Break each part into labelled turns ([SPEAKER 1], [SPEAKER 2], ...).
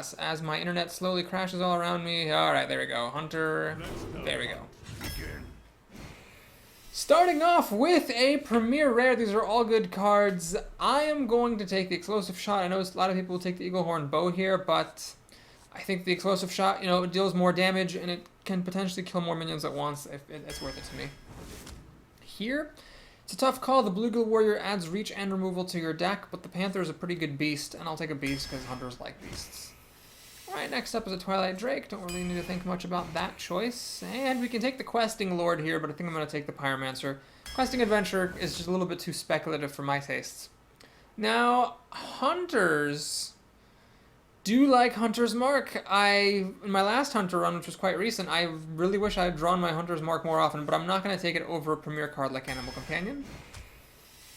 [SPEAKER 1] pass as my internet slowly crashes all around me. Alright, there we go. Hunter. There we go. Starting off with a Premier Rare. These are all good cards. I am going to take the Explosive Shot. I know a lot of people will take the Eagle Horn Bow here, but I think the Explosive Shot, you know, it deals more damage and it can potentially kill more minions at once. It's worth it to me. Here, it's a tough call. The Bluegill Warrior adds reach and removal to your deck, but the Panther is a pretty good beast, and I'll take a beast because hunters like beasts. Alright, next up is a Twilight Drake. Don't really need to think much about that choice. And we can take the Questing Lord here, but I think I'm going to take the Pyromancer. Questing Adventure is just a little bit too speculative for my tastes. Now, hunters do like Hunter's Mark. In my last Hunter run, which was quite recent, I really wish I had drawn my Hunter's Mark more often, but I'm not going to take it over a premier card like Animal Companion.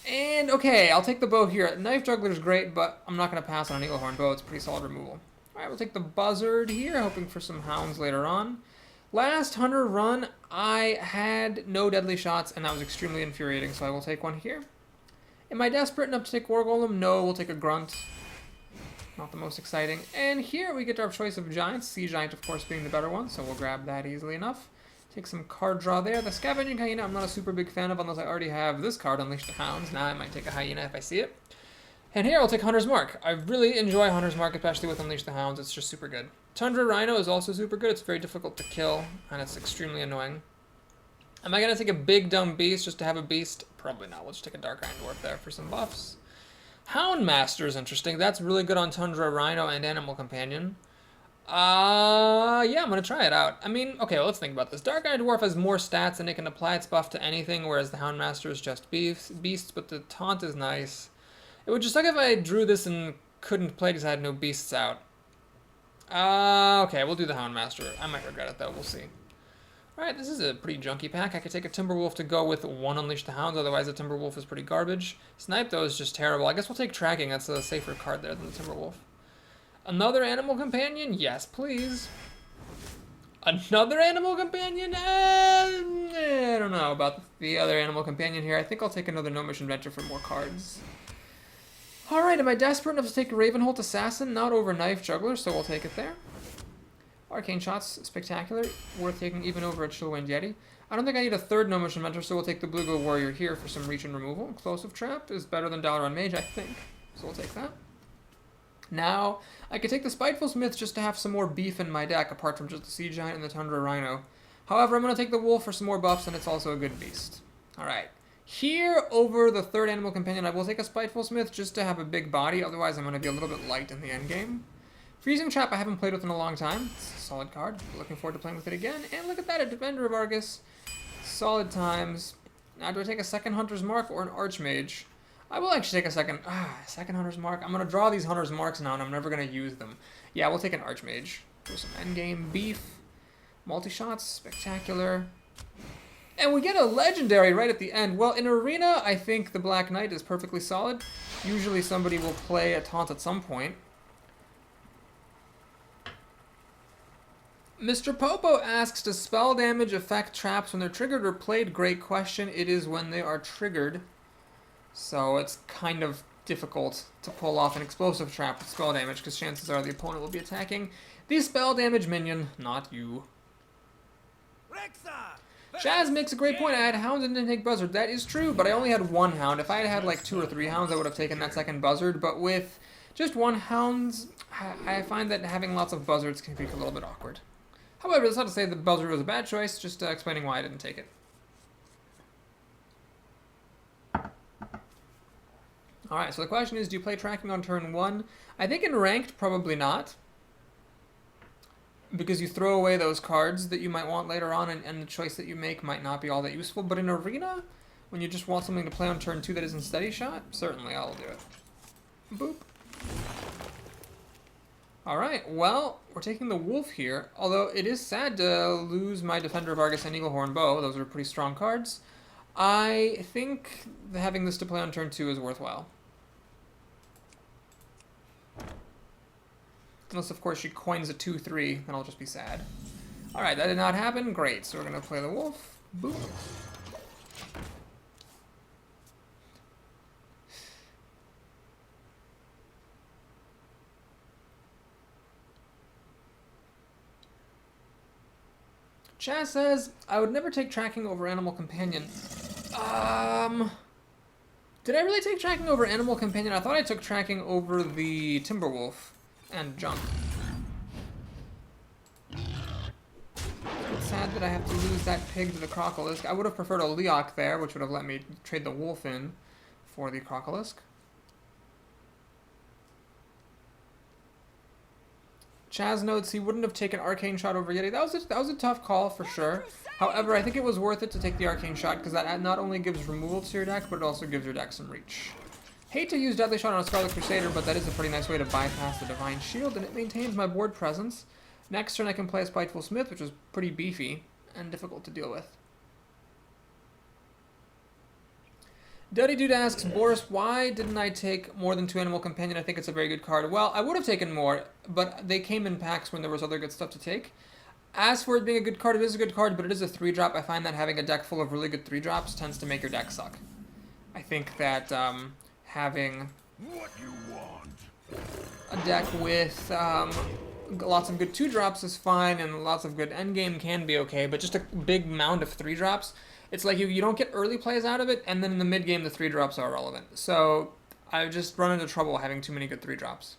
[SPEAKER 1] And, okay, I'll take the bow here. Knife Juggler's great, but I'm not going to pass on an Eagle Horn Bow. It's pretty solid removal. Alright, we'll take the Buzzard here, hoping for some hounds later on. Last Hunter run, I had no deadly shots, and that was extremely infuriating, so I will take one here. Am I desperate enough to take War Golem? No, we'll take a Grunt. Not the most exciting. And here we get our choice of Giants, Sea Giant, of course, being the better one, so we'll grab that easily enough. Take some card draw there. The Scavenging Hyena I'm not a super big fan of unless I already have this card, Unleash the Hounds. Now I might take a Hyena if I see it. And here I'll take Hunter's Mark. I really enjoy Hunter's Mark, especially with Unleash the Hounds. It's just super good. Tundra Rhino is also super good. It's very difficult to kill, and it's extremely annoying. Am I going to take a big dumb beast just to have a beast? Probably not. We'll just take a Dark Iron Dwarf there for some buffs. Houndmaster is interesting. That's really good on Tundra Rhino and Animal Companion. Yeah, I'm going to try it out. I mean, okay, well, let's think about this. Dark Iron Dwarf has more stats and it can apply its buff to anything, whereas the Houndmaster is just beasts, but the taunt is nice. It would just suck if I drew this and couldn't play because I had no beasts out. Okay, we'll do the Houndmaster. I might regret it, though. We'll see. Alright, this is a pretty junky pack. I could take a Timberwolf to go with one Unleash the Hounds, otherwise the Timberwolf is pretty garbage. Snipe, though, is just terrible. I guess we'll take Tracking. That's a safer card there than the Timberwolf. Another Animal Companion? Yes, please. Another Animal Companion? I don't know about the other Animal Companion here. I think I'll take another Gnomish Inventor for more cards. Alright, am I desperate enough to take a Ravenholt Assassin? Not over Knife Juggler, so we'll take it there. Arcane Shot's spectacular, worth taking even over a Chillwind Yeti. I don't think I need a third Gnomish Inventor, so we'll take the Bluegill Warrior here for some reach and removal. Explosive Trap is better than Dalaran Mage, I think, so we'll take that. Now, I could take the Spiteful Smith just to have some more beef in my deck, apart from just the Sea Giant and the Tundra Rhino. However, I'm going to take the Wolf for some more buffs, and it's also a good beast. Alright. Here, over the third Animal Companion, I will take a Spiteful Smith just to have a big body, otherwise I'm going to be a little bit light in the endgame. Freezing Trap I haven't played with in a long time. It's a solid card. Looking forward to playing with it again. And look at that, a Defender of Argus. Solid times. Now, do I take a second Hunter's Mark or an Archmage? I will actually take a second Hunter's Mark. I'm going to draw these Hunter's Marks now, and I'm never going to use them. Yeah, we'll take an Archmage. For some endgame beef. Multi-shots, spectacular. And we get a Legendary right at the end. Well, in Arena, I think the Black Knight is perfectly solid. Usually somebody will play a Taunt at some point. Mr. Popo asks, does spell damage affect traps when they're triggered or played? Great question. It is when they are triggered. So it's kind of difficult to pull off an explosive trap with spell damage because chances are the opponent will be attacking the spell damage minion, not you. Shaz makes a great point. I had hounds and didn't take buzzard. That is true, but I only had one hound. If I had had like 2 or 3 hounds, I would have taken that second buzzard. But with just one hound, I find that having lots of buzzards can be a little bit awkward. However, that's not to say the buzzard was a bad choice, just explaining why I didn't take it. Alright, so the question is, do you play Tracking on turn 1? I think in Ranked, probably not. Because you throw away those cards that you might want later on, and the choice that you make might not be all that useful. But in Arena, when you just want something to play on turn 2 that isn't Steady Shot, certainly I'll do it. Boop. Alright, well, we're taking the Wolf here, although it is sad to lose my Defender of Argus and Eaglehorn Bow. Those are pretty strong cards. I think having this to play on turn 2 is worthwhile. Unless, of course, she coins a 2-3, then I'll just be sad. Alright, that did not happen. Great, so we're going to play the Wolf. Boop. Chaz says, I would never take tracking over Animal Companion. Did I really take tracking over Animal Companion? I thought I took tracking over the Timberwolf and Junk. It's sad that I have to lose that pig to the Crocolisk. I would have preferred a Leok there, which would have let me trade the wolf in for the Crocolisk. Chaz notes he wouldn't have taken Arcane Shot over Yeti. That was a tough call for sure. However, I think it was worth it to take the Arcane Shot because that not only gives removal to your deck, but it also gives your deck some reach. Hate to use Deadly Shot on a Scarlet Crusader, but that is a pretty nice way to bypass the Divine Shield, and it maintains my board presence. Next turn I can play a Spiteful Smith, which is pretty beefy and difficult to deal with. Duddy Dude asks, Boris, why didn't I take more than 2 Animal Companion? I think it's a very good card. Well, I would have taken more, but they came in packs when there was other good stuff to take. As for it being a good card, it is a good card, but it is a 3-drop. I find that having a deck full of really good 3-drops tends to make your deck suck. I think that having a deck with lots of good 2-drops is fine, and lots of good endgame can be okay, but just a big mound of 3-drops, it's like you don't get early plays out of it, and then in the mid-game the 3-drops are irrelevant. So I've just run into trouble having too many good 3-drops.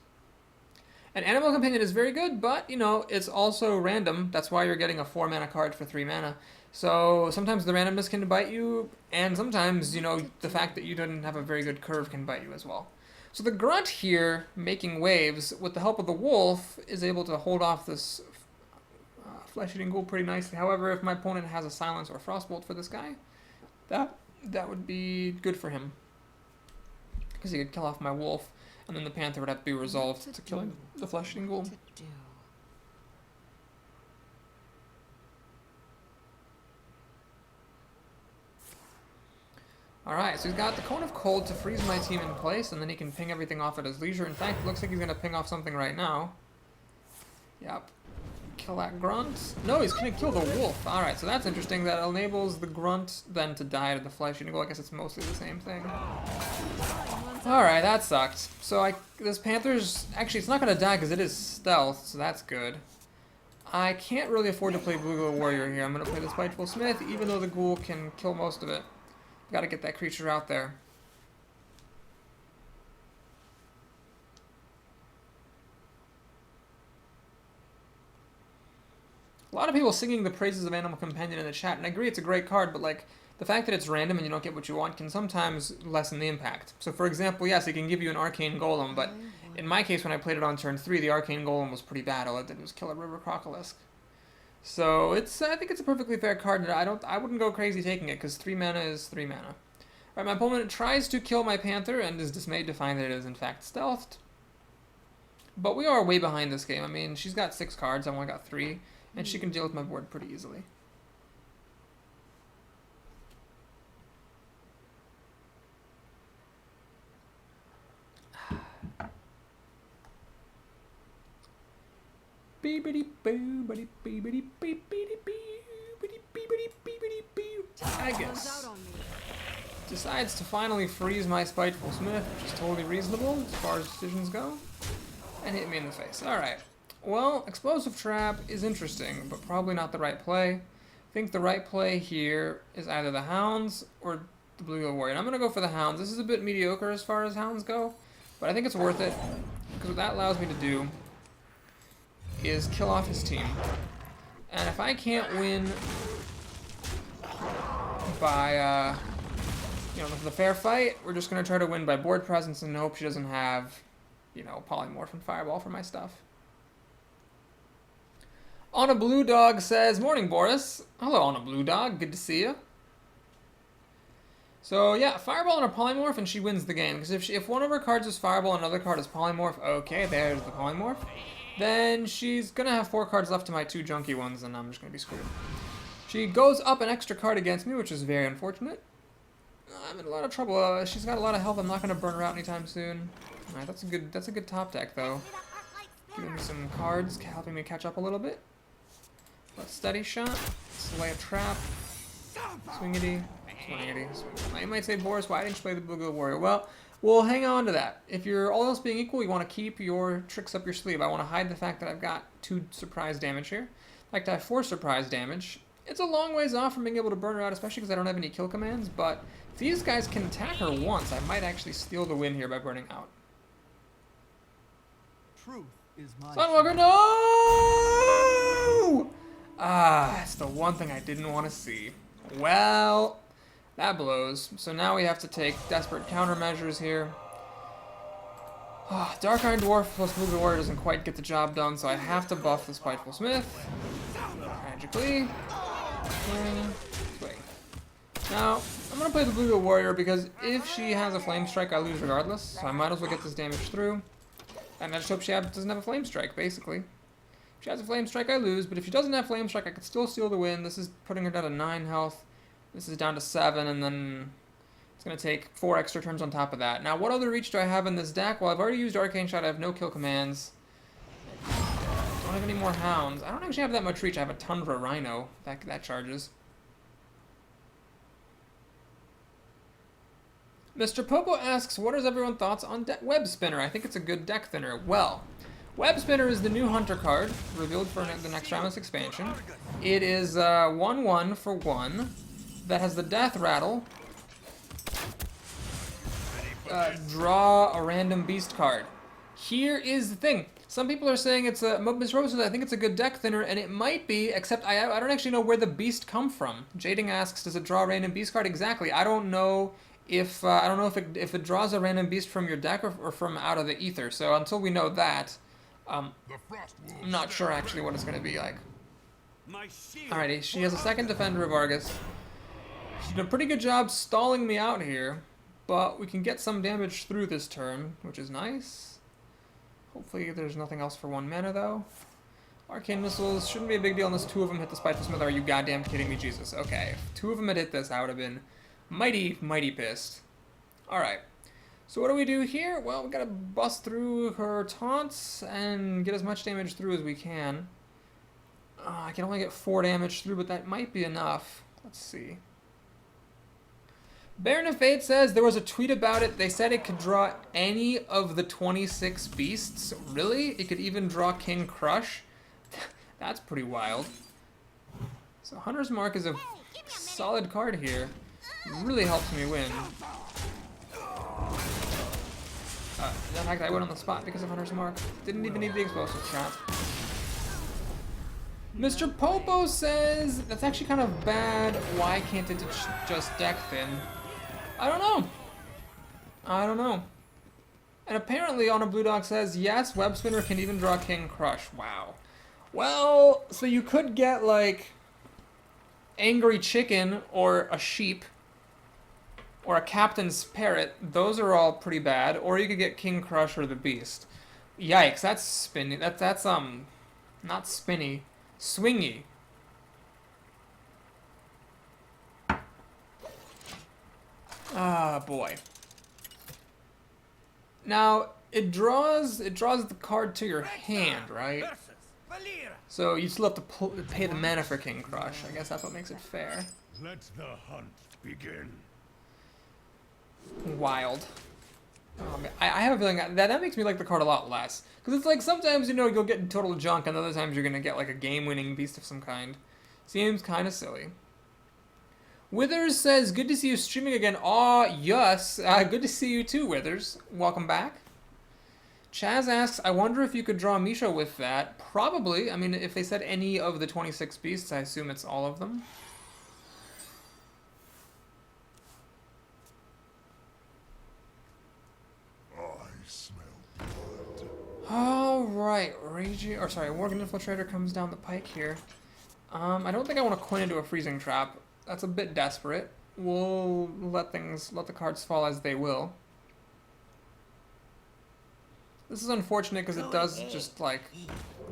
[SPEAKER 1] And Animal Companion is very good, but, you know, it's also random. That's why you're getting a 4-mana card for 3 mana. So sometimes the randomness can bite you, and sometimes, you know, the fact that you didn't have a very good curve can bite you as well. So the Grunt here, making waves, with the help of the Wolf, is able to hold off this Flesh-Eating Ghoul pretty nicely. However, if my opponent has a Silence or a Frostbolt for this guy, that would be good for him. Because he could kill off my Wolf, and then the Panther would have to be resolved to killing the Flesh-Eating Ghoul. Alright, so he's got the Cone of Cold to freeze my team in place, and then he can ping everything off at his leisure. In fact, it looks like he's going to ping off something right now. Yep. Kill that Grunt. No, he's going to kill the Wolf. Alright, so that's interesting. That enables the Grunt then to die to the Flesh-Eating Ghoul. I guess it's mostly the same thing. Alright, that sucked. So this Panther's... Actually, it's not going to die because it is stealth, so that's good. I can't really afford to play Blue Ghoul Warrior here. I'm going to play the Spiteful Smith, even though the Ghoul can kill most of it. Got to get that creature out there. A lot of people singing the praises of Animal Companion in the chat, and I agree it's a great card, but like the fact that it's random and you don't get what you want can sometimes lessen the impact. So for example, yes, it can give you an Arcane Golem, but in my case when I played it on turn 3, the Arcane Golem was pretty bad. All it did was kill a River Crocolisk. So I think it's a perfectly fair card, and I wouldn't go crazy taking it, because 3 mana is 3 mana. Alright, my opponent tries to kill my Panther and is dismayed to find that it is in fact stealthed. But we are way behind this game. I mean, she's got 6 cards, I've only got 3. And she can deal with my board pretty easily. Aegis decides to finally freeze my Spiteful Smith, which is totally reasonable as far as decisions go, and hit me in the face. Alright. Well, Explosive Trap is interesting, but probably not the right play. I think the right play here is either the Hounds or the Blue Ghoul Warrior. And I'm going to go for the Hounds. This is a bit mediocre as far as Hounds go, but I think it's worth it, because what that allows me to do is kill off his team. And if I can't win by, you know, the fair fight, we're just going to try to win by board presence and hope she doesn't have, you know, Polymorph and Fireball for my stuff. On a Blue Dog says, morning, Boris. Hello, On a Blue Dog. Good to see you. So, yeah, Fireball and a Polymorph, and she wins the game. Because if one of her cards is Fireball and another card is Polymorph, okay, there's the Polymorph. Then she's going to have 4 cards left to my 2 junky ones, and I'm just going to be screwed. She goes up an extra card against me, which is very unfortunate. I'm in a lot of trouble. She's got a lot of health. I'm not going to burn her out anytime soon. Alright, that's a good top deck, though. Giving me some cards, helping me catch up a little bit. Let's Steady Shot, Slay a Trap, Swingity, Swingity. You might say, Boris, why didn't you play the Blue Ghoul Warrior? Well, we'll hang on to that. If you're all else being equal, you want to keep your tricks up your sleeve. I want to hide the fact that I've got 2 surprise damage here. In fact, I have 4 surprise damage, It's a long ways off from being able to burn her out, especially because I don't have any kill commands, but if these guys can attack her once, I might actually steal the win here by burning out.
[SPEAKER 2] Truth is my
[SPEAKER 1] Sunwalker, no! Ah, that's the one thing I didn't want to see. Well, that blows. So now we have to take desperate countermeasures here. Dark Iron Dwarf plus Blue Warrior doesn't quite get the job done, so I have to buff the Spiteful Smith. Magically. Swing. Now, I'm going to play the Blue Warrior because if she has a Flame Strike, I lose regardless. So I might as well get this damage through. And I just hope she doesn't have a Flame Strike, basically. If she has a Flame Strike, I lose. But if she doesn't have Flame Strike, I could still steal the win. This is putting her down to 9 health. This is down to 7, and then it's going to take 4 extra turns on top of that. Now, what other reach do I have in this deck? Well, I've already used Arcane Shot. I have no kill commands. I don't have any more Hounds. I don't actually have that much reach. I have a Tundra Rhino. That charges. Mr. Popo asks, what is everyone's thoughts on Web Spinner? I think it's a good deck thinner. Well, Web Spinner is the new Hunter card, revealed for the next Rammus expansion. It is 1/1 for 1 that has the Death Rattle. Draw a random beast card. Here is the thing. Some people are saying it's a... Ms. Rose says, I think it's a good deck thinner, and it might be, except I don't actually know where the beast come from. Jading asks, does it draw a random beast card? Exactly. I don't know if if it draws a random beast from your deck or from out of the ether. So until we know that, I'm not sure actually what it's going to be like. Alrighty, she has a second Defender of Argus. She did a pretty good job stalling me out here, but we can get some damage through this turn, which is nice. Hopefully there's nothing else for 1 mana, though. Arcane Missiles shouldn't be a big deal unless 2 of them hit the Spiteful Smith. Are you goddamn kidding me, Jesus? Okay, if 2 of them had hit this, I would have been mighty, mighty pissed. Alright, so what do we do here? Well, we gotta bust through her taunts and get as much damage through as we can. I can only get 4 damage through, but that might be enough. Let's see. Baron of Fate says there was a tweet about it. They said it could draw any of the 26 beasts. Really? It could even draw King Crush? That's pretty wild. So Hunter's Mark is a solid card here. Really helps me win. In fact, I went on the spot because of Hunter's Mark. Didn't even need the explosive shot. Mr. Popo says that's actually kind of bad. Why can't it just deck thin? I don't know. I don't know. And apparently on a Blue Dog says, yes, Web Spinner can even draw King Crush. Wow. Well, so you could get, like, Angry Chicken or a Sheep or a Captain's Parrot. Those are all pretty bad. Or you could get King Crush or the Beast. Yikes, that's spinny. That's not spinny. Swingy. Ah, boy. Now, it draws the card to your hand, right? So you still have to pay the mana for King Crush. I guess that's what makes it fair.
[SPEAKER 3] Let the hunt begin.
[SPEAKER 1] Wild. I have a feeling that makes me like the card a lot less. Because it's like sometimes, you know, you'll get total junk, and other times you're going to get like a game-winning beast of some kind. Seems kind of silly. Withers says, good to see you streaming again. Aw, yes. Good to see you too, Withers. Welcome back. Chaz asks, I wonder if you could draw Misha with that. Probably. I mean, if they said any of the 26 beasts, I assume it's all of them.
[SPEAKER 3] I smell blood.
[SPEAKER 1] Alright, Worgen Infiltrator comes down the pike here. I don't think I want to coin into a freezing trap. That's a bit desperate. We'll let the cards fall as they will. This is unfortunate because it does just, like,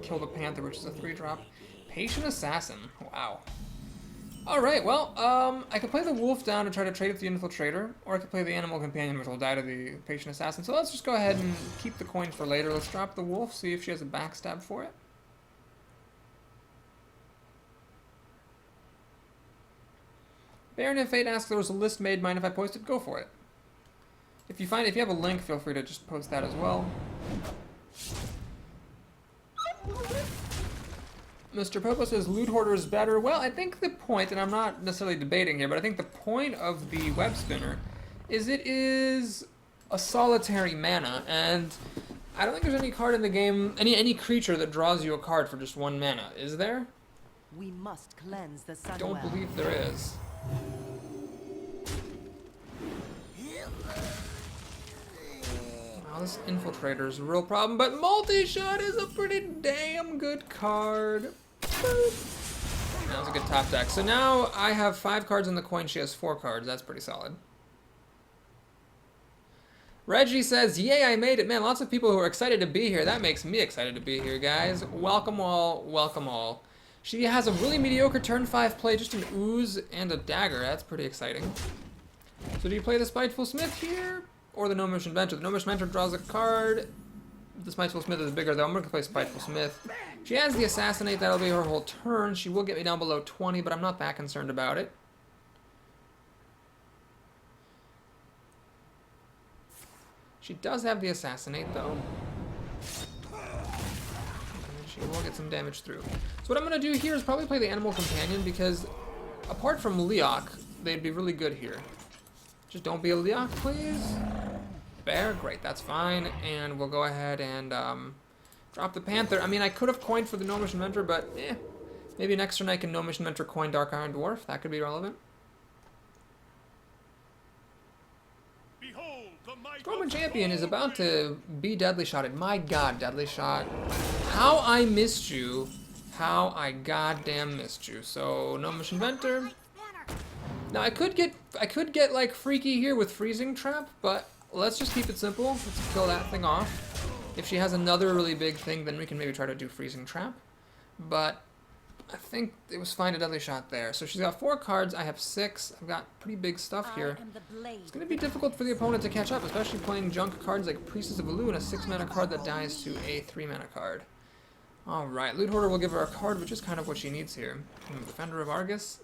[SPEAKER 1] kill the Panther, which is a 3-drop. Patient Assassin. Wow. Alright, well, I could play the Wolf down to try to trade with the Infiltrator, or I could play the Animal Companion, which will die to the Patient Assassin. So let's just go ahead and keep the coin for later. Let's drop the Wolf, see if she has a backstab for it. Baron of Fate asks, there was a list made, mind if I post it? Go for it. If you have a link, feel free to just post that as well. Mr. Popo says Loot Hoarder is better. Well, I think the point, and I'm not necessarily debating here, but I think the point of the web spinner is it is a solitary mana, and I don't think there's any card in the game, any creature that draws you a card for just 1 mana. Is there?
[SPEAKER 2] We must cleanse the sun.
[SPEAKER 1] Don't believe there is. Wow, this Infiltrator is a real problem, but Multi-Shot is a pretty damn good card. Boop. That was a good top deck. So now I have 5 cards in the coin, she has 4 cards. That's pretty solid. Reggie says, yay, I made it. Man, lots of people who are excited to be here. That makes me excited to be here, guys. Welcome all, welcome all. She has a really mediocre turn 5 play, just an Ooze and a Dagger. That's pretty exciting. So do you play the Spiteful Smith here? Or the Gnomish Inventor? The Gnomish Inventor draws a card. The Spiteful Smith is bigger, though. I'm going to play Spiteful Smith. She has the Assassinate. That'll be her whole turn. She will get me down below 20, but I'm not that concerned about it. She does have the Assassinate, though. And she will get some damage through. So what I'm going to do here is probably play the Animal Companion, because apart from Leok, they'd be really good here. Just don't be a Leok, please. Bear? Great, that's fine. And we'll go ahead and drop the Panther. I mean, I could have coined for the Gnomish Inventor, but maybe next turn I can Gnomish Inventor coin Dark Iron Dwarf. That could be relevant. Stormwind Champion is about to be deadly shotted. My god, deadly shot. How I missed you. How I goddamn missed you. So, Gnomish Inventor. Now I could get like freaky here with Freezing Trap, but let's just keep it simple. Let's kill that thing off. If she has another really big thing, then we can maybe try to do Freezing Trap. But I think it was fine to deadly shot there. So she's got 4 cards, I have 6. I've got pretty big stuff here. It's going to be difficult for the opponent to catch up, especially playing junk cards like Priestess of Elu and a 6 mana card that dies to a 3 mana card. Alright, Loot Hoarder will give her a card, which is kind of what she needs here. Defender of Argus?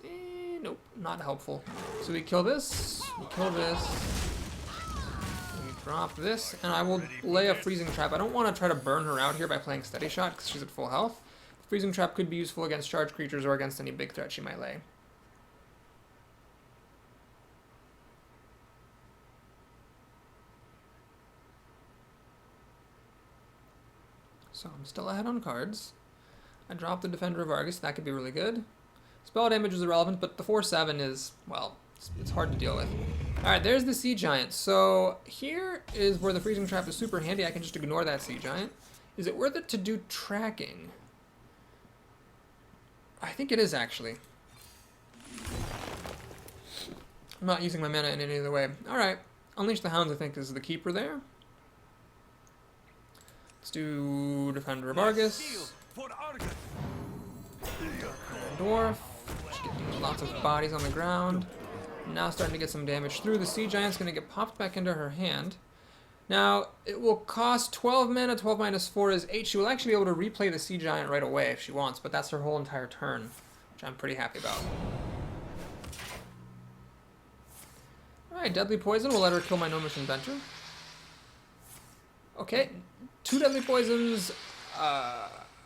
[SPEAKER 1] Nope, not helpful. So we kill this, we kill this, we drop this, and I will lay a Freezing Trap. I don't want to try to burn her out here by playing Steady Shot because she's at full health. Freezing Trap could be useful against charged creatures or against any big threat she might lay. So I'm still ahead on cards. I dropped the Defender of Argus, that could be really good. Spell damage is irrelevant, but the 4/7 is, well, it's hard to deal with. Alright, there's the Sea Giant. So here is where the Freezing Trap is super handy. I can just ignore that Sea Giant. Is it worth it to do tracking? I think it is, actually. I'm not using my mana in any other way. Alright, Unleash the Hounds I think is the keeper there. Let's do Defender of Argus. Dwarf. Just getting lots of bodies on the ground. Now starting to get some damage through. The Sea Giant's going to get popped back into her hand. Now, it will cost 12 mana. 12 minus 4 is 8. She will actually be able to replay the Sea Giant right away if she wants, but that's her whole entire turn, which I'm pretty happy about. Alright, Deadly Poison. We'll let her kill my Gnomish Inventor. Okay, 2 Deadly Poisons,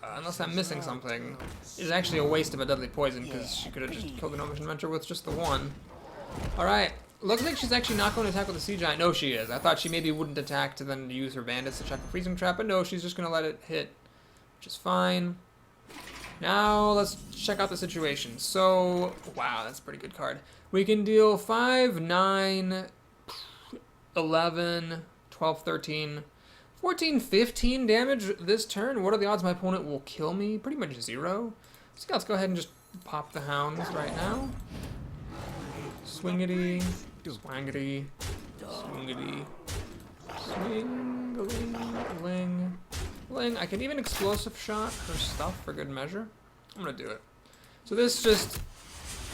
[SPEAKER 1] unless I'm missing something, is actually a waste of a Deadly Poison, because she could have just killed the Gnomish Inventor with just the 1. Alright. Looks like she's actually not going to attack with the Sea Giant. No, she is. I thought she maybe wouldn't attack to then use her bandits to check the Freezing Trap, but no, she's just going to let it hit, which is fine. Now, let's check out the situation. So, wow, that's a pretty good card. We can deal 5, 9, 11, 12, 13, 14, 15 damage this turn. What are the odds my opponent will kill me? Pretty much 0. So let's go ahead and just pop the hounds right now. Swingity, swangity, swingity, swingling, ling. I can even explosive shot her stuff for good measure. I'm gonna do it. So this just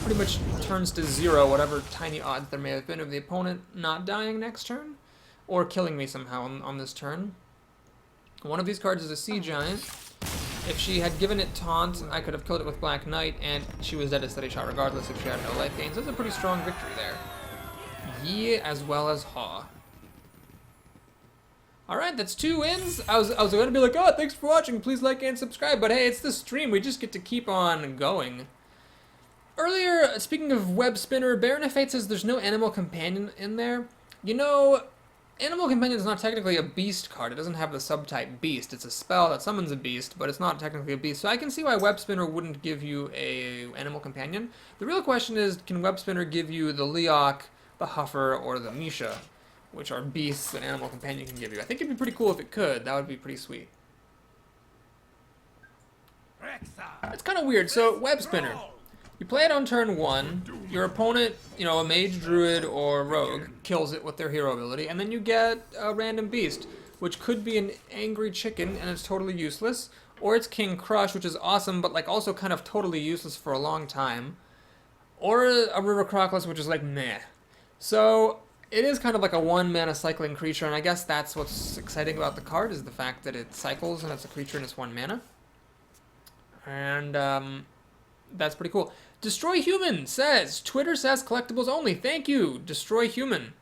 [SPEAKER 1] pretty much turns to 0, whatever tiny odds there may have been of the opponent not dying next turn, or killing me somehow on this turn. One of these cards is a Sea Giant. If she had given it Taunt, I could have killed it with Black Knight, and she was dead to Steady Shot regardless if she had no life gains. That's a pretty strong victory there. Ye as well as Ha. All right, that's 2 wins. I was going to be like, oh, thanks for watching. Please like and subscribe. But hey, it's the stream. We just get to keep on going. Earlier, speaking of web spinner, Baron of Fate says there's no animal companion in there. You know, animal companion is not technically a beast card. It doesn't have the subtype beast. It's a spell that summons a beast, but it's not technically a beast. So I can see why web spinner wouldn't give you a animal companion. The real question is, can web spinner give you the Leok, the Huffer, or the Misha, which are beasts an animal companion can give you? I think it'd be pretty cool if it could. That would be pretty sweet. It's kind of weird. So web spinner. You play it on turn 1, your opponent, you know, a mage, druid, or rogue, kills it with their hero ability, and then you get a random beast, which could be an angry chicken, and it's totally useless, or it's King Crush, which is awesome, but like also kind of totally useless for a long time, or a River Crocless, which is like meh. So it is kind of like a 1-mana cycling creature, and I guess that's what's exciting about the card, is the fact that it cycles, and it's a creature and it's 1 mana. And, that's pretty cool. Destroy Human says, Twitter says collectibles only. Thank you, Destroy Human.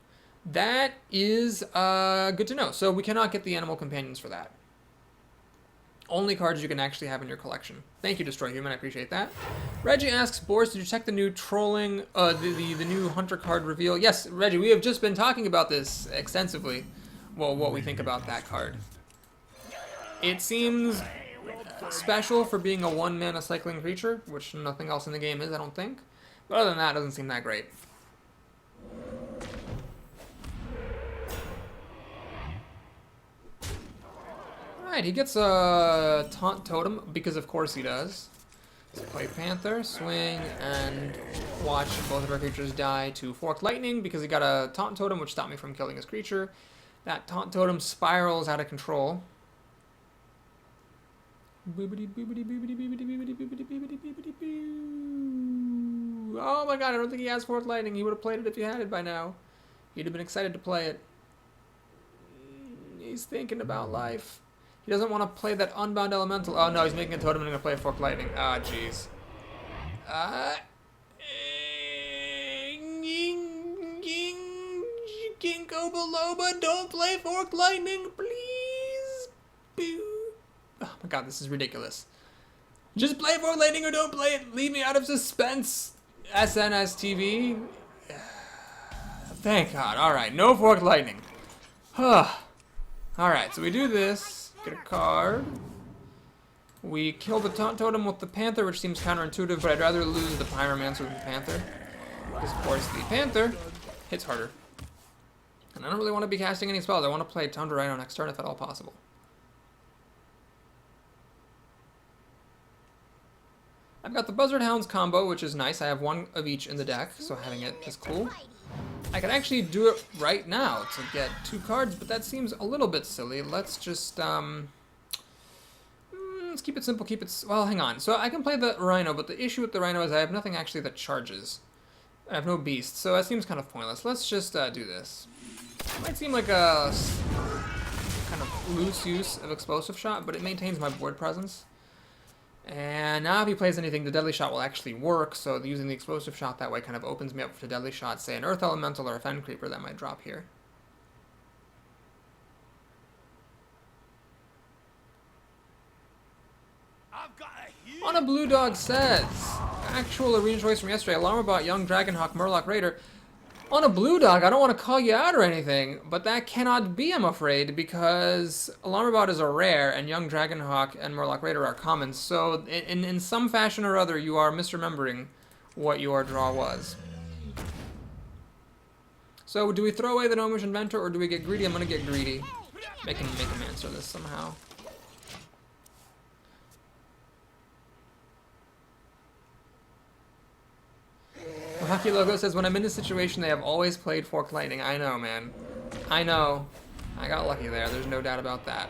[SPEAKER 1] That is good to know. So we cannot get the animal companions for that. Only cards you can actually have in your collection. Thank you, Destroy Human. I appreciate that. Reggie asks, Boris, did you check the new trolling, the new Hunter card reveal? Yes, Reggie, we have just been talking about this extensively. Well, what we think about that card. It seems special for being a 1-mana cycling creature, which nothing else in the game is, I don't think. But other than that, it doesn't seem that great. Alright, he gets a Taunt Totem, because of course he does. Let's play Panther, swing, and watch both of our creatures die to Forked Lightning, because he got a Taunt Totem, which stopped me from killing his creature. That Taunt Totem spirals out of control. Oh my god, I don't think he has Forked Lightning. He would have played it if he had it by now. He'd have been excited to play it. He's thinking about life. He doesn't want to play that Unbound Elemental. Oh no, he's making a totem and going to play Forked Lightning. Ah, jeez. Ginkgo Biloba, don't play Forked Lightning, please. Boo. Oh my god, this is ridiculous. Just play Forked Lightning or don't play it. Leave me out of suspense. SNS TV. Thank god. Alright, no Forked Lightning. Alright, so we do this. Get a card. We kill the Taunt Totem with the Panther, which seems counterintuitive, but I'd rather lose the Pyromancer than the Panther. Because, of course, the Panther hits harder. And I don't really want to be casting any spells. I want to play Tundra Rhino next turn if at all possible. I've got the Buzzard Hounds combo, which is nice. I have 1 of each in the deck, so having it is cool. I could actually do it right now to get 2 cards, but that seems a little bit silly. Let's just, let's keep it simple, well, hang on. So I can play the Rhino, but the issue with the Rhino is I have nothing actually that charges. I have no beast, so that seems kind of pointless. Let's just do this. It might seem like a kind of loose use of Explosive Shot, but it maintains my board presence. And now if he plays anything, the Deadly Shot will actually work, so using the Explosive Shot that way kind of opens me up for Deadly Shot, say an Earth Elemental or a Fen Creeper that might drop here. On a Blue Dog says, actual arena choice from yesterday, Alarmabot, Young Dragonhawk, Murloc Raider. On a Blue Dog, I don't want to call you out or anything, but that cannot be, I'm afraid, because Alarmabot is a rare, and Young Dragonhawk and Murloc Raider are commons, so in some fashion or other, you are misremembering what your draw was. So, do we throw away the Gnomish Inventor, or do we get greedy? I'm going to get greedy. Make him answer this somehow. Hockey Logo says, when I'm in this situation, they have always played Forked Lightning. I know, man. I know. I got lucky there. There's no doubt about that.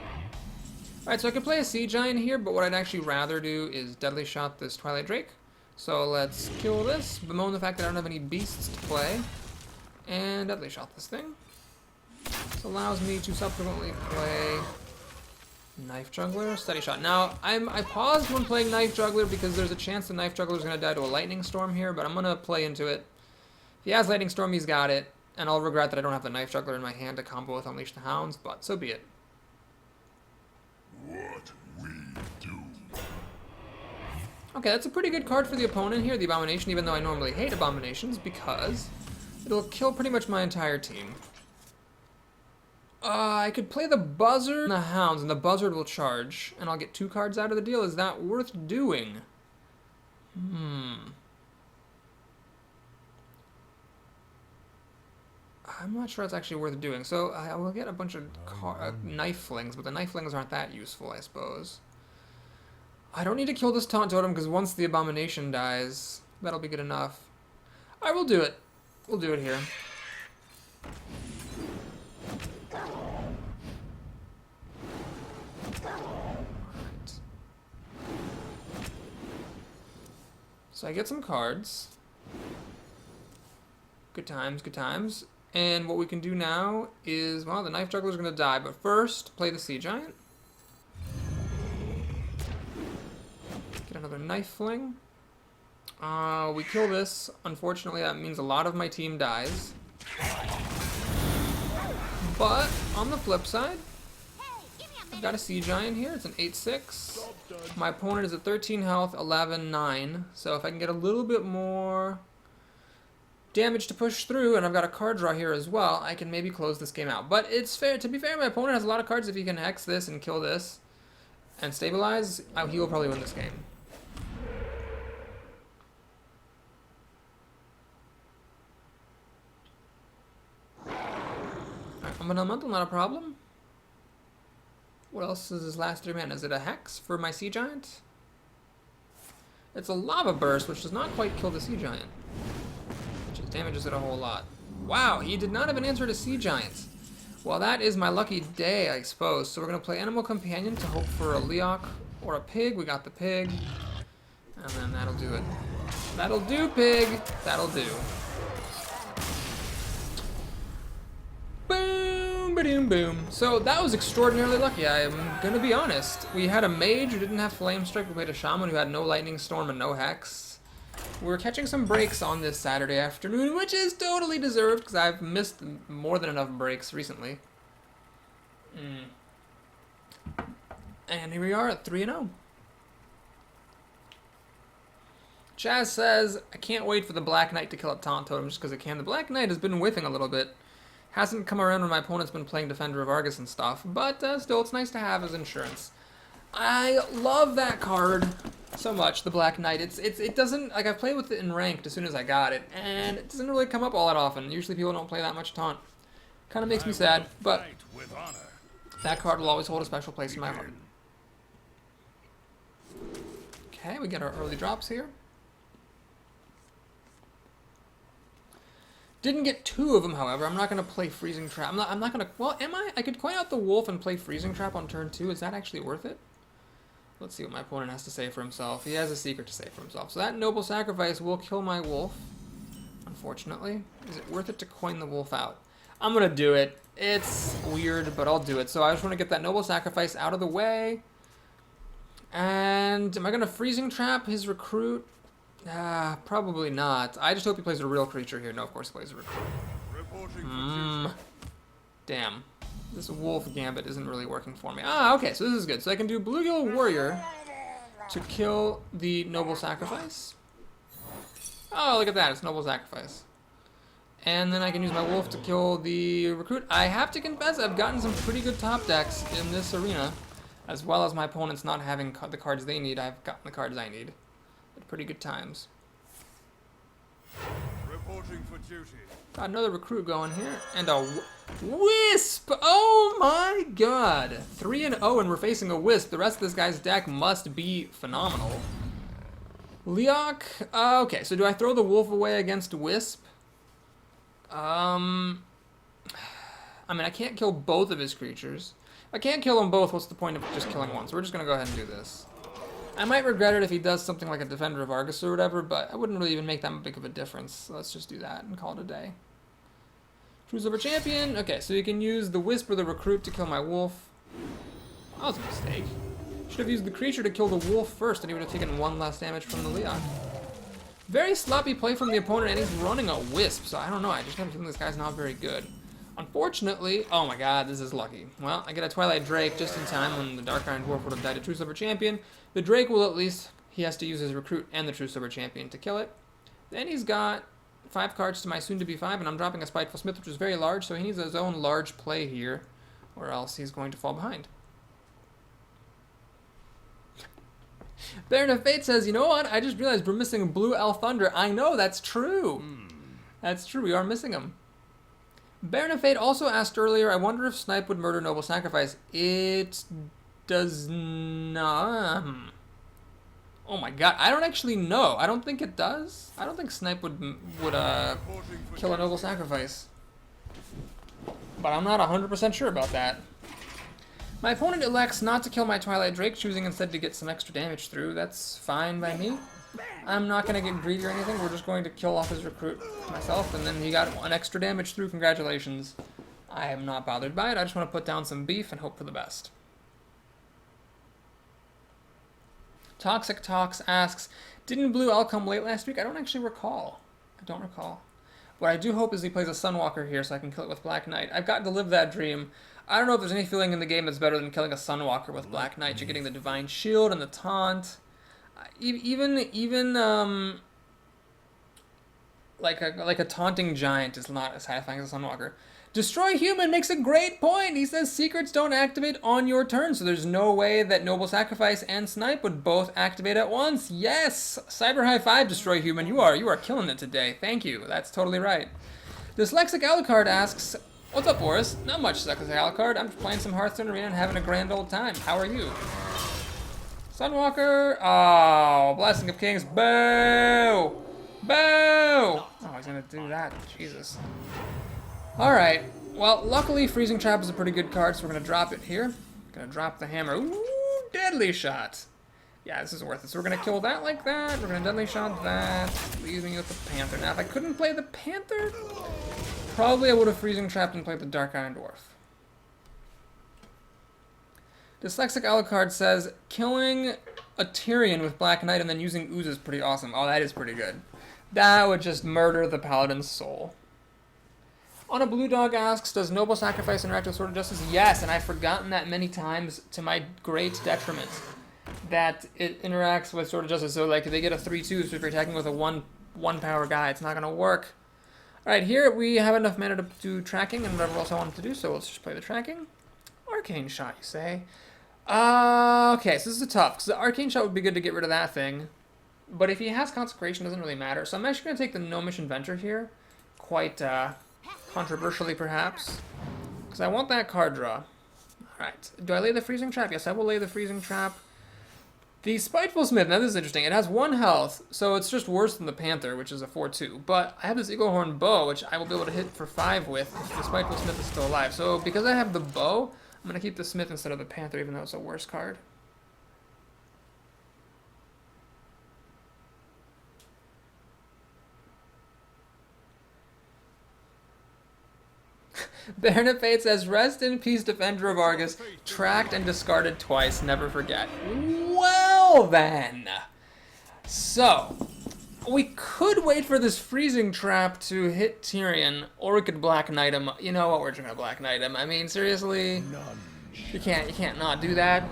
[SPEAKER 1] Alright, so I could play a Sea Giant here, but what I'd actually rather do is Deadly Shot this Twilight Drake. So let's kill this, bemoan the fact that I don't have any beasts to play, and Deadly Shot this thing. This allows me to subsequently play Knife Juggler, Steady Shot. Now, I paused when playing Knife Juggler because there's a chance the Knife Juggler is going to die to a Lightning Storm here, but I'm going to play into it. If he has Lightning Storm, he's got it, and I'll regret that I don't have the Knife Juggler in my hand to combo with Unleash the Hounds, but so be it.
[SPEAKER 3] what we do.
[SPEAKER 1] Okay, that's a pretty good card for the opponent here, the Abomination, even though I normally hate Abominations, because it'll kill pretty much my entire team. I could play the Buzzard and the Hounds, and the Buzzard will charge, and I'll get 2 cards out of the deal. Is that worth doing? I'm not sure it's actually worth doing. So I will get a bunch of knife flings, but the knife flings aren't that useful, I suppose. I don't need to kill this taunt totem because once the Abomination dies, that'll be good enough. I will do it. We'll do it here. Alright. So I get some cards. Good times, good times. And what we can do now is, well, the Knife Juggler's going to die, but first, play the Sea Giant. Get another Knife Fling. We kill this. Unfortunately, that means a lot of my team dies. But, on the flip side, I've got a Sea Giant here. It's an 8/6. My opponent is at 13 health, 11, 9. So if I can get a little bit more damage to push through, and I've got a card draw here as well, I can maybe close this game out. But it's fair, to be fair, my opponent has a lot of cards. If he can hex this and kill this and stabilize, he will probably win this game. Alright, Elemental, not a problem. What else is his last 3 mana? Is it a hex for my Sea Giant? It's a Lava Burst, which does not quite kill the Sea Giant. Which damages it a whole lot. Wow, he did not have an answer to Sea Giants. Well, that is my lucky day, I suppose. So we're going to play Animal Companion to hope for a Leok or a Pig. We got the Pig. And then that'll do it. That'll do, Pig! That'll do. Boom, ba-doom, boom. So that was extraordinarily lucky, I am going to be honest. We had a Mage who didn't have Flame Strike. We played a Shaman who had no Lightning Storm and no Hex. We're catching some breaks on this Saturday afternoon, which is totally deserved because I've missed more than enough breaks recently. And here we are at 3-0. Chaz says, I can't wait for the Black Knight to kill a Taunt Totem just because it can. The Black Knight has been whiffing a little bit. Hasn't come around when my opponent's been playing Defender of Argus and stuff, but still, it's nice to have as insurance. I love that card so much, the Black Knight. It doesn't, like, I've played with it in ranked as soon as I got it, and it doesn't really come up all that often. Usually people don't play that much Taunt. Kind of makes me sad, but that card will always hold a special place in my heart. Okay, we get our early drops here. Didn't get 2 of them, however. I'm not going to play Freezing Trap. I'm not going to... Well, am I? I could coin out the Wolf and play Freezing Trap on turn 2. Is that actually worth it? Let's see what my opponent has to say for himself. He has a secret to say for himself. So that Noble Sacrifice will kill my Wolf, unfortunately. Is it worth it to coin the Wolf out? I'm going to do it. It's weird, but I'll do it. So I just want to get that Noble Sacrifice out of the way. And am I going to Freezing Trap his Recruit? Probably not. I just hope he plays a real creature here. No, of course he plays a recruit. Damn. This Wolf Gambit isn't really working for me. Okay, so this is good. So I can do Bluegill Warrior to kill the Noble Sacrifice. Oh, look at that. It's Noble Sacrifice. And then I can use my Wolf to kill the Recruit. I have to confess, I've gotten some pretty good top decks in this arena. As well as my opponents not having the cards they need, I've gotten the cards I need. Pretty good times.
[SPEAKER 3] Reporting for duty.
[SPEAKER 1] Got another Recruit going here. And a Wisp! Oh my god! 3-0 and we're facing a Wisp. The rest of this guy's deck must be phenomenal. Leok. Okay, so do I throw the Wolf away against Wisp? I mean, I can't kill both of his creatures. If I can't kill them both, what's the point of just killing one? So we're just going to go ahead and do this. I might regret it if he does something like a Defender of Argus or whatever, but I wouldn't really even make that big of a difference. So let's just do that and call it a day. Choose over champion. Okay, so you can use the Wisp or the Recruit to kill my Wolf. That was a mistake. Should have used the creature to kill the Wolf first, and he would have taken 1 less damage from the Leok. Very sloppy play from the opponent, and he's running a Wisp, so I don't know. I just have a feeling this guy's not very good. Unfortunately, oh my god, this is lucky. Well, I get a Twilight Drake just in time when the Dark Iron Dwarf would have died a True Silver Champion. The Drake will at least, he has to use his Recruit and the True Silver Champion to kill it. Then he's got 5 cards to my soon-to-be 5, and I'm dropping a Spiteful Smith, which is very large, so he needs his own large play here, or else he's going to fall behind. Baron of Fate says, you know what? I just realized we're missing Blue Elf Thunder. I know, that's true. That's true, we are missing him. Baron of Fate also asked earlier, I wonder if Snipe would murder Noble Sacrifice. It does not. Oh my god, I don't actually know. I don't think it does. I don't think Snipe would kill a Noble Sacrifice. But I'm not 100% sure about that. My opponent elects not to kill my Twilight Drake, choosing instead to get some extra damage through. That's fine by me. I'm not going to get greedy or anything. We're just going to kill off his Recruit myself, and then he got an extra damage through. Congratulations. I am not bothered by it. I just want to put down some beef and hope for the best. Toxic Talks asks, didn't Blue Elk come late last week? I don't actually recall. I don't recall. What I do hope is he plays a Sunwalker here so I can kill it with Black Knight. I've gotten to live that dream. I don't know if there's any feeling in the game that's better than killing a Sunwalker with Black Knight. You're getting the Divine Shield and the Taunt. Even like a taunting giant is not as satisfying as a Sunwalker. Destroy Human makes a great point. He says secrets don't activate on your turn, so there's no way that Noble Sacrifice and Snipe would both activate at once. Yes, Cyber High Five, Destroy Human. You are killing it today. Thank you. That's totally right. Dyslexic Alucard asks, what's up, Boris? Not much, Dyslexic Alucard. I'm just playing some Hearthstone Arena and having a grand old time. How are you? Sunwalker. Oh, Blessing of Kings. Boo! Boo! Oh, he's gonna do that. Jesus. Alright. Well, luckily, Freezing Trap is a pretty good card, so we're gonna drop it here. Gonna drop the hammer. Ooh, Deadly Shot. Yeah, this is worth it. So we're gonna kill that like that. We're gonna Deadly Shot that. Leaving me with the Panther. Now, if I couldn't play the Panther, probably I would have Freezing Trapped and played the Dark Iron Dwarf. Dyslexic Alucard says, killing a Tyrion with Black Knight and then using Ooze is pretty awesome. Oh, that is pretty good. That would just murder the Paladin's soul. On a Blue Dog asks, does Noble Sacrifice interact with Sword of Justice? Yes, and I've forgotten that many times to my great detriment that it interacts with Sword of Justice. So, like, they get a 3-2, so if you're attacking with a 1 power guy, it's not going to work. Alright, here we have enough mana to do tracking and whatever else I wanted to do, so let's just play the tracking. Arcane Shot, you say? Okay, so this is tough, because the Arcane Shot would be good to get rid of that thing. But if he has Consecration, it doesn't really matter. So I'm actually going to take the Gnomish Inventor here. Quite, controversially, perhaps. Because I want that card draw. Alright, do I lay the Freezing Trap? Yes, I will lay the Freezing Trap. The Spiteful Smith, now this is interesting. It has 1 health, so it's just worse than the Panther, which is a 4-2. But I have this Eagle Horn Bow, which I will be able to hit for 5 with if the Spiteful Smith is still alive. So because I have the Bow, I'm going to keep the Smith instead of the Panther, even though it's a worse card. Baron of Fate says, rest in peace, Defender of Argus. Tracked and discarded twice, never forget. Well then. So, we could wait for this Freezing Trap to hit Tyrion, or we could Black Knight him. You know what, we're just gonna Black Knight him. I mean, seriously? You can't not do that.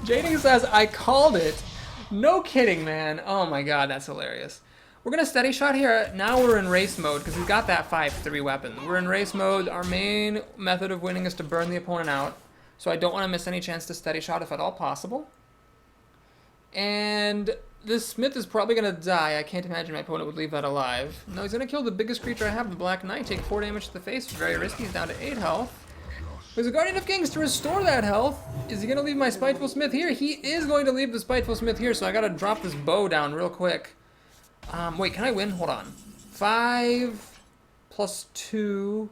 [SPEAKER 1] Jading says, I called it. No kidding, man. Oh my god, that's hilarious. We're going to Steady Shot here. Now we're in race mode because we've got that 5-3 weapon. We're in race mode. Our main method of winning is to burn the opponent out. So I don't want to miss any chance to Steady Shot if at all possible. And this Smith is probably going to die. I can't imagine my opponent would leave that alive. No, he's going to kill the biggest creature I have, the Black Knight. Take 4 damage to the face. Very risky. He's down to 8 health. There's a Guardian of Kings to restore that health. Is he going to leave my Spiteful Smith here? He is going to leave the Spiteful Smith here, so I got to drop this bow down real quick. Wait, can I win? Hold on. 5 plus 2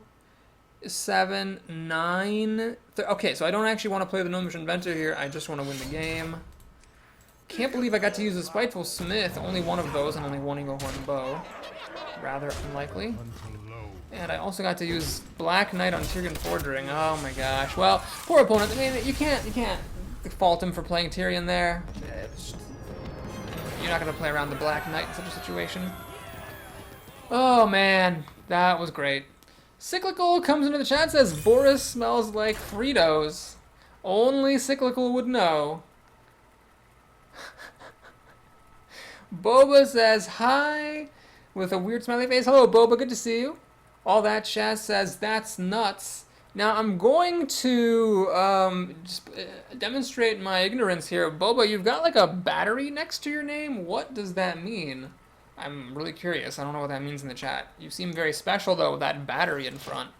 [SPEAKER 1] is 7, 9. Okay, so I don't actually want to play the Gnomish Inventor here. I just want to win the game. Can't believe I got to use the Spiteful Smith. Only one of those and only one Eagle Horn Bow. Rather unlikely. And I also got to use Black Knight on Tyrion Forging. Oh my gosh. Well, poor opponent. I mean, you can't fault him for playing Tyrion there. You're not going to play around the Black Knight in such a situation. Oh, man. That was great. Cyclical comes into the chat, says Boris smells like Fritos. Only Cyclical would know. Boba says hi with a weird smiley face. Hello, Boba. Good to see you. All that chat says that's nuts. Now I'm going to just demonstrate my ignorance here. Boba, you've got like a battery next to your name. What does that mean? I'm really curious. I don't know what that means in the chat. You seem very special though with that battery in front.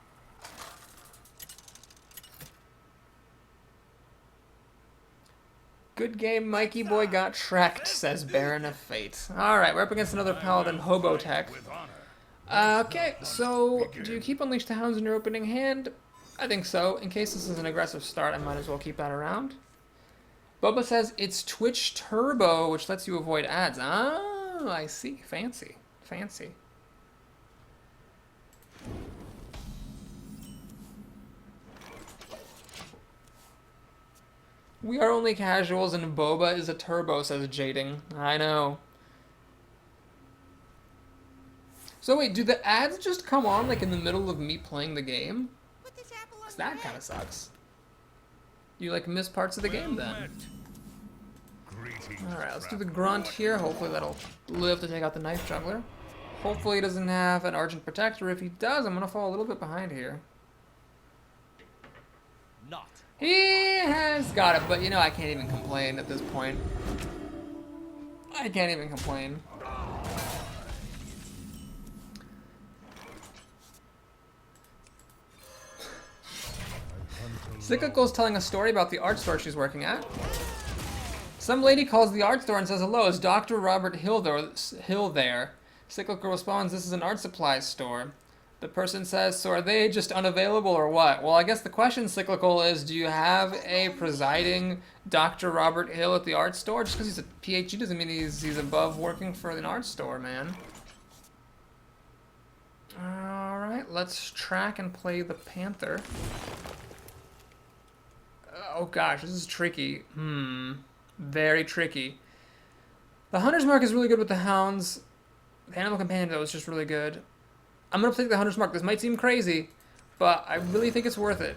[SPEAKER 1] Good game, Mikey boy got Shrek'd, says Baron of Fate. Alright, we're up against another Paladin Hobotech. Okay, so do you keep Unleash the Hounds in your opening hand? I think so. In case this is an aggressive start, I might as well keep that around. Bubba says it's Twitch Turbo, which lets you avoid ads. Ah, I see. Fancy. Fancy. We are only casuals and Boba is a turbo, says Jading. I know. So wait, do the ads just come on like in the middle of me playing the game? Cause that kind of sucks. You like miss parts of the game then. Alright, let's do the grunt here. Hopefully that'll live to take out the knife juggler. Hopefully he doesn't have an Argent Protector. If he does, I'm gonna fall a little bit behind here.
[SPEAKER 4] Not.
[SPEAKER 1] He has got it, but you know, I can't even complain at this point. I can't even complain. Cyclical's telling a story about the art store she's working at. Some lady calls the art store and says, hello, is Dr. Robert Hill there? Cyclical responds, this is an art supplies store. The person says, so are they just unavailable or what? Well, I guess the question, Cyclical, is do you have a presiding Dr. Robert Hill at the art store? Just because he's a PhD doesn't mean he's above working for an art store, man. Alright, let's track and play the Panther. Oh gosh, this is tricky. Very tricky. The Hunter's Mark is really good with the Hounds. The Animal Companion, though, is just really good. I'm going to take the Hunter's Mark. This might seem crazy, but I really think it's worth it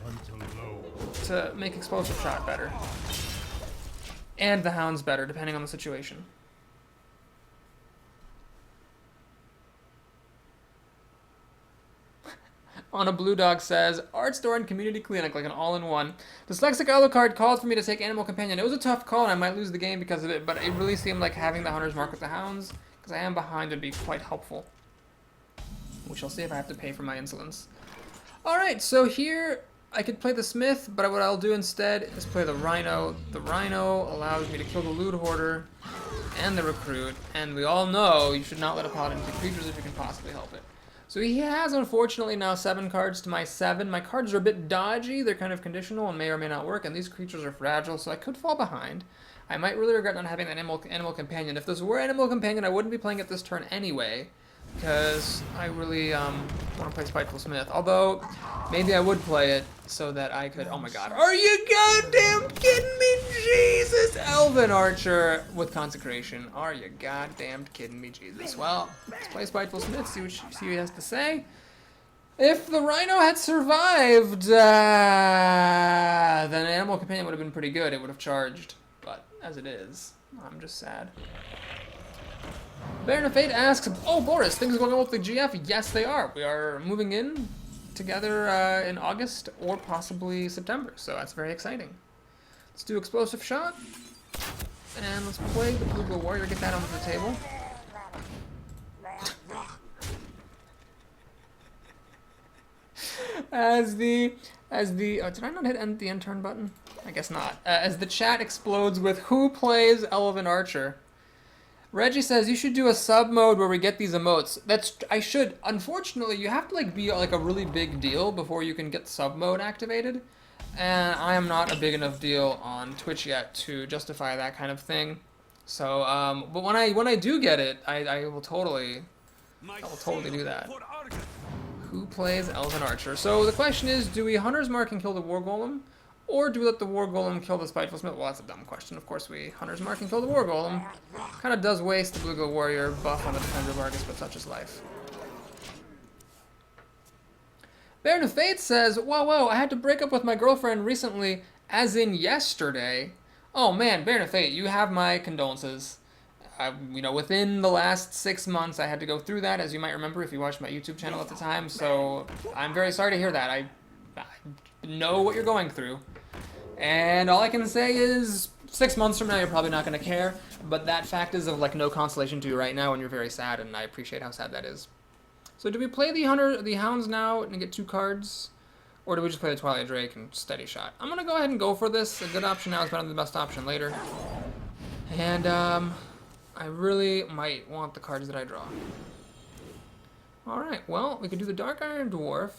[SPEAKER 1] to make Explosive Shot better. And the Hounds better, depending on the situation. On a Blue Dog says, Art Store and Community Clinic, like an all-in-one. Dyslexic Alucard called for me to take Animal Companion. It was a tough call, and I might lose the game because of it, but it really seemed like having the Hunter's Mark with the Hounds, because I am behind, would be quite helpful. We shall see if I have to pay for my insolence. Alright, so here, I could play the Smith, but what I'll do instead is play the Rhino. The Rhino allows me to kill the Loot Hoarder and the Recruit, and we all know you should not let a Paladin kill creatures if you can possibly help it. So he has, unfortunately, now 7 cards to my 7. My cards are a bit dodgy. They're kind of conditional and may or may not work, and these creatures are fragile, so I could fall behind. I might really regret not having that Animal Companion. If this were Animal Companion, I wouldn't be playing it this turn anyway, because I really want to play Spiteful Smith. Although, maybe I would play it so that I could... Oh my god. Are you goddamn kidding me? Jesus! Elven Archer with Consecration. Are you goddamn kidding me? Jesus. Well, let's play Spiteful Smith, see what he has to say. If the Rhino had survived, then Animal Companion would have been pretty good. It would have charged. But, as it is, I'm just sad. Baron of Fate asks, oh, Boris, things going on with the GF? Yes, they are. We are moving in together in August or possibly September, so that's very exciting. Let's do Explosive Shot, and let's play the Blue Glow Warrior, get that onto the table. As the, oh, did I not hit end the end turn button? I guess not. As the chat explodes with who plays Elven Archer. Reggie says you should do a sub mode where we get these emotes. I should. Unfortunately, you have to like be like a really big deal before you can get sub mode activated, and I am not a big enough deal on Twitch yet to justify that kind of thing. So, but when I do get it, I will totally do that. Who plays Elven Archer? So the question is, do we Hunter's Mark and kill the War Golem? Or do we let the War Golem kill the Spiteful Smith? Well, that's a dumb question. Of course, we Hunter's Mark and kill the War Golem. Kind of does waste the Blue Glow Warrior buff on the Defender of Argus, but such is life. Baron of Fate says, whoa, I had to break up with my girlfriend recently, as in yesterday. Oh man, Baron of Fate, you have my condolences. Within the last 6 months, I had to go through that, as you might remember if you watched my YouTube channel at the time. So I'm very sorry to hear that. I know what you're going through. And all I can say is 6 months from now, you're probably not going to care. But that fact is of like no consolation to you right now, and you're very sad, and I appreciate how sad that is. So do we play the Hounds now and get 2 cards? Or do we just play the Twilight Drake and Steady Shot? I'm going to go ahead and go for this. A good option now is better than the best option later. And I really might want the cards that I draw. Alright, well, we could do the Dark Iron Dwarf.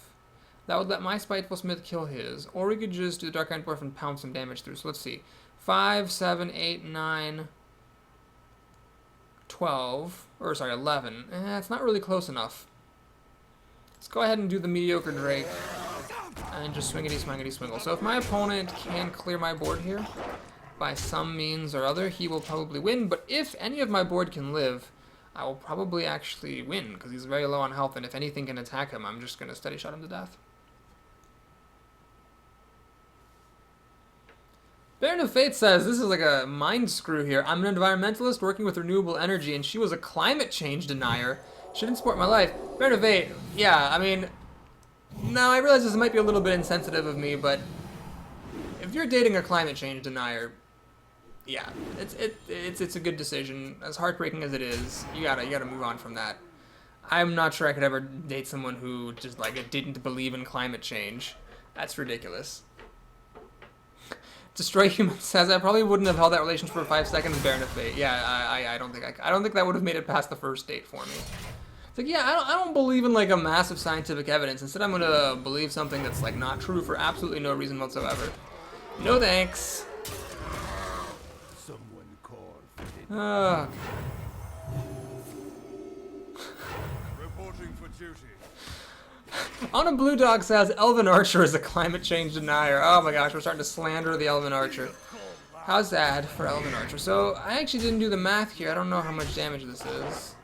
[SPEAKER 1] That would let my Spiteful Smith kill his. Or we could just do the Dark Iron Dwarf and pound some damage through. So let's see. 5, 7, 8, 9, 12. Or sorry, 11. It's not really close enough. Let's go ahead and do the Mediocre Drake. And just swingity, swingity, swingle. So if my opponent can clear my board here, by some means or other, he will probably win. But if any of my board can live, I will probably actually win, because he's very low on health, and if anything can attack him, I'm just going to Steady Shot him to death. Baron of Fate says, this is like a mind screw here. I'm an environmentalist working with renewable energy, and she was a climate change denier. She didn't support my life. Baron of Fate, yeah, I mean, no, I realize this might be a little bit insensitive of me, but if you're dating a climate change denier, yeah, it's a good decision. As heartbreaking as it is, you gotta move on from that. I'm not sure I could ever date someone who just like didn't believe in climate change. That's ridiculous. Destroy Human says I probably wouldn't have held that relationship for 5 seconds. Baron of Fate. Yeah, I don't think that would have made it past the first date for me. It's like, yeah, I don't believe in like a massive scientific evidence. Instead, I'm gonna believe something that's like not true for absolutely no reason whatsoever. No thanks.
[SPEAKER 3] Someone called. Reporting for duty.
[SPEAKER 1] On a Blue Dog says Elven Archer is a climate change denier. Oh my gosh, we're starting to slander the Elven Archer. How sad for Elven Archer. So I actually didn't do the math here. I don't know how much damage this is.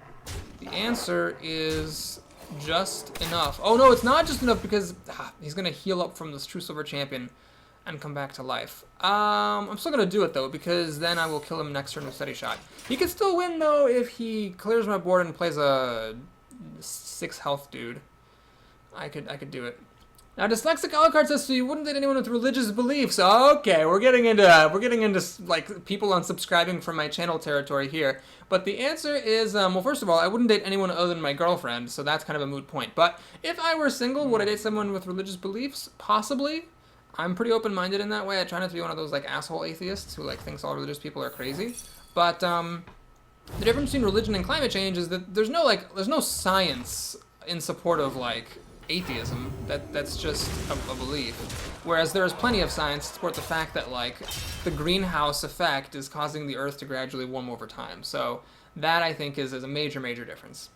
[SPEAKER 1] The answer is just enough. Oh no, it's not just enough because he's gonna heal up from this True Silver Champion and come back to life. I'm still gonna do it though, because then I will kill him next turn with Steady Shot. He could still win though if he clears my board and plays a 6 health dude. I could do it. Now, Dyslexic Alucard says, so you wouldn't date anyone with religious beliefs. Okay, we're getting into like people unsubscribing from my channel territory here. But the answer is, well, first of all, I wouldn't date anyone other than my girlfriend, so that's kind of a moot point. But if I were single, would I date someone with religious beliefs? Possibly. I'm pretty open-minded in that way. I try not to be one of those like asshole atheists who like thinks all religious people are crazy. But the difference between religion and climate change is that there's no science in support of like atheism. That's just a belief. Whereas there is plenty of science to support the fact that like the greenhouse effect is causing the Earth to gradually warm over time. So that I think is a major difference.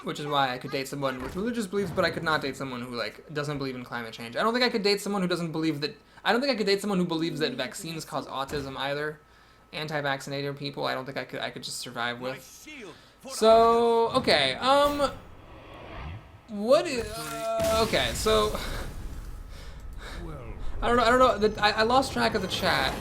[SPEAKER 1] Which is why I could date someone with religious beliefs, but I could not date someone who like doesn't believe in climate change. I don't think I could date someone who doesn't believe that. I don't think I could date someone who believes that vaccines cause autism either. Anti-vaccinated people, I don't think I could just survive with. So okay, what is okay? So I don't know. I lost track of the chat.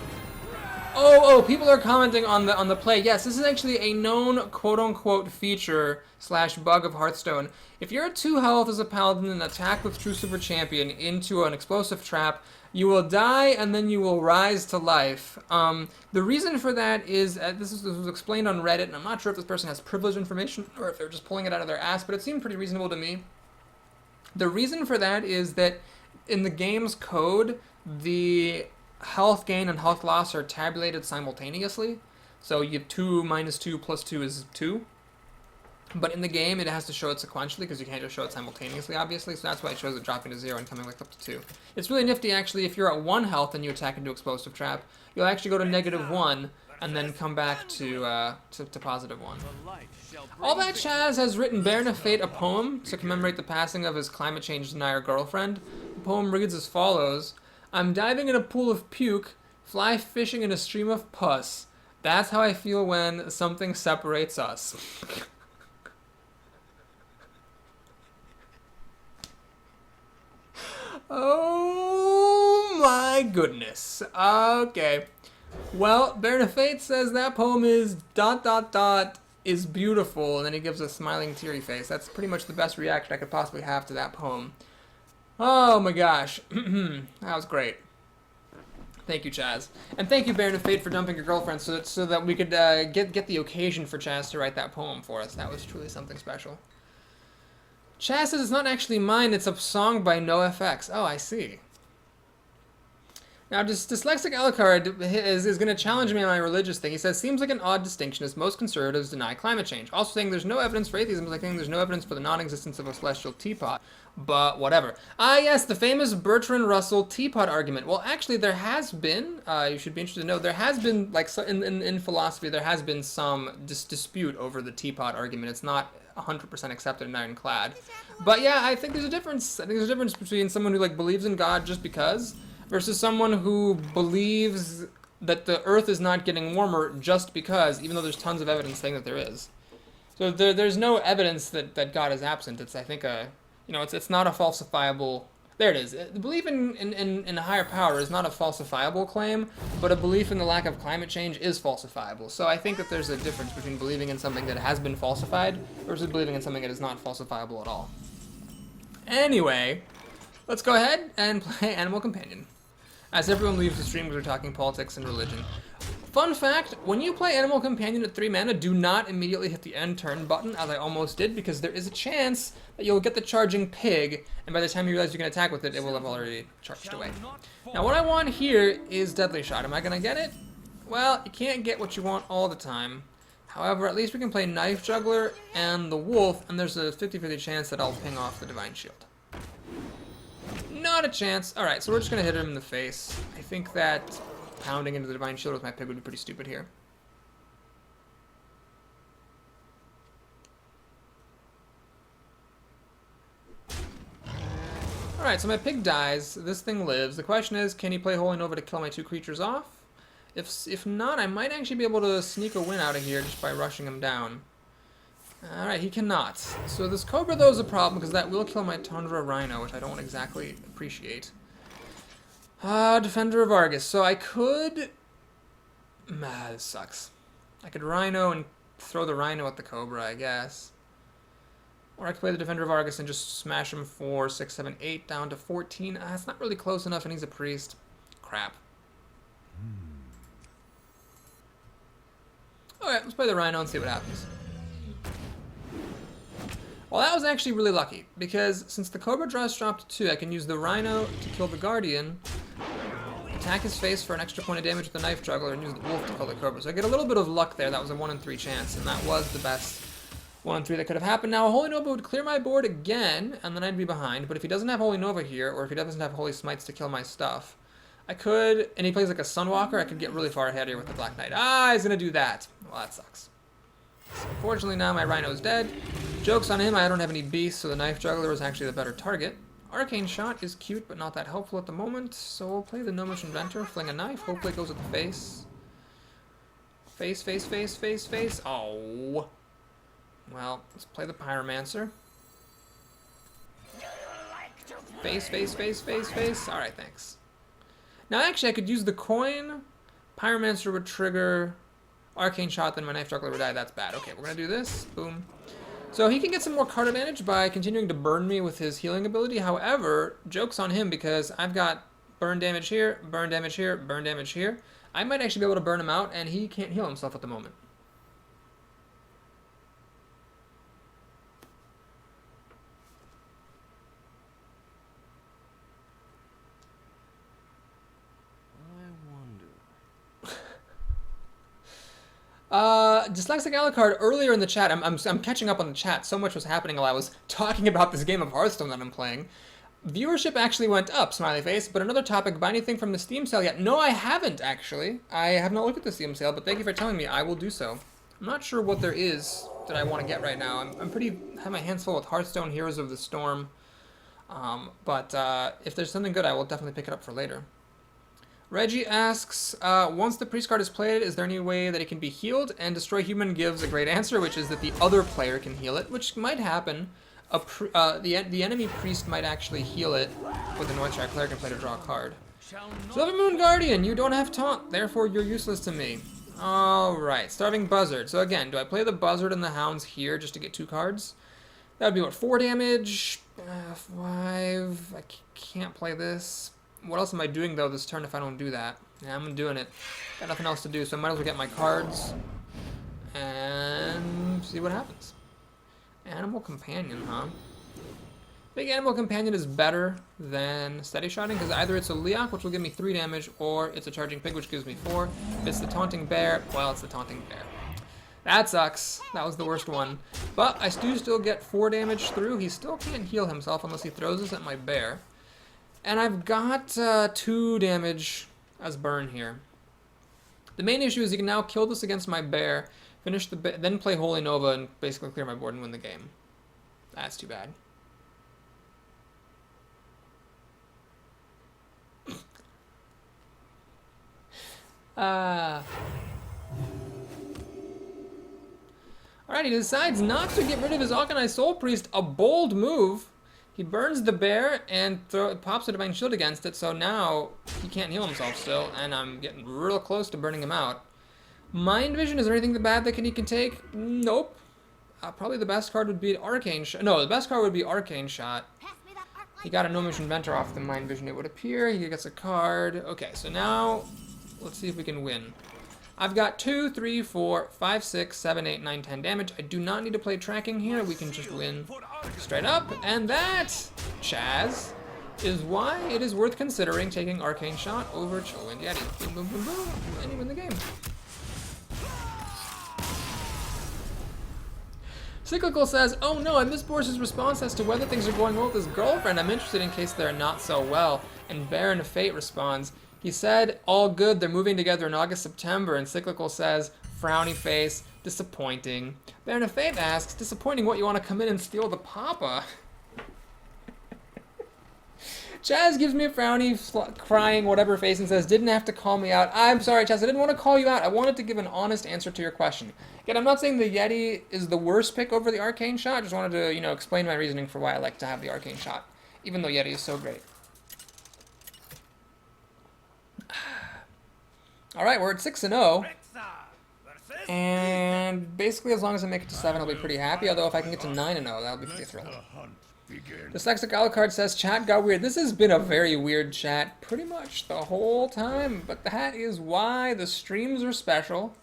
[SPEAKER 1] Oh, people are commenting on the play. Yes, this is actually a known quote-unquote feature / bug of Hearthstone. If you're at 2 health as a paladin and attack with True Silver Champion into an explosive trap, you will die and then you will rise to life. The reason for that is, this was explained on Reddit, and I'm not sure if this person has privileged information or if they're just pulling it out of their ass, but it seemed pretty reasonable to me. The reason for that is that in the game's code, the health gain and health loss are tabulated simultaneously. So you have 2 minus 2 plus 2 is 2. But in the game, it has to show it sequentially because you can't just show it simultaneously, obviously. So that's why it shows it dropping to 0 and coming like up to 2. It's really nifty, actually. If you're at 1 health and you attack into Explosive Trap, you'll actually go to -1 and then come back to +1. All That Chaz has written Baron of Fate a poem to commemorate the passing of his climate change denier girlfriend. The poem reads as follows: I'm diving in a pool of puke, fly fishing in a stream of pus. That's how I feel when something separates us. Oh my goodness. Okay. Well, Baron of Fate says that poem is ... is beautiful, and then he gives a smiling teary face. That's pretty much the best reaction I could possibly have to that poem. Oh my gosh. That was great. Thank you, Chaz. And thank you, Baron of Fate, for dumping your girlfriend so that we could get the occasion for Chaz to write that poem for us. That was truly something special. Chaz says it's not actually mine, it's a song by NoFX. Oh, I see. Now, Dyslexic Alucard is going to challenge me on my religious thing. He says, seems like an odd distinction as most conservatives deny climate change. Also saying there's no evidence for atheism, like saying there's no evidence for the non-existence of a celestial teapot. But whatever. Ah, yes, the famous Bertrand Russell teapot argument. Well, actually, there has been, you should be interested to know, there has been, like, in philosophy, there has been some dispute over the teapot argument. It's not 100% accepted and ironclad. But yeah, I think there's a difference. I think there's a difference between someone who, like, believes in God just because, versus someone who believes that the Earth is not getting warmer just because, even though there's tons of evidence saying that there is. So there's no evidence that God is absent. It's, I think, it's not a falsifiable... There it is. The belief in a higher power is not a falsifiable claim, but a belief in the lack of climate change is falsifiable. So I think that there's a difference between believing in something that has been falsified versus believing in something that is not falsifiable at all. Anyway, let's go ahead and play Animal Companion. As everyone leaves the stream because we're talking politics and religion. Fun fact, when you play Animal Companion at 3 mana, do not immediately hit the end turn button, as I almost did, because there is a chance that you'll get the charging pig, and by the time you realize you can attack with it, it will have already charged away. Now what I want here is Deadly Shot. Am I going to get it? Well, you can't get what you want all the time. However, at least we can play Knife Juggler and the Wolf, and there's a 50-50 chance that I'll ping off the Divine Shield. Not a chance. Alright, so we're just going to hit him in the face. I think that pounding into the Divine Shield with my pig would be pretty stupid here. Alright, so my pig dies. This thing lives. The question is, can he play Holy Nova to kill my 2 creatures off? If not, I might actually be able to sneak a win out of here just by rushing him down. Alright, he cannot. So this Cobra, though, is a problem because that will kill my Tundra Rhino, which I don't exactly appreciate. Defender of Argus. So I could... this sucks. I could Rhino and throw the Rhino at the Cobra, I guess. Or I could play the Defender of Argus and just smash him 4, 6, 7, 8 down to 14. It's not really close enough, and he's a priest. Crap. Alright, let's play the Rhino and see what happens. Well, that was actually really lucky, because since the Cobra draws drop to 2, I can use the Rhino to kill the Guardian, attack his face for an extra point of damage with the Knife Juggler, and use the Wolf to kill the Cobra. So I get a little bit of luck there. That was a 1 in 3 chance, and that was the best 1 in 3 that could have happened. Now, a Holy Nova would clear my board again, and then I'd be behind, but if he doesn't have Holy Nova here, or if he doesn't have Holy Smites to kill my stuff, I could, and he plays like a Sunwalker, I could get really far ahead here with the Black Knight. He's gonna do that. Well, that sucks. So unfortunately, now my Rhino's dead. Joke's on him, I don't have any beasts, so the Knife Juggler is actually the better target. Arcane Shot is cute, but not that helpful at the moment, so we'll play the Gnomish Inventor, fling a knife, hopefully it goes at the face. Face, face, face, face, face. Oh. Well, let's play the Pyromancer. Face, face, face, face, face. Alright, thanks. Now, actually, I could use the coin. Pyromancer would trigger Arcane Shot, then my Knife Juggler would die. That's bad. Okay, we're going to do this. Boom. So he can get some more card advantage by continuing to burn me with his healing ability. However, joke's on him because I've got burn damage here, burn damage here, burn damage here. I might actually be able to burn him out, and he can't heal himself at the moment. Dyslexic Alucard, earlier in the chat, I'm catching up on the chat. So much was happening while I was talking about this game of Hearthstone that I'm playing. Viewership actually went up, smiley face, but another topic, buy anything from the Steam sale yet? No, I haven't, actually. I have not looked at the Steam sale, but thank you for telling me. I will do so. I'm not sure what there is that I want to get right now. have my hands full with Hearthstone Heroes of the Storm. But if there's something good, I will definitely pick it up for later. Reggie asks, once the priest card is played, is there any way that it can be healed? And Destroy Human gives a great answer, which is that the other player can heal it, which might happen. The enemy priest might actually heal it with a Noise Strike Cleric and play to draw a card. Silver Moon Guardian, you don't have taunt, therefore you're useless to me. Alright, Starving Buzzard. So again, do I play the Buzzard and the Hounds here just to get 2 cards? That would be what, 4 damage? 5. I can't play this. What else am I doing though this turn if I don't do that? Yeah, I'm doing it. Got nothing else to do, so I might as well get my cards and see what happens. Animal Companion, huh? I think Animal Companion is better than Steady Shotting because either it's a Leok, which will give me 3 damage, or it's a Charging Pig, which gives me 4. If it's the Taunting Bear, well, it's the Taunting Bear. That sucks. That was the worst one. But I do still get 4 damage through. He still can't heal himself unless he throws this at my bear. And I've got 2 damage as burn here. The main issue is he can now kill this against my bear, finish the then play Holy Nova and basically clear my board and win the game. That's too bad. Alright, he decides not to get rid of his Organized Soul Priest. A bold move. He burns the bear and pops a Divine Shield against it, so now he can't heal himself still, and I'm getting real close to burning him out. Mind Vision, is there anything bad that he can take? Nope. Probably the best card would be Arcane Shot. No, the best card would be Arcane Shot. He got a No Mission Mentor off the Mind Vision, it would appear. He gets a card. Okay, so now let's see if we can win. I've got 2, 3, 4, 5, 6, 7, 8, 9, 10 damage. I do not need to play tracking here. We can just win straight up. And that, Chaz, is why it is worth considering taking Arcane Shot over Chillwind Yeti. Boom, boom, boom, boom, and you win the game. Cyclical says, oh no, I missed Boris's response as to whether things are going well with his girlfriend. I'm interested in case they're not so well. And Baron of Fate responds, he said, all good, they're moving together in August, September. And Cyclical says, frowny face, disappointing. Baron of Fate asks, disappointing what, you want to come in and steal the papa? Chaz gives me a frowny, crying, whatever face and says, didn't have to call me out. I'm sorry, Chaz, I didn't want to call you out. I wanted to give an honest answer to your question. Again, I'm not saying the Yeti is the worst pick over the Arcane Shot. I just wanted to, explain my reasoning for why I like to have the Arcane Shot, even though Yeti is so great. Alright, we're at 6-0. And basically, as long as I make it to 7, I'll be pretty happy. Although, if I can get to 9-0, that'll be pretty thrilling. Dyslexic Alucard says, chat got weird. This has been a very weird chat pretty much the whole time. But that is why the streams are special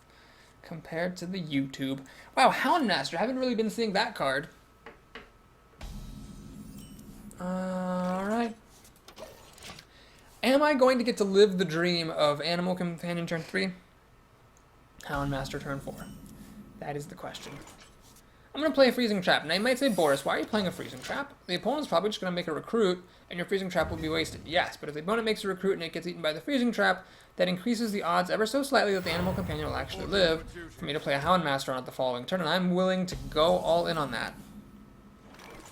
[SPEAKER 1] compared to the YouTube. Wow, Houndmaster. I haven't really been seeing that card. Alright. Am I going to get to live the dream of Animal Companion turn 3? Houndmaster turn 4? That is the question. I'm going to play a Freezing Trap. Now you might say, Boris, why are you playing a Freezing Trap? The opponent's probably just going to make a Recruit, and your Freezing Trap will be wasted. Yes, but if the opponent makes a Recruit and it gets eaten by the Freezing Trap, that increases the odds ever so slightly that the Animal Companion will actually live for me to play a Houndmaster on it the following turn, and I'm willing to go all in on that.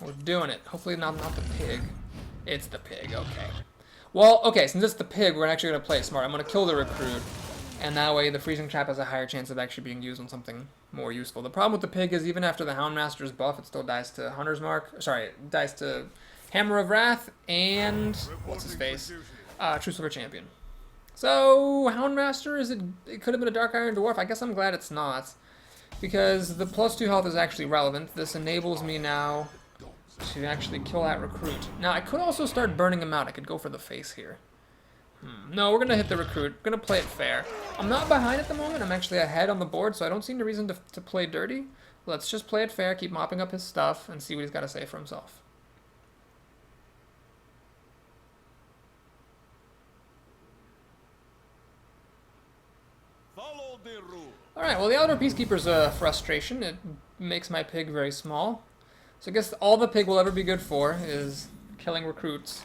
[SPEAKER 1] We're doing it. Hopefully not the pig. It's the pig, okay. Well, okay, since it's the pig, we're actually going to play smart. I'm going to kill the Recruit, and that way the Freezing Trap has a higher chance of actually being used on something more useful. The problem with the pig is even after the Houndmaster's buff, it still dies to Hunter's Mark. Sorry, it dies to Hammer of Wrath and what's his face? True Silver Champion. So Houndmaster, it could have been a Dark Iron Dwarf. I guess I'm glad it's not, because the +2 health is actually relevant. This enables me now to actually kill that Recruit. Now I could also start burning him out. I could go for the face here. No, we're going to hit the Recruit. We're going to play it fair. I'm not behind at the moment. I'm actually ahead on the board, so I don't see any reason to play dirty. Let's just play it fair, keep mopping up his stuff, and see what he's got to say for himself.
[SPEAKER 3] Follow the rule.
[SPEAKER 1] Alright, well the Outdoor Peacekeeper's a frustration. It makes my pig very small. So I guess all the pig will ever be good for is killing Recruits.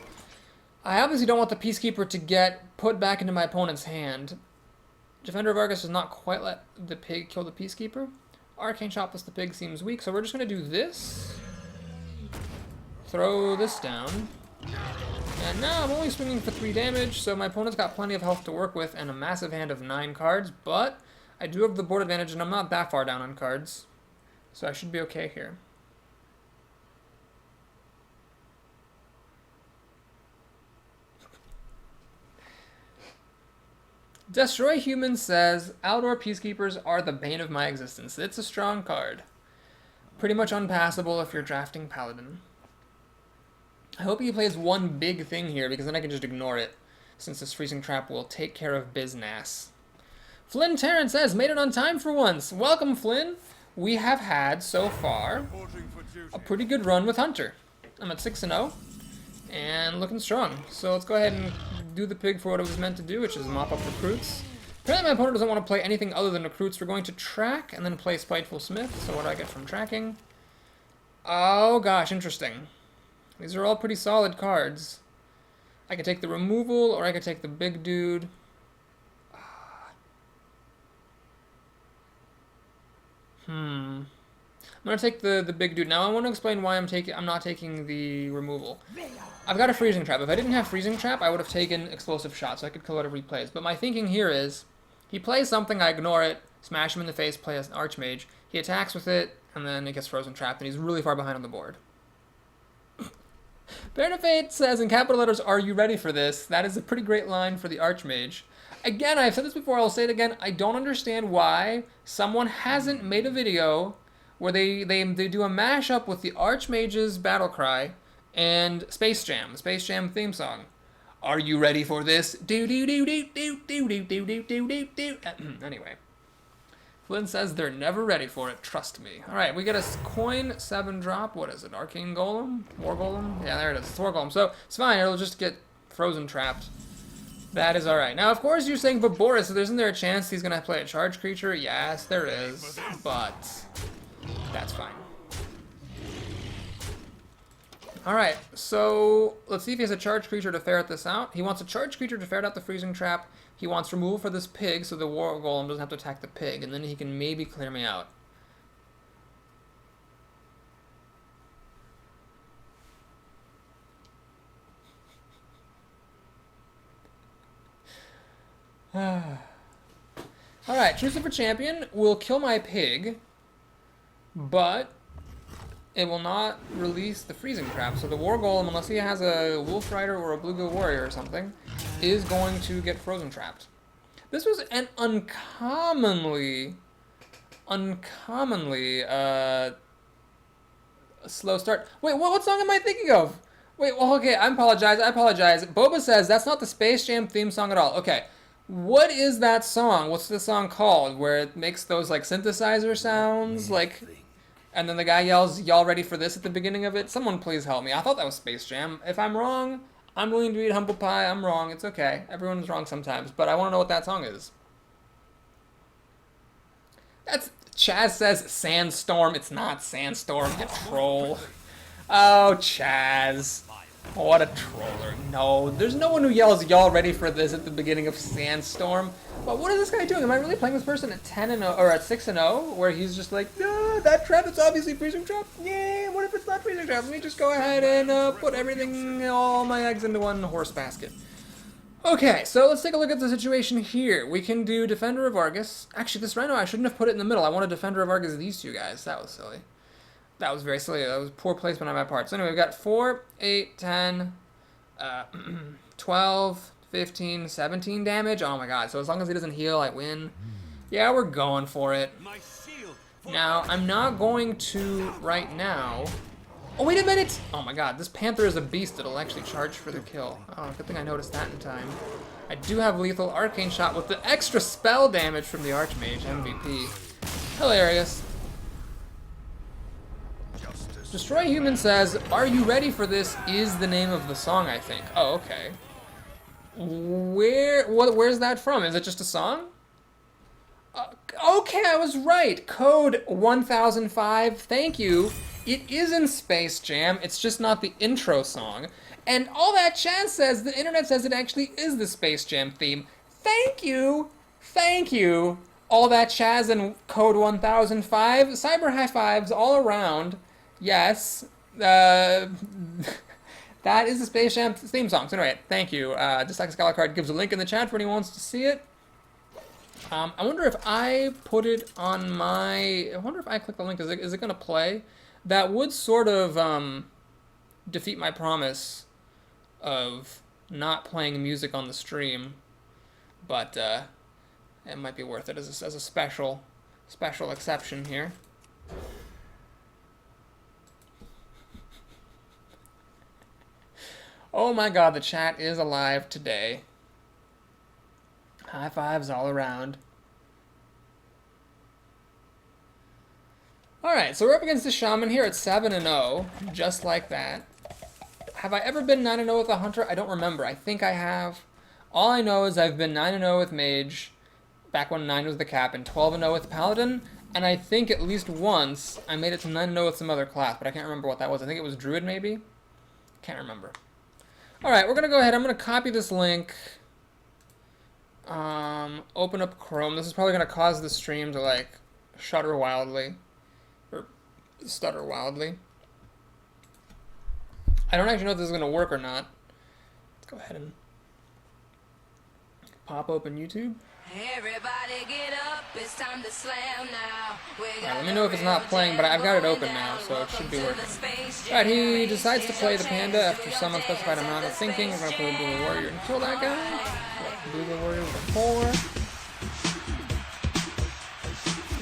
[SPEAKER 1] I obviously don't want the Peacekeeper to get put back into my opponent's hand. Defender of Argus does not quite let the pig kill the Peacekeeper. Arcane Shot plus the pig seems weak, so we're just going to do this. Throw this down. And now I'm only swinging for 3 damage, so my opponent's got plenty of health to work with and a massive hand of 9 cards, but I do have the board advantage and I'm not that far down on cards, so I should be okay here. Destroy Humans says, Outdoor Peacekeepers are the bane of my existence. It's a strong card. Pretty much unpassable if you're drafting Paladin. I hope he plays one big thing here, because then I can just ignore it, since this Freezing Trap will take care of business. Flynn Tarrant says, made it on time for once. Welcome, Flynn. We have had, so far,
[SPEAKER 3] Reporting for duty.
[SPEAKER 1] a pretty good run with Hunter. I'm at 6-0, and looking strong. So let's go ahead and do the pig for what it was meant to do, which is mop up recruits. Apparently my opponent doesn't want to play anything other than recruits. We're going to track and then play Spiteful Smith. So what do I get from tracking? Oh gosh, interesting. These are all pretty solid cards. I could take the removal, or I could take the big dude. I'm gonna take the big dude. Now I want to explain why I'm not taking the removal. I've got a freezing trap. If I didn't have freezing trap, I would have taken explosive shot, so I could kill whatever he plays. But my thinking here is, he plays something, I ignore it, smash him in the face, play as an archmage. He attacks with it, and then it gets frozen trapped, and he's really far behind on the board. Baron of Fate says in capital letters, "Are you ready for this?" That is a pretty great line for the archmage. Again, I've said this before, I'll say it again, I don't understand why someone hasn't made a video where they do a mashup with the Archmage's battle cry and Space Jam, the Space Jam theme song. Are you ready for this? Do do do do do do do do do do do do. Anyway, Flynn says they're never ready for it. Trust me. All right, we get a coin 7 drop. What is it? Arcane Golem, War Golem. Yeah, there it is. It's War Golem. So it's fine. It'll just get frozen trapped. That is all right. Now, of course, you're saying, but Boris, isn't there a chance he's gonna play a charge creature? Yes, there is, but that's fine. Alright, so let's see if he has a charge creature to ferret this out. He wants a charge creature to ferret out the freezing trap. He wants removal for this pig so the War Golem doesn't have to attack the pig, and then he can maybe clear me out. Alright, choose it for champion. Will kill my pig, but it will not release the freezing trap. So the War Golem, unless he has a Wolf Rider or a Bluegill Warrior or something, is going to get frozen trapped. This was an uncommonly slow start. Wait, what song am I thinking of? Wait, well, okay, I apologize. Boba says that's not the Space Jam theme song at all. Okay, what is that song? What's the song called where it makes those like synthesizer sounds, like? And then the guy yells, "Y'all ready for this?" at the beginning of it. Someone please help me. I thought that was Space Jam. If I'm wrong, I'm willing to eat humble pie. I'm wrong. It's okay. Everyone's wrong sometimes. But I want to know what that song is. That's... Chaz says Sandstorm. It's not Sandstorm, you troll. Oh, Chaz. What a troller. No, there's no one who yells, "Y'all ready for this?" at the beginning of Sandstorm. But what is this guy doing? Am I really playing this person at 10-0 or at 6-0, where he's just like, "Ah, that trap is obviously freezing trap. Yeah, what if it's not freezing trap? Let me just go ahead and put everything, all my eggs into one horse basket." Okay, so let's take a look at the situation here. We can do Defender of Argus. Actually, this Rhino, I shouldn't have put it in the middle. I wanted Defender of Argus these two guys. That was silly. That was very silly. That was poor placement on my part. So anyway, we've got 4, 8, 10, 12, 15, 17 damage. Oh my god. So as long as he doesn't heal, I win. Yeah, we're going for it. Now, I'm not going to right now. Oh, wait a minute! Oh my god, this Panther is a beast that'll actually charge for the kill. Oh, good thing I noticed that in time. I do have lethal arcane shot with the extra spell damage from the Archmage MVP. Hilarious. Destroy Human says, "Are you ready for this?" is the name of the song, I think. Oh, okay. Where's that from? Is it just a song? Okay, I was right. Code 1005. Thank you. It is in Space Jam. It's just not the intro song. And all that Chaz says, the internet says it actually is the Space Jam theme. Thank you. Thank you. All that Chaz and Code 1005. Cyber high fives all around. Yes. That is the Space Jam theme song. So anyway, thank you. Just like a Scholar Card gives a link in the chat for anyone who wants to see it. I wonder if I put it on my... I wonder if I click the link, is it going to play? That would sort of defeat my promise of not playing music on the stream. But it might be worth it as a special exception here. Oh my god, the chat is alive today. High fives all around. Alright, so we're up against the Shaman here at 7-0, just like that. Have I ever been 9-0 with a Hunter? I don't remember. I think I have. All I know is I've been 9-0 with Mage, back when 9 was the cap, and 12-0 with Paladin, and I think at least once I made it to 9-0 with some other class, but I can't remember what that was. I think it was Druid, maybe? Can't remember. Alright, we're going to go ahead. I'm going to copy this link. Open up Chrome. This is probably going to cause the stream to, like, shudder wildly. Or stutter wildly. I don't actually know if this is going to work or not. Let's go ahead and pop open YouTube.
[SPEAKER 4] Everybody get up, it's time to slam now.
[SPEAKER 1] Alright, let me know if it's not playing, but I've got it open now, so it should be working. Alright, he decides to play the Panda after some unspecified amount of thinking. We're going to play the Blue Warrior and kill that guy. Blue Warrior with a 4.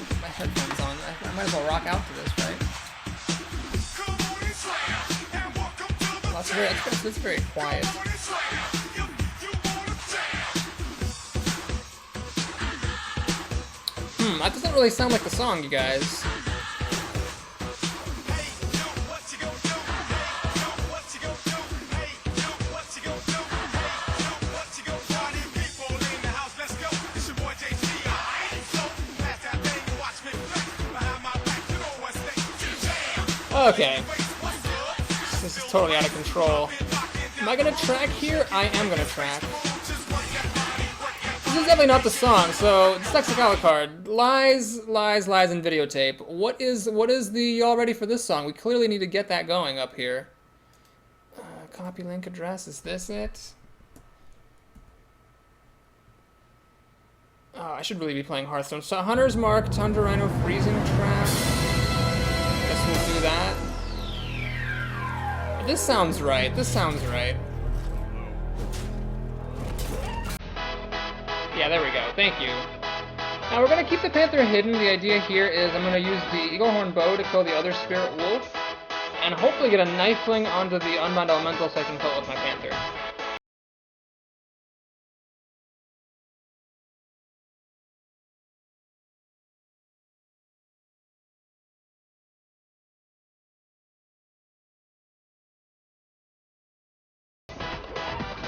[SPEAKER 1] Put my headphones on. I might as well rock out to this, right? That's very quiet. That doesn't really sound like the song, you guys. Okay. This is totally out of control. Am I gonna track here? I am gonna track. This is definitely not the song, so Dyslexic Alucard. Lies, lies, lies, and videotape. What is the y'all ready for this song? We clearly need to get that going up here. Copy link address, is this it? Oh, I should really be playing Hearthstone. So Hunter's Mark, Tundra Rhino, Freezing Trap. Guess we'll do that. This sounds right, this sounds right. Yeah, there we go. Thank you. Now we're going to keep the Panther hidden. The idea here is I'm going to use the Eaglehorn Bow to kill the other Spirit Wolf, and hopefully get a Knifling onto the Unbound Elemental so I can kill it with my Panther.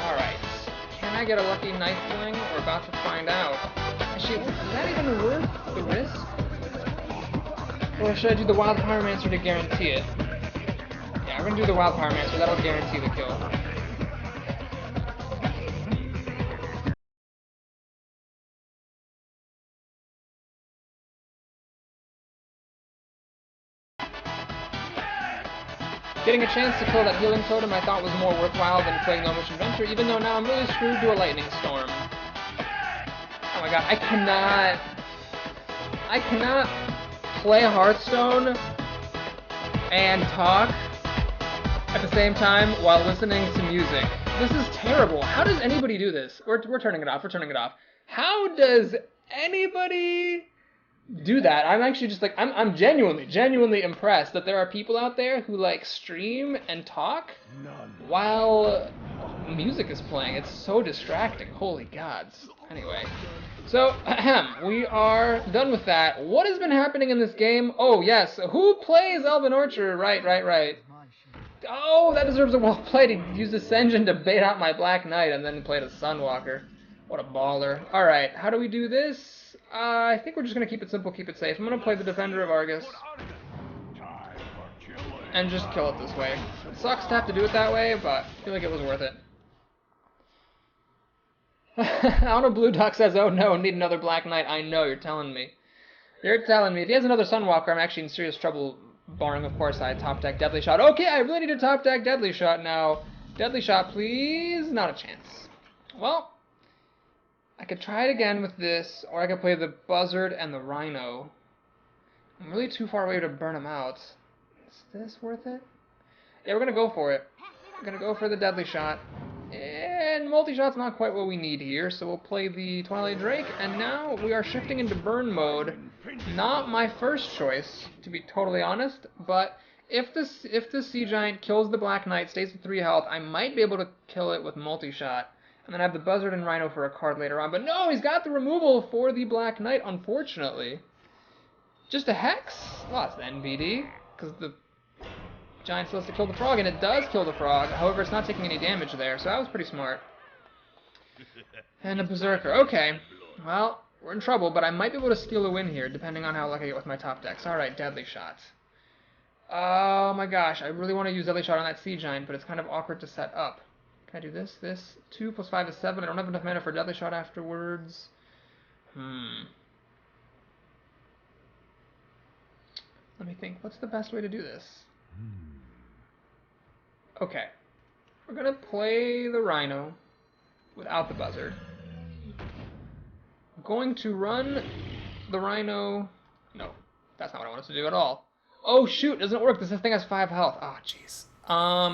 [SPEAKER 1] Alright. Can I get a lucky Knifling? We're about to find out. Actually, is that even worth the risk? Or should I do the Wild Pyromancer to guarantee it? Yeah, we're gonna do the Wild Pyromancer. That'll guarantee the kill. Getting a chance to kill that Healing Totem I thought was more worthwhile than playing No Mission Venture, even though now I'm really screwed to a Lightning Storm. Oh my god, I cannot play Hearthstone and talk at the same time while listening to music. This is terrible. How does anybody do this? We're turning it off, we're turning it off. How does anybody do that? I'm actually just like, I'm genuinely impressed that there are people out there who like stream and talk while music is playing. It's so distracting. Holy gods. Anyway, so we are done with that. What has been happening in this game? Oh yes, who plays Elven Orchard? Right. Oh, that deserves a well played. He used Ascension to bait out my Black Knight and then played a Sunwalker. What a baller. Alright, how do we do this? I think we're just going to keep it simple, keep it safe. I'm going to play the Defender of Argus and just kill it this way. It sucks to have to do it that way, but I feel like it was worth it. Alno Blue Duck says, oh no, need another Black Knight. I know, you're telling me. You're telling me. If he has another Sunwalker, I'm actually in serious trouble, barring, of course, I top deck Deadly Shot. Okay, I really need to top deck Deadly Shot now. Deadly Shot, please. Not a chance. Well, I could try it again with this, or I could play the Buzzard and the Rhino. I'm really too far away to burn them out. Is this worth it? Yeah, we're going to go for it. We're going to go for the Deadly Shot. And And multi-shot's not quite what we need here, so we'll play the Twilight Drake, and now we are shifting into burn mode. Not my first choice, to be totally honest, but if the Sea Giant kills the Black Knight, stays at 3 health, I might be able to kill it with multi-shot. And then I have the Buzzard and Rhino for a card later on. But no, he's got the removal for the Black Knight, unfortunately. Just a Hex? Well, it's the NBD, because the Giant's supposed to kill the frog, and it does kill the frog. However, it's not taking any damage there, so that was pretty smart. And a Berserker. Okay. Well, we're in trouble, but I might be able to steal a win here, depending on how lucky I get with my top decks. Alright, Deadly Shot. Oh my gosh, I really want to use Deadly Shot on that Sea Giant, but it's kind of awkward to set up. Can I do this? This? 2 + 5 is 7. I don't have enough mana for Deadly Shot afterwards. Let me think. What's the best way to do this? Okay. We're going to play the Rhino without the Buzzard. I'm going to run the Rhino... No, that's not what I wanted to do at all. Oh shoot, it doesn't work. This thing has 5 health. Oh, jeez.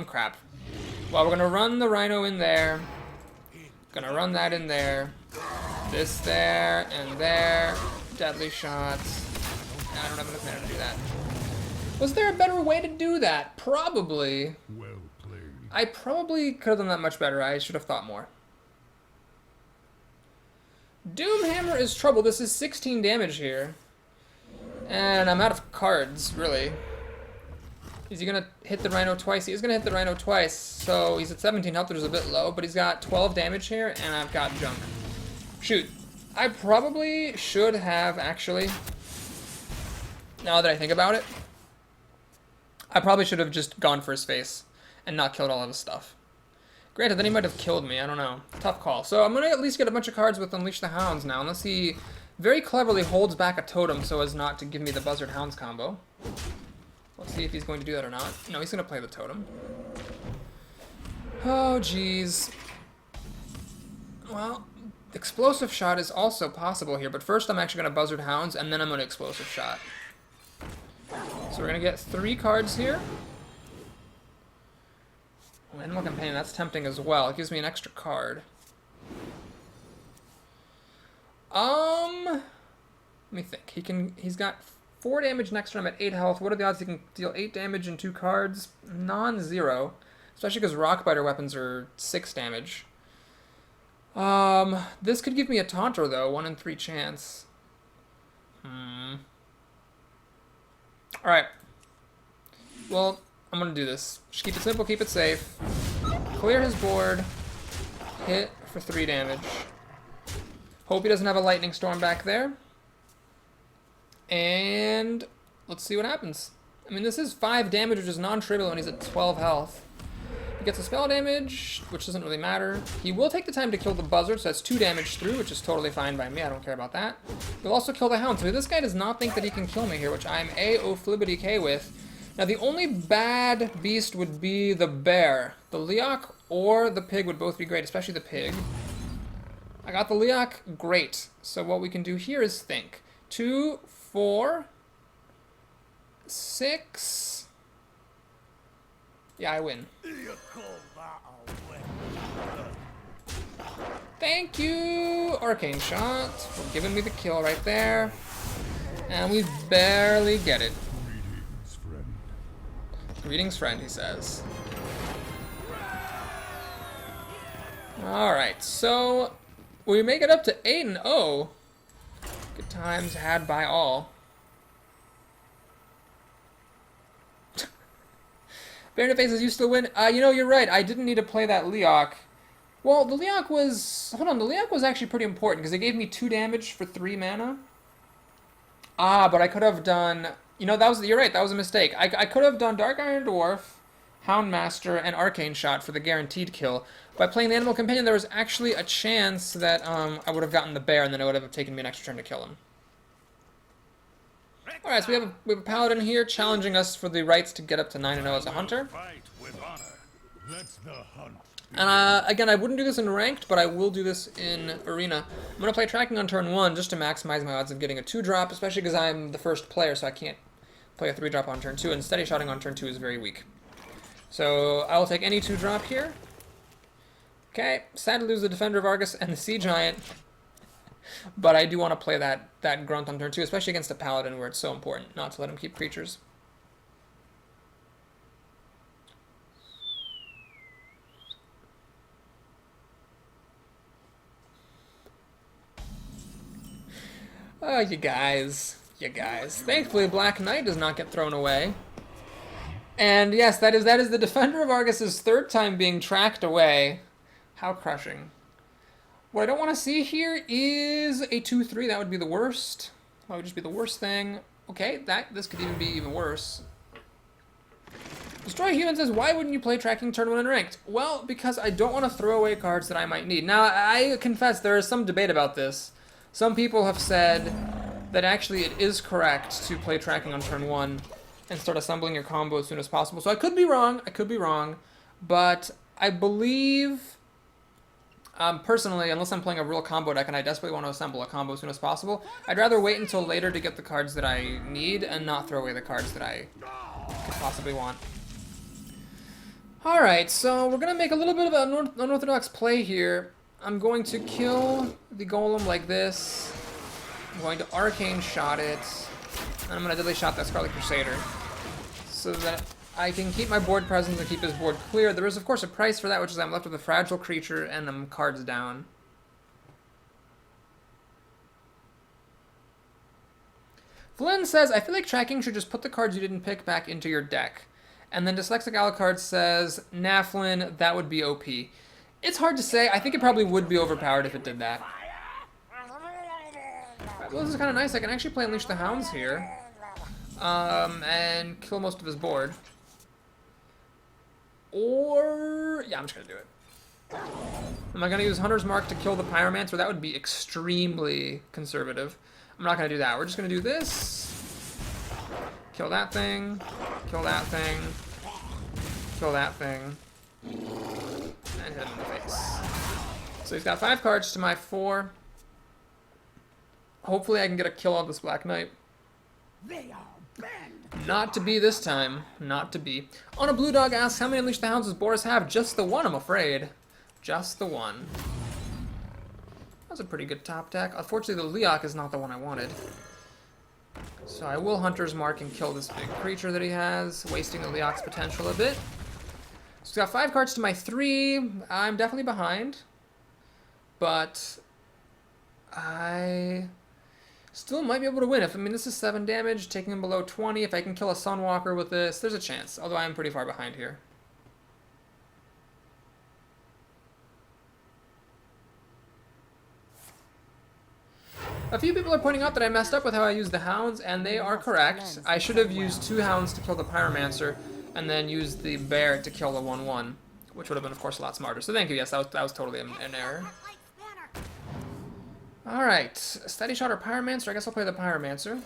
[SPEAKER 1] Crap. Well, we're going to run the Rhino in there. Gonna run that in there. This there, and there. Deadly Shots. I don't have enough mana to do that. Was there a better way to do that? Probably.
[SPEAKER 3] Well played.
[SPEAKER 1] I probably could have done that much better. I should have thought more. Doomhammer is trouble. This is 16 damage here. And I'm out of cards, really. Is he going to hit the Rhino twice? He is going to hit the Rhino twice. So he's at 17 health, which is a bit low. But he's got 12 damage here, and I've got junk. Shoot. I probably should have, actually. Now that I think about it. I probably should have just gone for his face. And not killed all of his stuff. Granted, then he might have killed me. I don't know. Tough call. So I'm going to at least get a bunch of cards with Unleash the Hounds now. Unless he very cleverly holds back a totem so as not to give me the Buzzard Hounds combo. Let's see if he's going to do that or not. No, he's going to play the totem. Oh, jeez. Well, Explosive Shot is also possible here, but first I'm actually going to Buzzard Hounds, and then I'm going to Explosive Shot. So we're going to get 3 cards here. Oh, Animal Companion, that's tempting as well. It gives me an extra card. Let me think. He's got 4 damage next turn. I'm at 8 health. What are the odds he can deal 8 damage in 2 cards? Non-zero. Especially because Rockbiter weapons are 6 damage. This could give me a Taunter, though. 1 in 3 chance. Alright. Well, I'm going to do this. Just keep it simple, keep it safe. Clear his board. Hit for 3 damage. Hope he doesn't have a Lightning Storm back there. And let's see what happens. I mean, this is 5 damage, which is non-trivial when he's at 12 health. He gets a spell damage, which doesn't really matter. He will take the time to kill the Buzzard, so that's 2 damage through, which is totally fine by me. I don't care about that. He'll also kill the Hound, so this guy does not think that he can kill me here, which I'm A-O-flibbity-K with. Now, the only bad beast would be the Bear. The Leok or the Pig would both be great, especially the Pig. I got the Leok, great. So what we can do here is think. 2, 4, 6. Yeah, I win. Thank you, Arcane Shot, for giving me the kill right there. And we barely get it.
[SPEAKER 3] Greetings, friend.
[SPEAKER 1] Greetings, friend, he says. Alright, so we make it up to 8-0. Good times had by all. Baronet faces, you still win. You know, you're right. I didn't need to play that Leok. Well, the Leok was... Hold on, the Leok was actually pretty important, because it gave me 2 damage for 3 mana. Ah, but I could have done... You know, that was... You're right, that was a mistake. I could have done Dark Iron Dwarf, Houndmaster, and Arcane Shot for the guaranteed kill. By playing the Animal Companion, there was actually a chance that I would have gotten the Bear, and then it would have taken me an extra turn to kill him. Alright, so we have a Paladin here challenging us for the rights to get up to 9-0 as a Hunter.
[SPEAKER 3] Fight with honor. Let the hunt.
[SPEAKER 1] And again, I wouldn't do this in Ranked, but I will do this in Arena. I'm going to play Tracking on turn 1 just to maximize my odds of getting a 2-drop, especially because I'm the first player, so I can't play a 3-drop on turn 2, and Steady Shotting on turn 2 is very weak. So I will take any 2-drop here. Okay, sad to lose the Defender of Argus and the Sea Giant. But I do want to play that Grunt on turn 2, especially against a Paladin where it's so important not to let him keep creatures. Oh, you guys. You guys. Thankfully, Black Knight does not get thrown away. And yes, that is the Defender of Argus's third time being tracked away. How crushing. What I don't want to see here is a 2-3. That would be the worst. That would just be the worst thing. Okay, this could even be even worse. Destroy Human says, why wouldn't you play tracking turn 1 unranked? Well, because I don't want to throw away cards that I might need. Now, I confess there is some debate about this. Some people have said that actually it is correct to play tracking on turn 1 and start assembling your combo as soon as possible. So I could be wrong, but I believe, personally, unless I'm playing a real combo deck and I desperately want to assemble a combo as soon as possible, I'd rather wait until later to get the cards that I need and not throw away the cards that I could possibly want. Alright, so we're going to make a little bit of an unorthodox play here. I'm going to kill the Golem like this. I'm going to Arcane Shot it. And I'm going to Deadly Shot that Scarlet Crusader. So that I can keep my board presence and keep his board clear. There is, of course, a price for that, which is I'm left with a fragile creature and I'm cards down. Flynn says, I feel like tracking should just put the cards you didn't pick back into your deck. And then Dyslexic Alucard says, nah, Flynn, that would be OP. It's hard to say. I think it probably would be overpowered if it did that. Right, well, this is kind of nice. I can actually play Unleash the Hounds here. And kill most of his board. Or... yeah, I'm just going to do it. Am I going to use Hunter's Mark to kill the Pyromancer? That would be extremely conservative. I'm not going to do that. We're just going to do this. Kill that thing. Kill that thing. Kill that thing. And hit him in the face. So he's got 5 cards to my 4. Hopefully I can get a kill on this Black Knight.
[SPEAKER 2] They are banned.
[SPEAKER 1] Not to be this time. Not to be. On a Blue Dog asks, how many Unleash the Hounds does Boris have? Just the one, I'm afraid. Just the one. That's a pretty good top deck. Unfortunately, the Leok is not the one I wanted. So I will Hunter's Mark and kill this big creature that he has, wasting the Leok's potential a bit. So he's got 5 cards to my 3. I'm definitely behind. But I still might be able to win. I mean, this is 7 damage, taking him below 20. If I can kill a Sunwalker with this, there's a chance. Although I am pretty far behind here. A few people are pointing out that I messed up with how I used the Hounds, and they are correct. I should have used 2 Hounds to kill the Pyromancer, and then used the Bear to kill the 1/1, which would have been, of course, a lot smarter. So thank you, yes, that was totally an error. Alright, Steady Shot or Pyromancer? I guess I'll play the Pyromancer.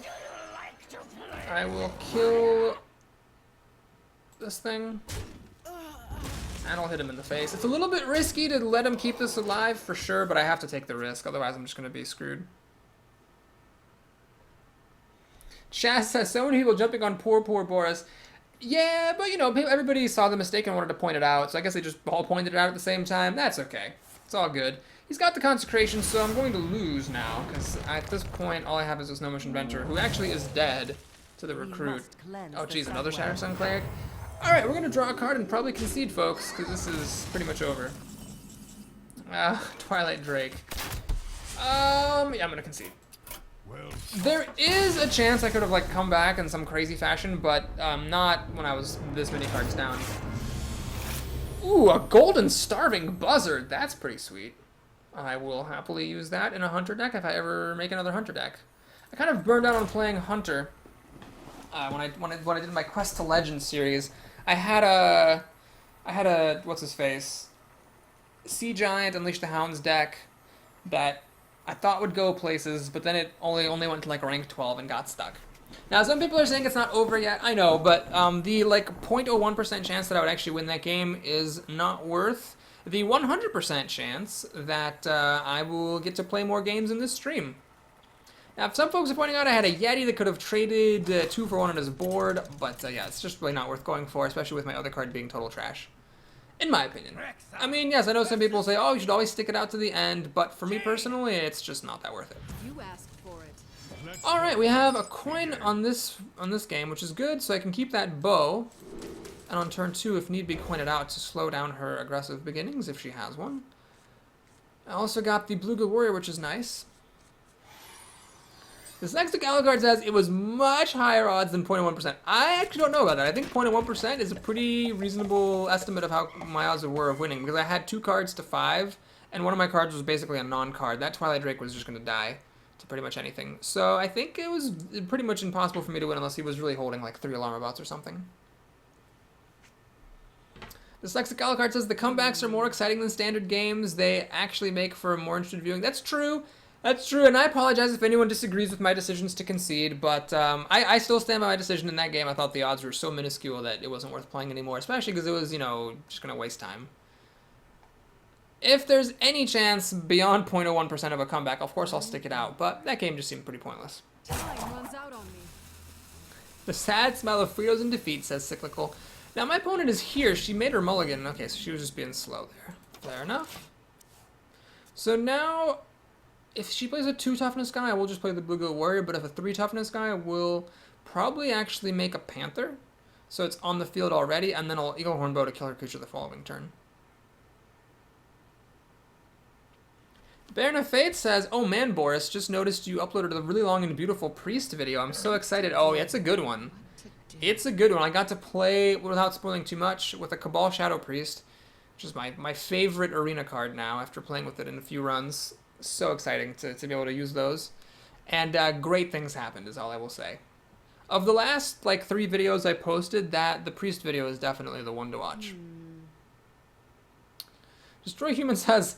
[SPEAKER 1] I will kill this thing, and I'll hit him in the face. It's a little bit risky to let him keep this alive, for sure, but I have to take the risk, otherwise I'm just going to be screwed. Chaz says, so many people jumping on poor Boris. Yeah, but you know, everybody saw the mistake and wanted to point it out, so I guess they just all pointed it out at the same time. That's okay. It's all good. He's got the Consecration, so I'm going to lose now, because at this point, all I have is this No Mission Venture, who actually is dead to the recruit. Oh, geez, another Shattered Sun Cleric? Alright, we're going to draw a card and probably concede, folks, because this is pretty much over. Twilight Drake. Yeah, I'm going to concede.
[SPEAKER 3] Well,
[SPEAKER 1] There is a chance I could have, like, come back in some crazy fashion, but not when I was this many cards down. Ooh, a Golden Starving Buzzard. That's pretty sweet. I will happily use that in a Hunter deck if I ever make another Hunter deck. I kind of burned out on playing Hunter when I did my Quest to Legends series. I had a what's his face, Sea Giant Unleash the Hounds deck that I thought would go places, but then it only went to like rank 12 and got stuck. Now some people are saying it's not over yet. I know, but the like 0.01% chance that I would actually win that game is not worth the 100% chance that I will get to play more games in this stream. Now, some folks are pointing out I had a Yeti that could have traded 2 for 1 on his board, but yeah, it's just really not worth going for, especially with my other card being total trash. In my opinion. I mean, yes, I know some people say, oh, you should always stick it out to the end, but for me personally, it's just not that worth it.
[SPEAKER 5] You asked for it.
[SPEAKER 3] Let's
[SPEAKER 1] All right, we have a coin on this game, which is good, so I can keep that bow. And on turn 2, if need be, coin it out to slow down her aggressive beginnings, if she has one. I also got the Blue Good Warrior, which is nice. This next Gala card says it was much higher odds than 0.1%. I actually don't know about that. I think 0.1% is a pretty reasonable estimate of how my odds were of winning, because I had 2 cards to 5, and one of my cards was basically a non-card. That Twilight Drake was just going to die to pretty much anything. So I think it was pretty much impossible for me to win unless he was really holding like 3 Alarm Bots or something. This next Gala card says the comebacks are more exciting than standard games. They actually make for a more interesting viewing. That's true. That's true, and I apologize if anyone disagrees with my decisions to concede, but I still stand by my decision in that game. I thought the odds were so minuscule that it wasn't worth playing anymore, especially because it was, you know, just going to waste time. If there's any chance beyond 0.01% of a comeback, of course I'll stick it out, but that game just seemed pretty pointless.
[SPEAKER 5] Time runs out on me.
[SPEAKER 1] The sad smell of Fritos in defeat, says Cyclical. Now my opponent is here. She made her mulligan. Okay, so she was just being slow there. Fair enough. So now, if she plays a 2 toughness guy, I will just play the Blue Goat Warrior, but if a 3 toughness guy, I will probably actually make a Panther. So it's on the field already, and then I'll Eagle Horn Bow to kill her creature the following turn. Baron of Fate says, oh man, Boris, just noticed you uploaded a really long and beautiful Priest video. I'm so excited. Oh, yeah, it's a good one. It's a good one. I got to play, without spoiling too much, with a Cabal Shadow Priest, which is my favorite arena card now after playing with it in a few runs. So exciting to be able to use those. And great things happened is all I will say. Of the last, like, 3 videos I posted, the Priest video is definitely the one to watch. Destroy Human says,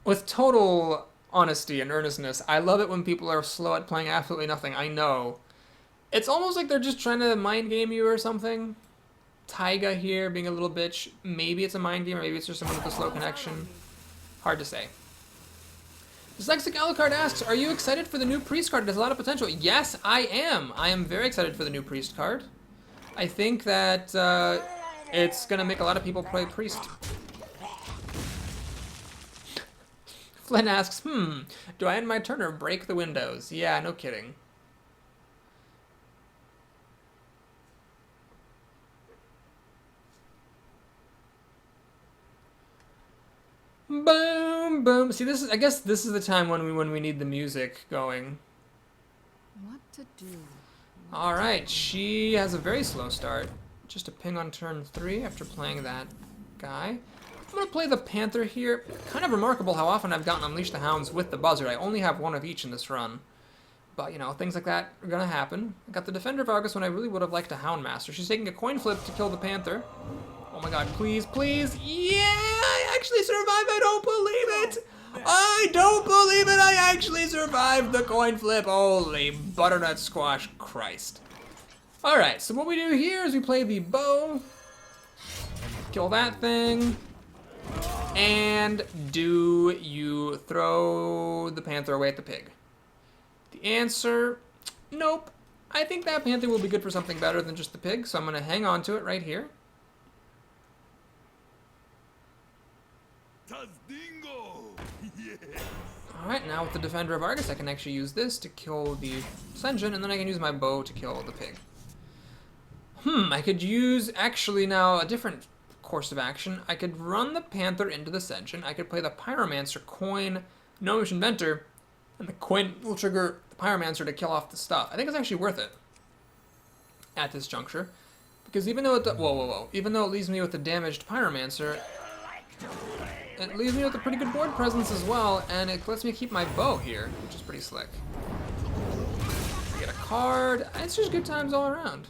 [SPEAKER 1] with total honesty and earnestness, I love it when people are slow at playing absolutely nothing. I know. It's almost like they're just trying to mind game you or something. Taiga here being a little bitch. Maybe it's a mind game, or maybe it's just someone with a slow connection. Hard to say. Dyslexic Alucard asks, are you excited for the new Priest card? It has a lot of potential. Yes, I am. I am very excited for the new Priest card. I think that it's going to make a lot of people play Priest. Flynn asks, do I end my turn or break the windows? Yeah, no kidding. Boom, boom. See, I guess this is the time when we need the music going.
[SPEAKER 5] What to do?
[SPEAKER 1] All right, she has a very slow start. Just a ping on turn 3 after playing that guy. I'm gonna play the Panther here. Kind of remarkable how often I've gotten Unleash the Hounds with the Buzzard. I only have 1 of each in this run. But, you know, things like that are gonna happen. I got the Defender of Argus when I really would have liked a Houndmaster. She's taking a coin flip to kill the Panther. Oh my god, please, please. Yeah, I actually survived. I don't believe it. I don't believe it. I actually survived the coin flip. Holy butternut squash Christ. All right, so what we do here is we play the bow. Kill that thing. And do you throw the Panther away at the pig? The answer, nope. I think that Panther will be good for something better than just the pig, so I'm going to hang on to it right here. Alright, now with the Defender of Argus, I can actually use this to kill the Ascension, and then I can use my bow to kill the pig. I could use, actually now, a different course of action. I could run the Panther into the Ascension, I could play the Pyromancer, coin, Gnomish Inventor, and the coin will trigger the Pyromancer to kill off the stuff. I think it's actually worth it at this juncture, because even though it even though it leaves me with the damaged Pyromancer, it leaves me with a pretty good board presence as well, and it lets me keep my bow here, which is pretty slick. I get a card. It's just good times all around.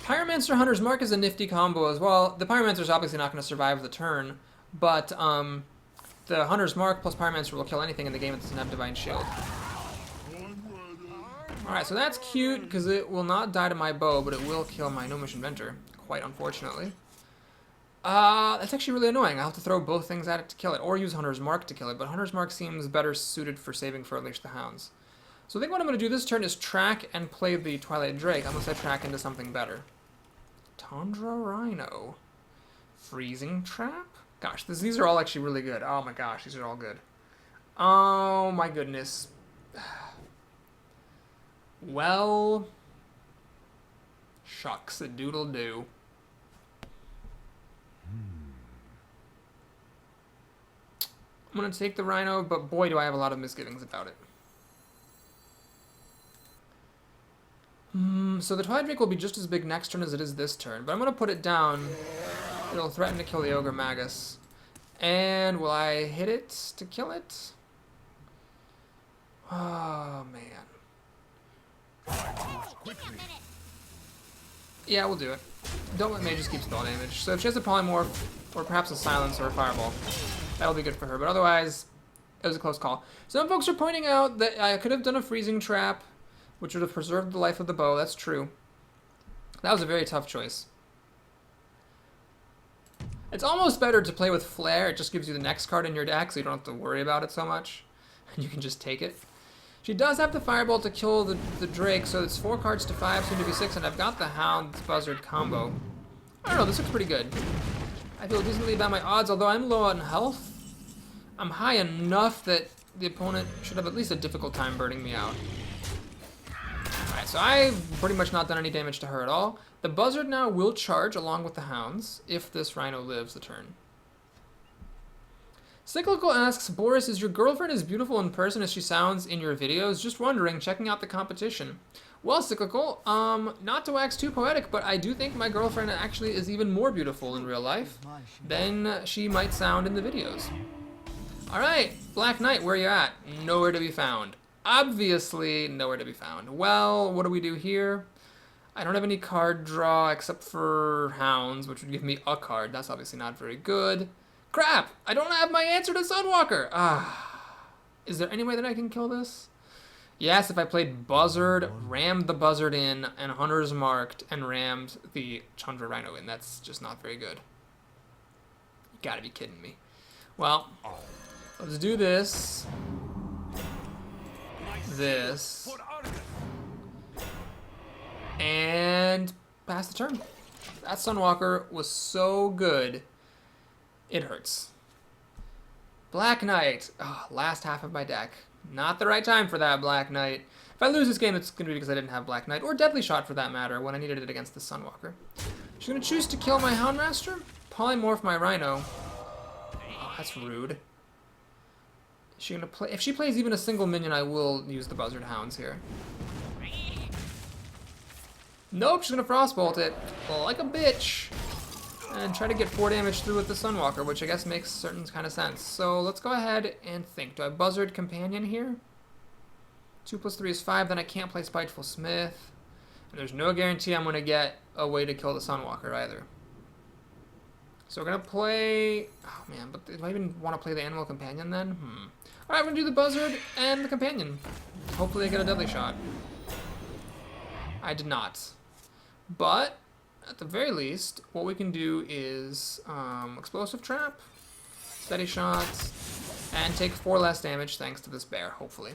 [SPEAKER 1] Pyromancer Hunter's Mark is a nifty combo as well. The Pyromancer is obviously not going to survive the turn, but the Hunter's Mark plus Pyromancer will kill anything in the game that doesn't have Divine Shield. Alright, so that's cute, because it will not die to my bow, but it will kill my Gnomish Inventor, quite unfortunately. That's actually really annoying. I'll have to throw both things at it to kill it, or use Hunter's Mark to kill it, but Hunter's Mark seems better suited for saving for Unleash the Hounds. So I think what I'm going to do this turn is track and play the Twilight Drake, unless I track into something better. Tundra Rhino. Freezing trap? Gosh, these are all actually really good. Oh my gosh, these are all good. Oh my goodness. Well, shucks a doodle do. I'm gonna take the rhino, but boy do I have a lot of misgivings about it. So the Twilight Drake will be just as big next turn as it is this turn, but I'm gonna put it down. It'll threaten to kill the Ogre Magus. And will I hit it to kill it? Oh man. Yeah, we'll do it. Don't let Mages keep spell damage. So if she has a Polymorph, or perhaps a Silence or a Fireball, that'll be good for her. But otherwise, it was a close call. Some folks are pointing out that I could have done a Freezing Trap, which would have preserved the life of the bow. That's true. That was a very tough choice. It's almost better to play with Flare. It just gives you the next card in your deck, so you don't have to worry about it so much. And you can just take it. She does have the Fireball to kill the Drake, so it's 4 cards to 5, soon to be 6, and I've got the Hound's Buzzard combo. I don't know, this looks pretty good. I feel decently about my odds, although I'm low on health. I'm high enough that the opponent should have at least a difficult time burning me out. Alright, so I've pretty much not done any damage to her at all. The Buzzard now will charge along with the Hounds if this Rhino lives the turn. Cyclical asks, Boris, is your girlfriend as beautiful in person as she sounds in your videos? Just wondering, checking out the competition. Well, Cyclical, not to wax too poetic, but I do think my girlfriend actually is even more beautiful in real life than she might sound in the videos. Alright, Black Knight, where are you at? Nowhere to be found. Obviously, nowhere to be found. Well, what do we do here? I don't have any card draw except for Hounds, which would give me a card. That's obviously not very good. Crap! I don't have my answer to Sunwalker! Is there any way that I can kill this? Yes, if I played Buzzard, rammed the Buzzard in, and Hunter's Marked, and rammed the Chandra Rhino in. That's just not very good. You gotta be kidding me. Well, let's do this. This. And pass the turn. That Sunwalker was so good. It hurts. Black Knight. Oh, last half of my deck. Not the right time for that, Black Knight. If I lose this game, it's going to be because I didn't have Black Knight, or Deadly Shot for that matter, when I needed it against the Sunwalker. She's going to choose to kill my Houndmaster, polymorph my Rhino. Oh, that's rude. Is she going to play? If she plays even a single minion, I will use the Buzzard Hounds here. Nope, she's going to Frostbolt it like a bitch. And try to get 4 damage through with the Sunwalker, which I guess makes certain kind of sense. So let's go ahead and think. Do I Buzzard Companion here? 2 plus 3 is 5, then I can't play Spiteful Smith. And there's no guarantee I'm going to get a way to kill the Sunwalker either. So we're going to play... Oh man, but do I even want to play the Animal Companion then? Alright, we're going to do the Buzzard and the Companion. Hopefully I get a Deadly Shot. I did not. But... at the very least, what we can do is Explosive Trap, Steady Shots, and take 4 less damage thanks to this bear, hopefully.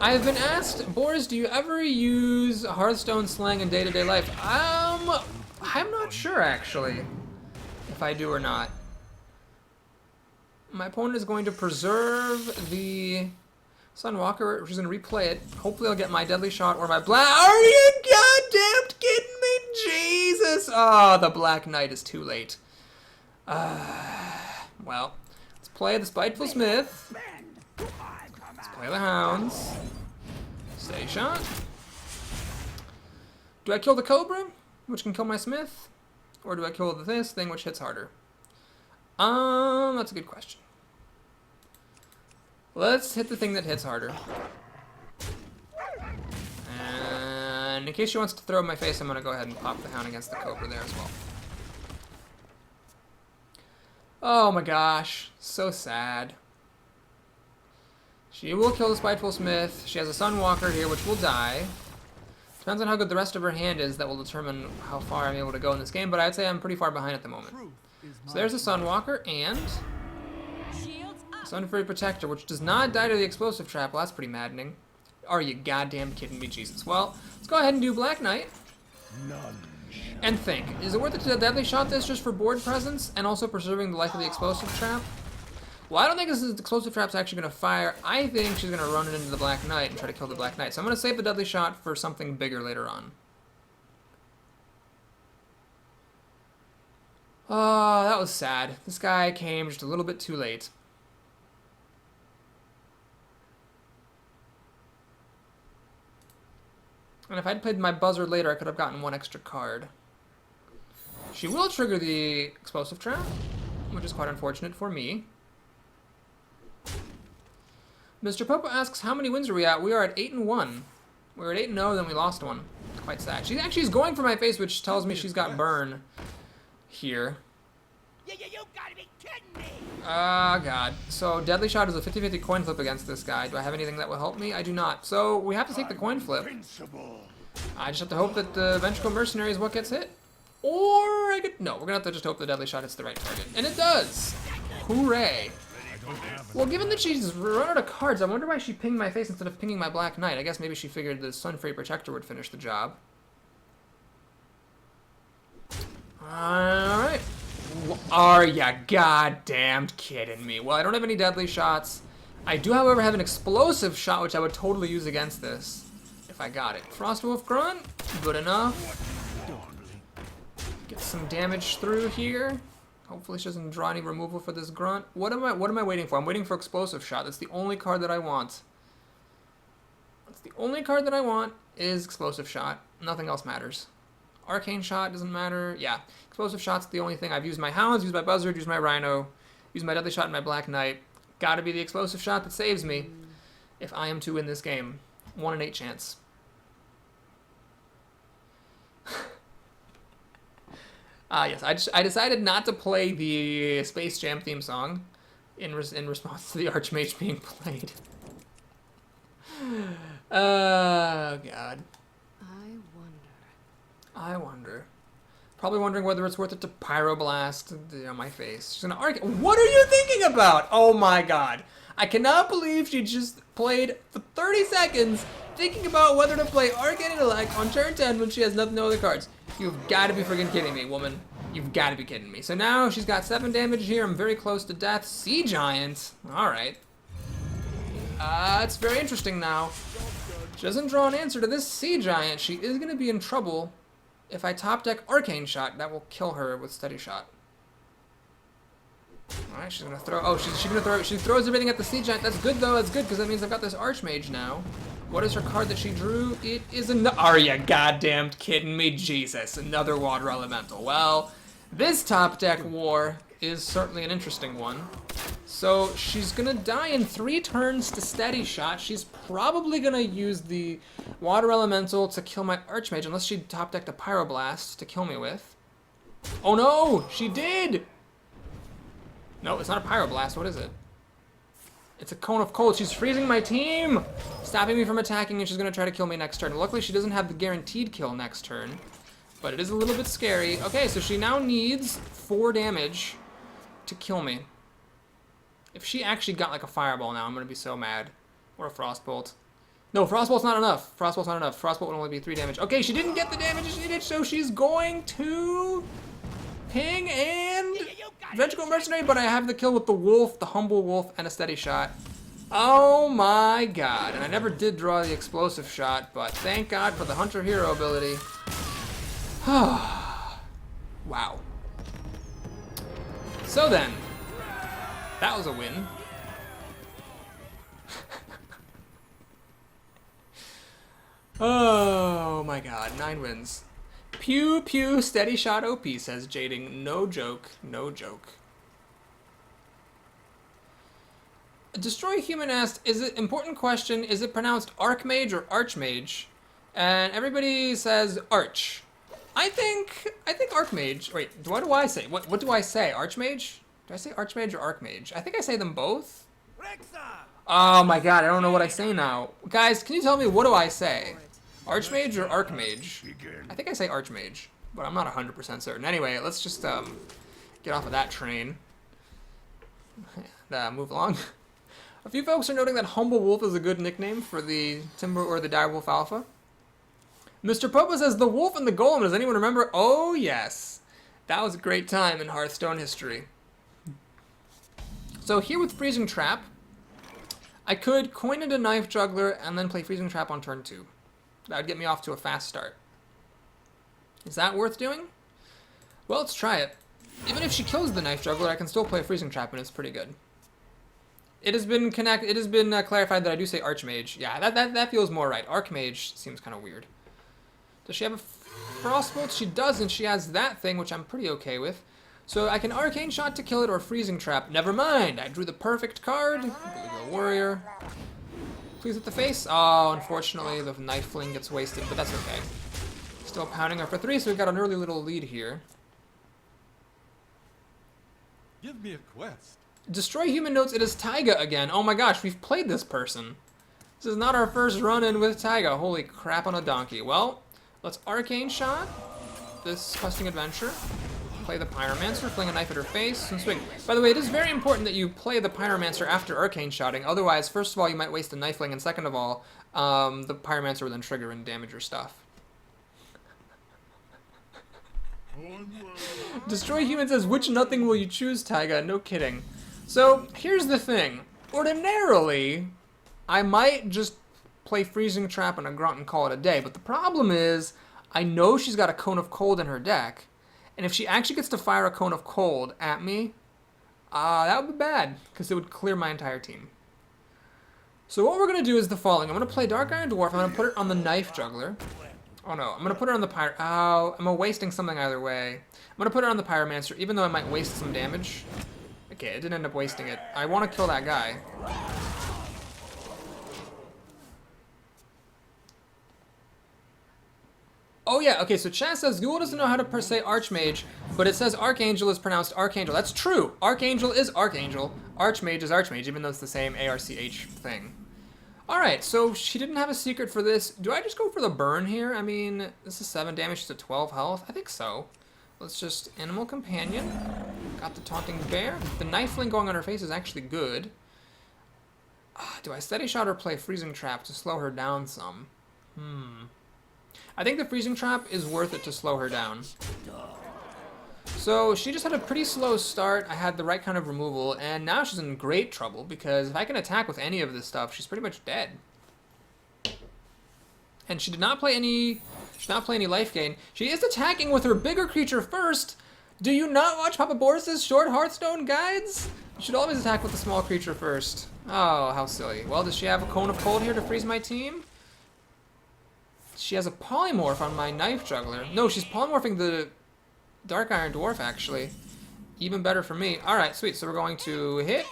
[SPEAKER 1] I have been asked, Boris, do you ever use Hearthstone slang in day-to-day life? I'm not sure, actually, if I do or not. My opponent is going to preserve the Sunwalker. She's going to replay it. Hopefully I'll get my Deadly Shot or my Black... Are you goddamn kidding me? Jesus! Oh, the Black Knight is too late. Well, let's play the Spiteful Smith. Let's play the Hounds. Steady Shot. Do I kill the Cobra, which can kill my Smith? Or do I kill this thing, which hits harder? That's a good question. Let's hit the thing that hits harder. And in case she wants to throw in my face, I'm going to go ahead and pop the Hound against the Cobra there as well. Oh my gosh, so sad. She will kill the Spiteful Smith. She has a Sunwalker here, which will die. Depends on how good the rest of her hand is that will determine how far I'm able to go in this game, but I'd say I'm pretty far behind at the moment. So there's a Sunwalker, and Sun Fury Protector, which does not die to the Explosive Trap. Well, that's pretty maddening. Are you goddamn kidding me, Jesus? Well, let's go ahead and do Black Knight.
[SPEAKER 3] None shall
[SPEAKER 1] And think, is it worth it to deadly shot this just for board presence and also preserving the life of the explosive trap? Well, I don't think this explosive trap's actually going to fire. I think she's going to run it into the Black Knight and try to kill the Black Knight. So I'm going to save the deadly shot for something bigger later on. Oh, that was sad. This guy came just a little bit too late. And if I'd played my buzzer later, I could have gotten one extra card. She will trigger the explosive trap, which is quite unfortunate for me. Mr. Popo asks, how many wins are we at? We are at 8-1. We were at 8-0, then we lost one. Quite sad. She actually is going for my face, which tells me she's got burn here.
[SPEAKER 2] You gotta be kidding me!
[SPEAKER 1] Ah, God. So, deadly shot is a 50-50 coin flip against this guy. Do I have anything that will help me? I do not. So, we have to take the coin flip.
[SPEAKER 3] invincible.
[SPEAKER 1] I just have to hope that the Ventricle Mercenary is what gets hit. Or I could... No, we're gonna have to just hope the deadly shot hits the right target. And it does! Hooray!
[SPEAKER 3] I don't have
[SPEAKER 1] Well, given that she's run out of cards, I wonder why she pinged my face instead of pinging my Black Knight. I guess maybe she figured the Sunfree Protector would finish the job. Alright. Are ya goddamn kidding me? Well, I don't have any deadly shots. I do, however, have an explosive shot, which I would totally use against this. If I got it. Frostwolf Grunt. Good enough. Get some damage through here. Hopefully she doesn't draw any removal for this Grunt. What am I waiting for? I'm waiting for Explosive Shot. That's the only card that I want. That's the only card that I want is Explosive Shot. Nothing else matters. Arcane Shot doesn't matter. Yeah. Explosive Shot's the only thing. I've used my Hounds, used my Buzzard, used my Rhino, used my Deadly Shot and my Black Knight. Gotta be the Explosive Shot that saves me if I am to win this game. 1 in 8 chance. Yes, I decided not to play the Space Jam theme song in response to the Archmage being played. Oh, God. I wonder. Probably wondering whether it's worth it to Pyroblast my face. She's gonna argue. What are you thinking about? Oh my God. I cannot believe she just played for 30 seconds thinking about whether to play Arcane Intellect on turn 10 when she has no other cards. You've got to be freaking kidding me, woman. You've got to be kidding me. So now she's got 7 damage here. I'm very close to death. Sea Giant. All right. It's very interesting now. She doesn't draw an answer to this Sea Giant. She is going to be in trouble if I top deck Arcane Shot. That will kill her with Steady Shot. All right, she's going to throw... Oh, she's going to throw... She throws everything at the Sea Giant. That's good, though. That's good, because that means I've got this Archmage now. What is her card that she drew? It is another... Are you goddamn kidding me? Jesus. Another Water Elemental. Well, this top deck war is certainly an interesting one. So she's going to die in 3 turns to Steady Shot. She's probably going to use the Water Elemental to kill my Archmage, unless she top decked a Pyroblast to kill me with. Oh no! She did! No, it's not a Pyroblast. What is it? It's a Cone of Cold. She's freezing my team! Stopping me from attacking, and she's going to try to kill me next turn. Luckily, she doesn't have the guaranteed kill next turn. But it is a little bit scary. Okay, so she now needs 4 damage to kill me. If she actually got like a Fireball now, I'm going to be so mad. Or a Frostbolt. No, Frostbolt's not enough. Frostbolt's not enough. Frostbolt would only be 3 damage. Okay, she didn't get the damage she needed, so she's going to... Ping and Ventricle Mercenary, but I have the kill with the Wolf, the Humble Wolf, and a Steady Shot. Oh my God. And I never did draw the Explosive Shot, but thank God for the Hunter Hero ability. Wow. So then, that was a win. Oh my God, 9 wins. Pew pew, Steady Shot OP, says Jading. No joke, no joke. Destroy Human asked, is it, important question, is it pronounced Archmage or Archmage? And everybody says Arch. I think Archmage. Wait, what do I say? What do I say? Archmage? Do I say Archmage or Archmage? I think I say them both. Oh my God, I don't know what I say now. Guys, can you tell me, what do I say? Archmage or Archmage? I think I say Archmage, but I'm not 100% certain. Anyway, let's just get off of that train. Move along. A few folks are noting that Humble Wolf is a good nickname for the Timber or the Direwolf Alpha. Mr. Popa says, the wolf and the golem, does anyone remember? Oh, yes. That was a great time in Hearthstone history. So here with Freezing Trap, I could coin into Knife Juggler and then play Freezing Trap on turn 2. That would get me off to a fast start. Is that worth doing? Well, let's try it. Even if she kills the Knife Juggler, I can still play Freezing Trap and it's pretty good. It has been clarified that I do say Archmage. Yeah, that feels more right. Archmage seems kind of weird. Does she have a Frostbolt? She doesn't. She has that thing, which I'm pretty okay with. So I can Arcane Shot to kill it or Freezing Trap. Never mind. I drew the perfect card. Beluga Warrior. Please hit the face. Oh, unfortunately, the Knife Fling gets wasted, but that's okay. Still pounding her for 3, so we've got an early little lead here.
[SPEAKER 3] Give me a quest.
[SPEAKER 1] Destroy Human notes it is Taiga again. Oh my gosh, we've played this person. This is not our first run-in with Taiga. Holy crap on a donkey. Well, let's Arcane Shot this questing adventure. Play the Pyromancer, fling a knife at her face, and swing. By the way, it is very important that you play the Pyromancer after Arcane Shotting. Otherwise, first of all, you might waste a knife fling, and second of all, the Pyromancer will then trigger and damage your stuff. Destroy Human says, which nothing will you choose, Taiga? No kidding. So, here's the thing. Ordinarily, I might just play Freezing Trap and a Grunt and call it a day, but the problem is, I know she's got a Cone of Cold in her deck, and if she actually gets to fire a Cone of Cold at me, that would be bad, because it would clear my entire team. So what we're going to do is the following. I'm going to play Dark Iron Dwarf, I'm going to put it on the Knife Juggler. Oh no, I'm going to put her on the Pyro... Oh, I'm wasting something either way. I'm going to put her on the Pyromancer, even though I might waste some damage. Okay, I didn't end up wasting it. I want to kill that guy. Oh yeah, okay, so chat says Google doesn't know how to say Archmage, but it says Archangel is pronounced Archangel. That's true. Archangel is Archangel. Archmage is Archmage, even though it's the same ARCH thing. Alright, so she didn't have a secret for this. Do I just go for the burn here? I mean, this is 7 damage to 12 health. I think so. Let's just Animal Companion. Got the Taunting Bear. The Knife Fling going on her face is actually good. Do I Steady Shot or play Freezing Trap to slow her down some? I think the Freezing Trap is worth it to slow her down. So she just had a pretty slow start. I had the right kind of removal, and now she's in great trouble because if I can attack with any of this stuff, she's pretty much dead. And she did not play any. She did not play any life gain. She is attacking with her bigger creature first. Do you not watch Papa Boris's short Hearthstone guides? You should always attack with the small creature first. Oh, how silly. Well, does she have a Cone of Cold here to freeze my team? She has a Polymorph on my Knife Juggler. No, she's polymorphing the Dark Iron Dwarf, actually. Even better for me. Alright, sweet. So we're going to hit,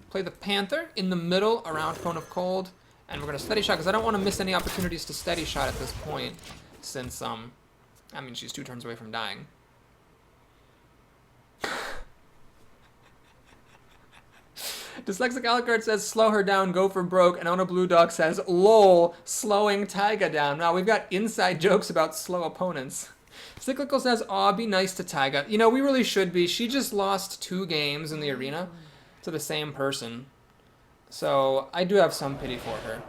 [SPEAKER 1] play the Panther in the middle around Cone of Cold, and we're going to Steady Shot, because I don't want to miss any opportunities to Steady Shot at this point, since, I mean, she's 2 turns away from dying. Dyslexic Alucard says, slow her down, go for broke, and Ona Blue Dog says, lol, slowing Taiga down. Now, we've got inside jokes about slow opponents. Cyclical says, aw, be nice to Taiga. You know, we really should be. She just lost 2 games in the arena to the same person. So, I do have some pity for her.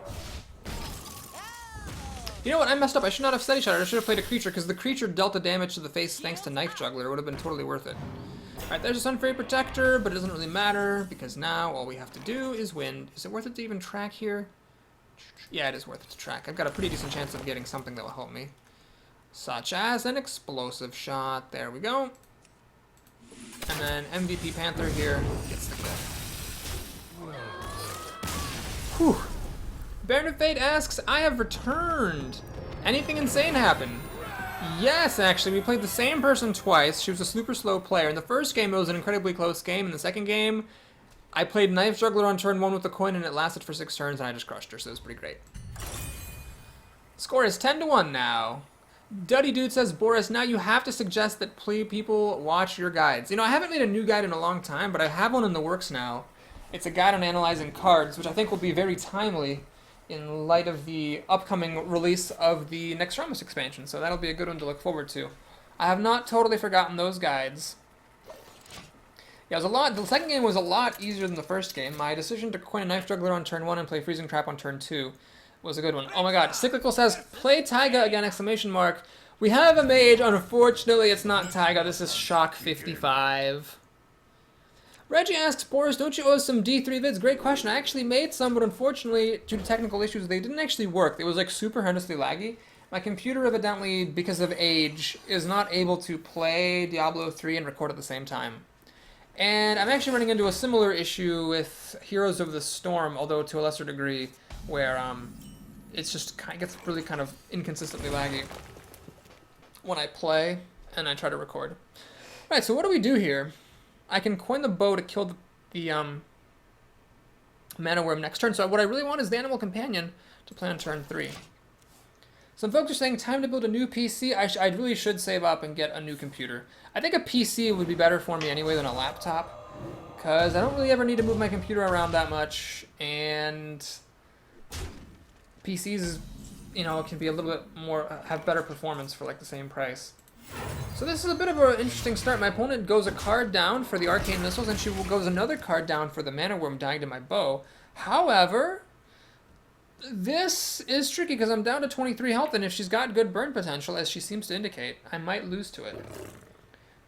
[SPEAKER 1] You know what, I messed up. I should not have Steady Shot. I should have played a creature, because the creature dealt the damage to the face thanks to Knife Juggler. It would have been totally worth it. Alright, there's a Sun Fairy Protector, but it doesn't really matter, because now all we have to do is win. Is it worth it to even track here? Yeah, it is worth it to track. I've got a pretty decent chance of getting something that will help me. Such as an Explosive Shot. There we go. And then MVP Panther here gets the kill. Whew. Baron of Fate asks, I have returned. Anything insane happen? Yes, actually, we played the same person twice. She was a super slow player. In the first game, it was an incredibly close game. In the second game, I played Knife Juggler on turn 1 with the coin, and it lasted for 6 turns, and I just crushed her, so it was pretty great. Score is 10-1 now. Duddy Dude says, Boris, now you have to suggest that people watch your guides. You know, I haven't made a new guide in a long time, but I have one in the works now. It's a guide on analyzing cards, which I think will be very timely in light of the upcoming release of the Nextramus expansion, so that'll be a good one to look forward to. I have not totally forgotten those guides. Yeah, it was a lot. The second game was a lot easier than the first game. My decision to coin a Knife Juggler on turn 1 and play Freezing Trap on turn 2 was a good one. Oh my god, Cyclical says, play Taiga again, exclamation mark. We have a mage, unfortunately it's not Taiga, this is Shock 55. Reggie asks, Boris, don't you owe us some D3 vids? Great question. I actually made some, but unfortunately, due to technical issues, they didn't actually work. It was like super horrendously laggy. My computer, evidently, because of age, is not able to play Diablo 3 and record at the same time. And I'm actually running into a similar issue with Heroes of the Storm, although to a lesser degree, where it's just kind of gets really kind of inconsistently laggy when I play and I try to record. Alright, so what do we do here? I can coin the bow to kill the Mana Worm next turn. So what I really want is the Animal Companion to play on turn 3. Some folks are saying, time to build a new PC. I really should save up and get a new computer. I think a PC would be better for me anyway than a laptop, because I don't really ever need to move my computer around that much, and PCs, you know, can be a little bit more, have better performance for like the same price. So this is a bit of an interesting start. My opponent goes a card down for the Arcane Missiles, and she goes another card down for the Mana Worm dying to my bow. However, this is tricky because I'm down to 23 health, and if she's got good burn potential, as she seems to indicate, I might lose to it.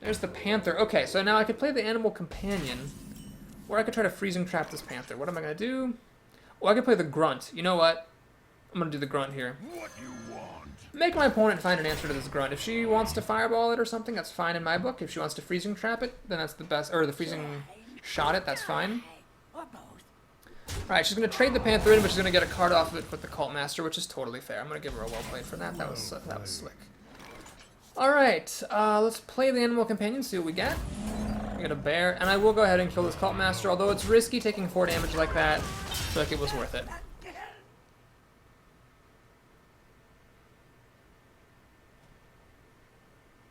[SPEAKER 1] There's the Panther. Okay, so now I could play the Animal Companion, or I could try to Freezing Trap this Panther. What am I going to do? Oh, I could play the Grunt. You know what? I'm going to do the Grunt here.
[SPEAKER 3] What you want?
[SPEAKER 1] Make my opponent find an answer to this Grunt. If she wants to Fireball it or something, that's fine in my book. If she wants to Freezing Trap it, then that's the best. Or the Freezing Shot it, that's fine.
[SPEAKER 2] Or both.
[SPEAKER 1] Alright, she's going to trade the Panther in, but she's going to get a card off of it with the Cult Master, which is totally fair. I'm going to give her a well played for that. That was slick. Alright, let's play the Animal Companion, see what we get. We get a bear, and I will go ahead and kill this Cult Master, although it's risky taking 4 damage like that. I feel like it was worth it.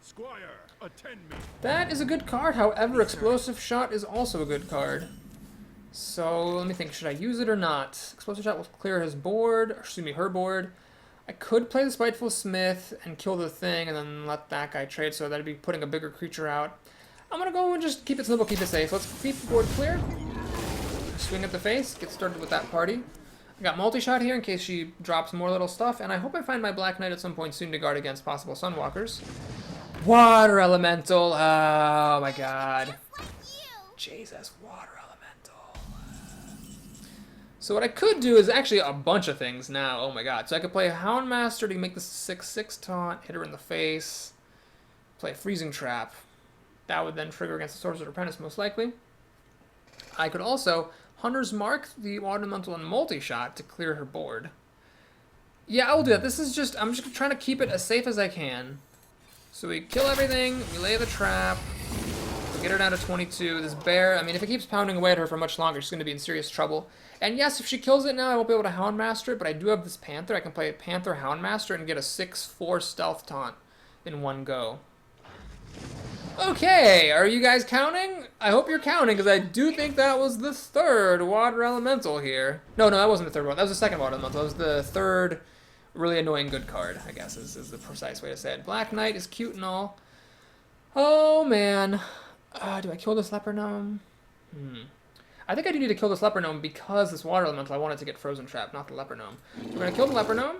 [SPEAKER 3] Squire, attend me.
[SPEAKER 1] That is a good card, however, Explosive Shot is also a good card. So, let me think, should I use it or not? Explosive Shot will clear his board, or excuse me, her board. I could play the Spiteful Smith and kill the thing and then let that guy trade, so that'd be putting a bigger creature out. I'm gonna go and just keep it simple, keep it safe. Let's keep the board clear. Swing at the face, get started with that party. I got multi-shot here in case she drops more little stuff, and I hope I find my Black Knight at some point soon to guard against possible Sunwalkers. Water Elemental, oh my god. Jesus, Water Elemental. So what I could do is actually a bunch of things now, oh my god. So I could play Houndmaster to make this 6/6 taunt, hit her in the face, play a Freezing Trap. That would then trigger against the Sorcerer's Apprentice most likely. I could also Hunter's Mark the Water Elemental and multi-shot to clear her board. Yeah, I'll do that. This is just, I'm just trying to keep it as safe as I can. So we kill everything, we lay the trap, we get her down to 22. This bear, I mean, if it keeps pounding away at her for much longer, she's going to be in serious trouble. And yes, if she kills it now, I won't be able to Houndmaster it, but I do have this Panther. I can play Panther Houndmaster and get a 6/4 stealth taunt in one go. Okay, are you guys counting? I hope you're counting, because I do think that was the third Water Elemental here. No, that wasn't the third one. That was the second Water Elemental. That was the third really annoying good card, I guess, is the precise way to say it. Black Knight is cute and all. Oh, man. Do I kill this Leper Gnome? I think I do need to kill this Leper Gnome because this Water Elemental, I wanted to get Frozen Trap, not the Leper Gnome. So we're going to kill the Leper Gnome.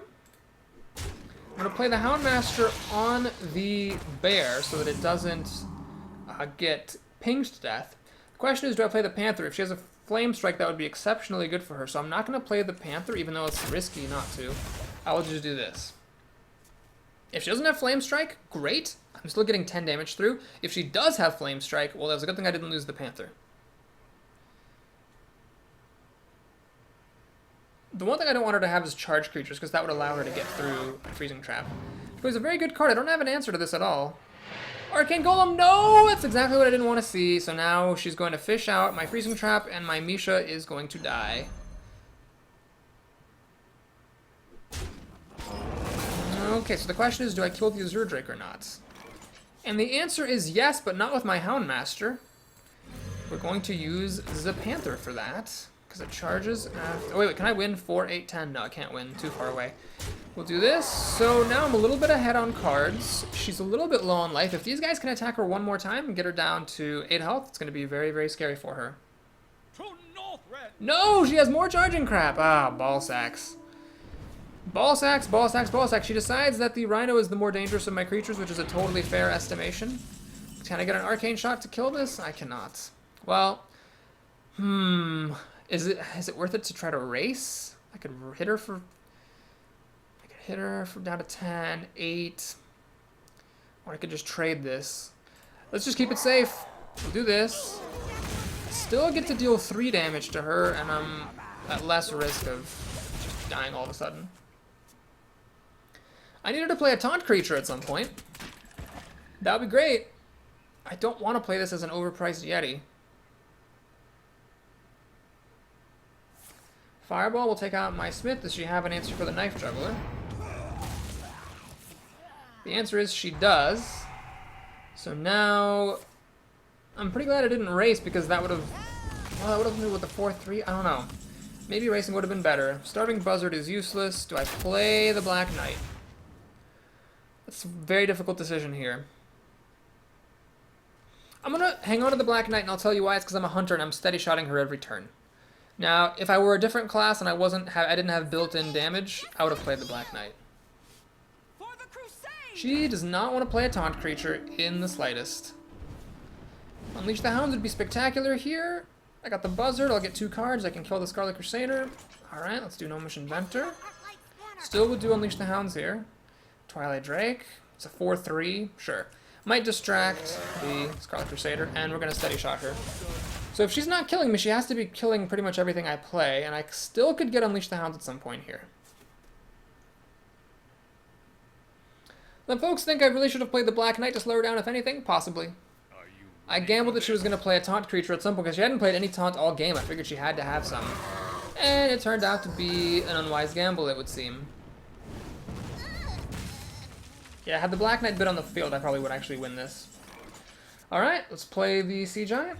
[SPEAKER 1] I'm going to play the Houndmaster on the bear so that it doesn't get pinged to death. The question is, do I play the Panther? If she has a Flame Strike, that would be exceptionally good for her. So I'm not going to play the Panther, even though it's risky not to. I will just do this. If she doesn't have Flame Strike, great. I'm still getting 10 damage through. If she does have Flame Strike, well, that was a good thing I didn't lose the Panther. The one thing I don't want her to have is charge creatures, because that would allow her to get through Freezing Trap. She plays a very good card. I don't have an answer to this at all. Arcane Golem, no! That's exactly what I didn't want to see. So now she's going to fish out my Freezing Trap, and my Misha is going to die. Okay, so the question is, do I kill the Azure Drake or not? And the answer is yes, but not with my Houndmaster. We're going to use the Panther for that, because it charges after... Oh, wait, can I win 4, 8, 10? No, I can't win. Too far away. We'll do this. So now I'm a little bit ahead on cards. She's a little bit low on life. If these guys can attack her one more time and get her down to 8 health, it's going to be very, very scary for her.
[SPEAKER 3] To north, red.
[SPEAKER 1] No, she has more charging crap. Ah, ball sacks. Ball sacks, ball sacks, ball sacks. She decides that the Rhino is the more dangerous of my creatures, which is a totally fair estimation. Can I get an arcane shot to kill this? I cannot. Well, is it worth it to try to race? I could hit her for... I could hit her from down to 10, 8. Or I could just trade this. Let's just keep it safe. We'll do this. Still get to deal 3 damage to her, and I'm at less risk of just dying all of a sudden. I need her to play a taunt creature at some point. That would be great. I don't want to play this as an overpriced Yeti. Fireball will take out my Smith. Does she have an answer for the Knife Juggler? The answer is she does. So now... I'm pretty glad I didn't race because that would have... Well, that would have been with the 4-3. I don't know. Maybe racing would have been better. Starving Buzzard is useless. Do I play the Black Knight? That's a very difficult decision here. I'm going to hang on to the Black Knight, and I'll tell you why. It's because I'm a hunter, and I'm steady-shotting her every turn. Now, if I were a different class and I didn't have built-in damage, I would have played the Black Knight.
[SPEAKER 2] For the crusade!
[SPEAKER 1] She does not want to play a taunt creature in the slightest. Unleash the Hounds would be spectacular here. I got the Buzzard. I'll get 2 cards. I can kill the Scarlet Crusader. Alright, let's do Gnomish Inventor. Still would do Unleash the Hounds here. Twilight Drake. It's a 4-3. Sure. Might distract the Scarlet Crusader, and we're going to steady shot her. So if she's not killing me, she has to be killing pretty much everything I play, and I still could get Unleash the Hounds at some point here. Then folks think I really should have played the Black Knight to slow her down, if anything? Possibly. I gambled that she was going to play a taunt creature at some point, because she hadn't played any taunt all game. I figured she had to have some. And it turned out to be an unwise gamble, it would seem. Yeah, had the Black Knight been on the field, I probably would actually win this. Alright, let's play the Sea Giant,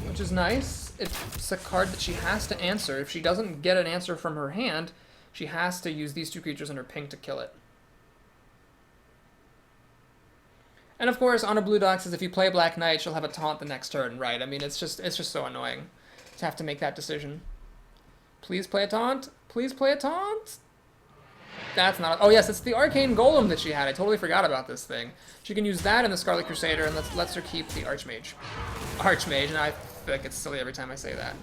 [SPEAKER 1] which is nice. It's a card that she has to answer. If she doesn't get an answer from her hand, she has to use these 2 creatures in her pink to kill it. And of course, on a blue dock says if you play Black Knight, she'll have a taunt the next turn, right? I mean, it's just so annoying to have to make that decision. Please play a taunt. Please play a taunt. That's not... Oh, yes, it's the Arcane Golem that she had. I totally forgot about this thing. She can use that in the Scarlet Crusader, and lets her keep the Archmage. Archmage, and I feel like it's silly every time I say that.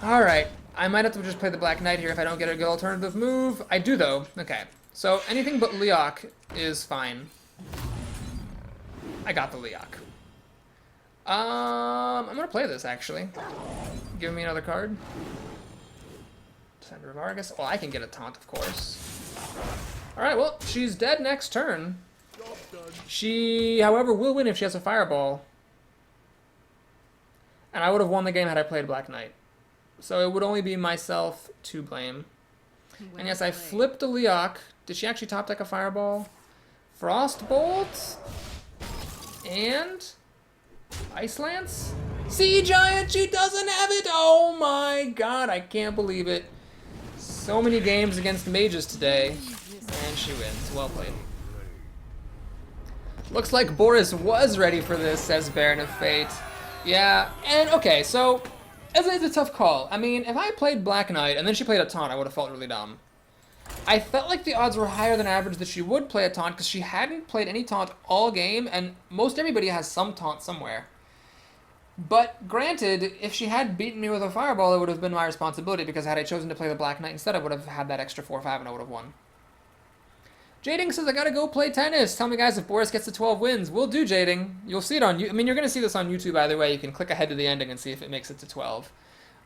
[SPEAKER 1] Alright, I might have to just play the Black Knight here if I don't get a good alternative move. I do, though. Okay, so anything but Leok is fine. I got the Leok. I'm going to play this, actually. Give me another card. Senator Vargas. Well, I can get a taunt, of course. Alright, well, she's dead next turn. She, however, will win if she has a Fireball. And I would have won the game had I played Black Knight. So it would only be myself to blame. And yes, I flipped a Leok. Did she actually top deck a Fireball? Frostbolt? And... Ice Lance? Sea Giant, she doesn't have it! Oh my god, I can't believe it. So many games against mages today, and she wins. Well played. Looks like Boris was ready for this, says Baron of Fate. Yeah, and okay, so it's a tough call. I mean, if I played Black Knight and then she played a taunt, I would have felt really dumb. I felt like the odds were higher than average that she would play a taunt because she hadn't played any taunt all game, and most everybody has some taunt somewhere. But granted, if she had beaten me with a Fireball, it would have been my responsibility, because had I chosen to play the Black Knight instead, I would have had that extra 4-5 and I would have won. Jading says, I gotta go play tennis. Tell me, guys, if Boris gets to 12 wins. We'll do, Jading. You'll see it on... I mean, you're going to see this on YouTube either way. You can click ahead to the ending and see if it makes it to 12.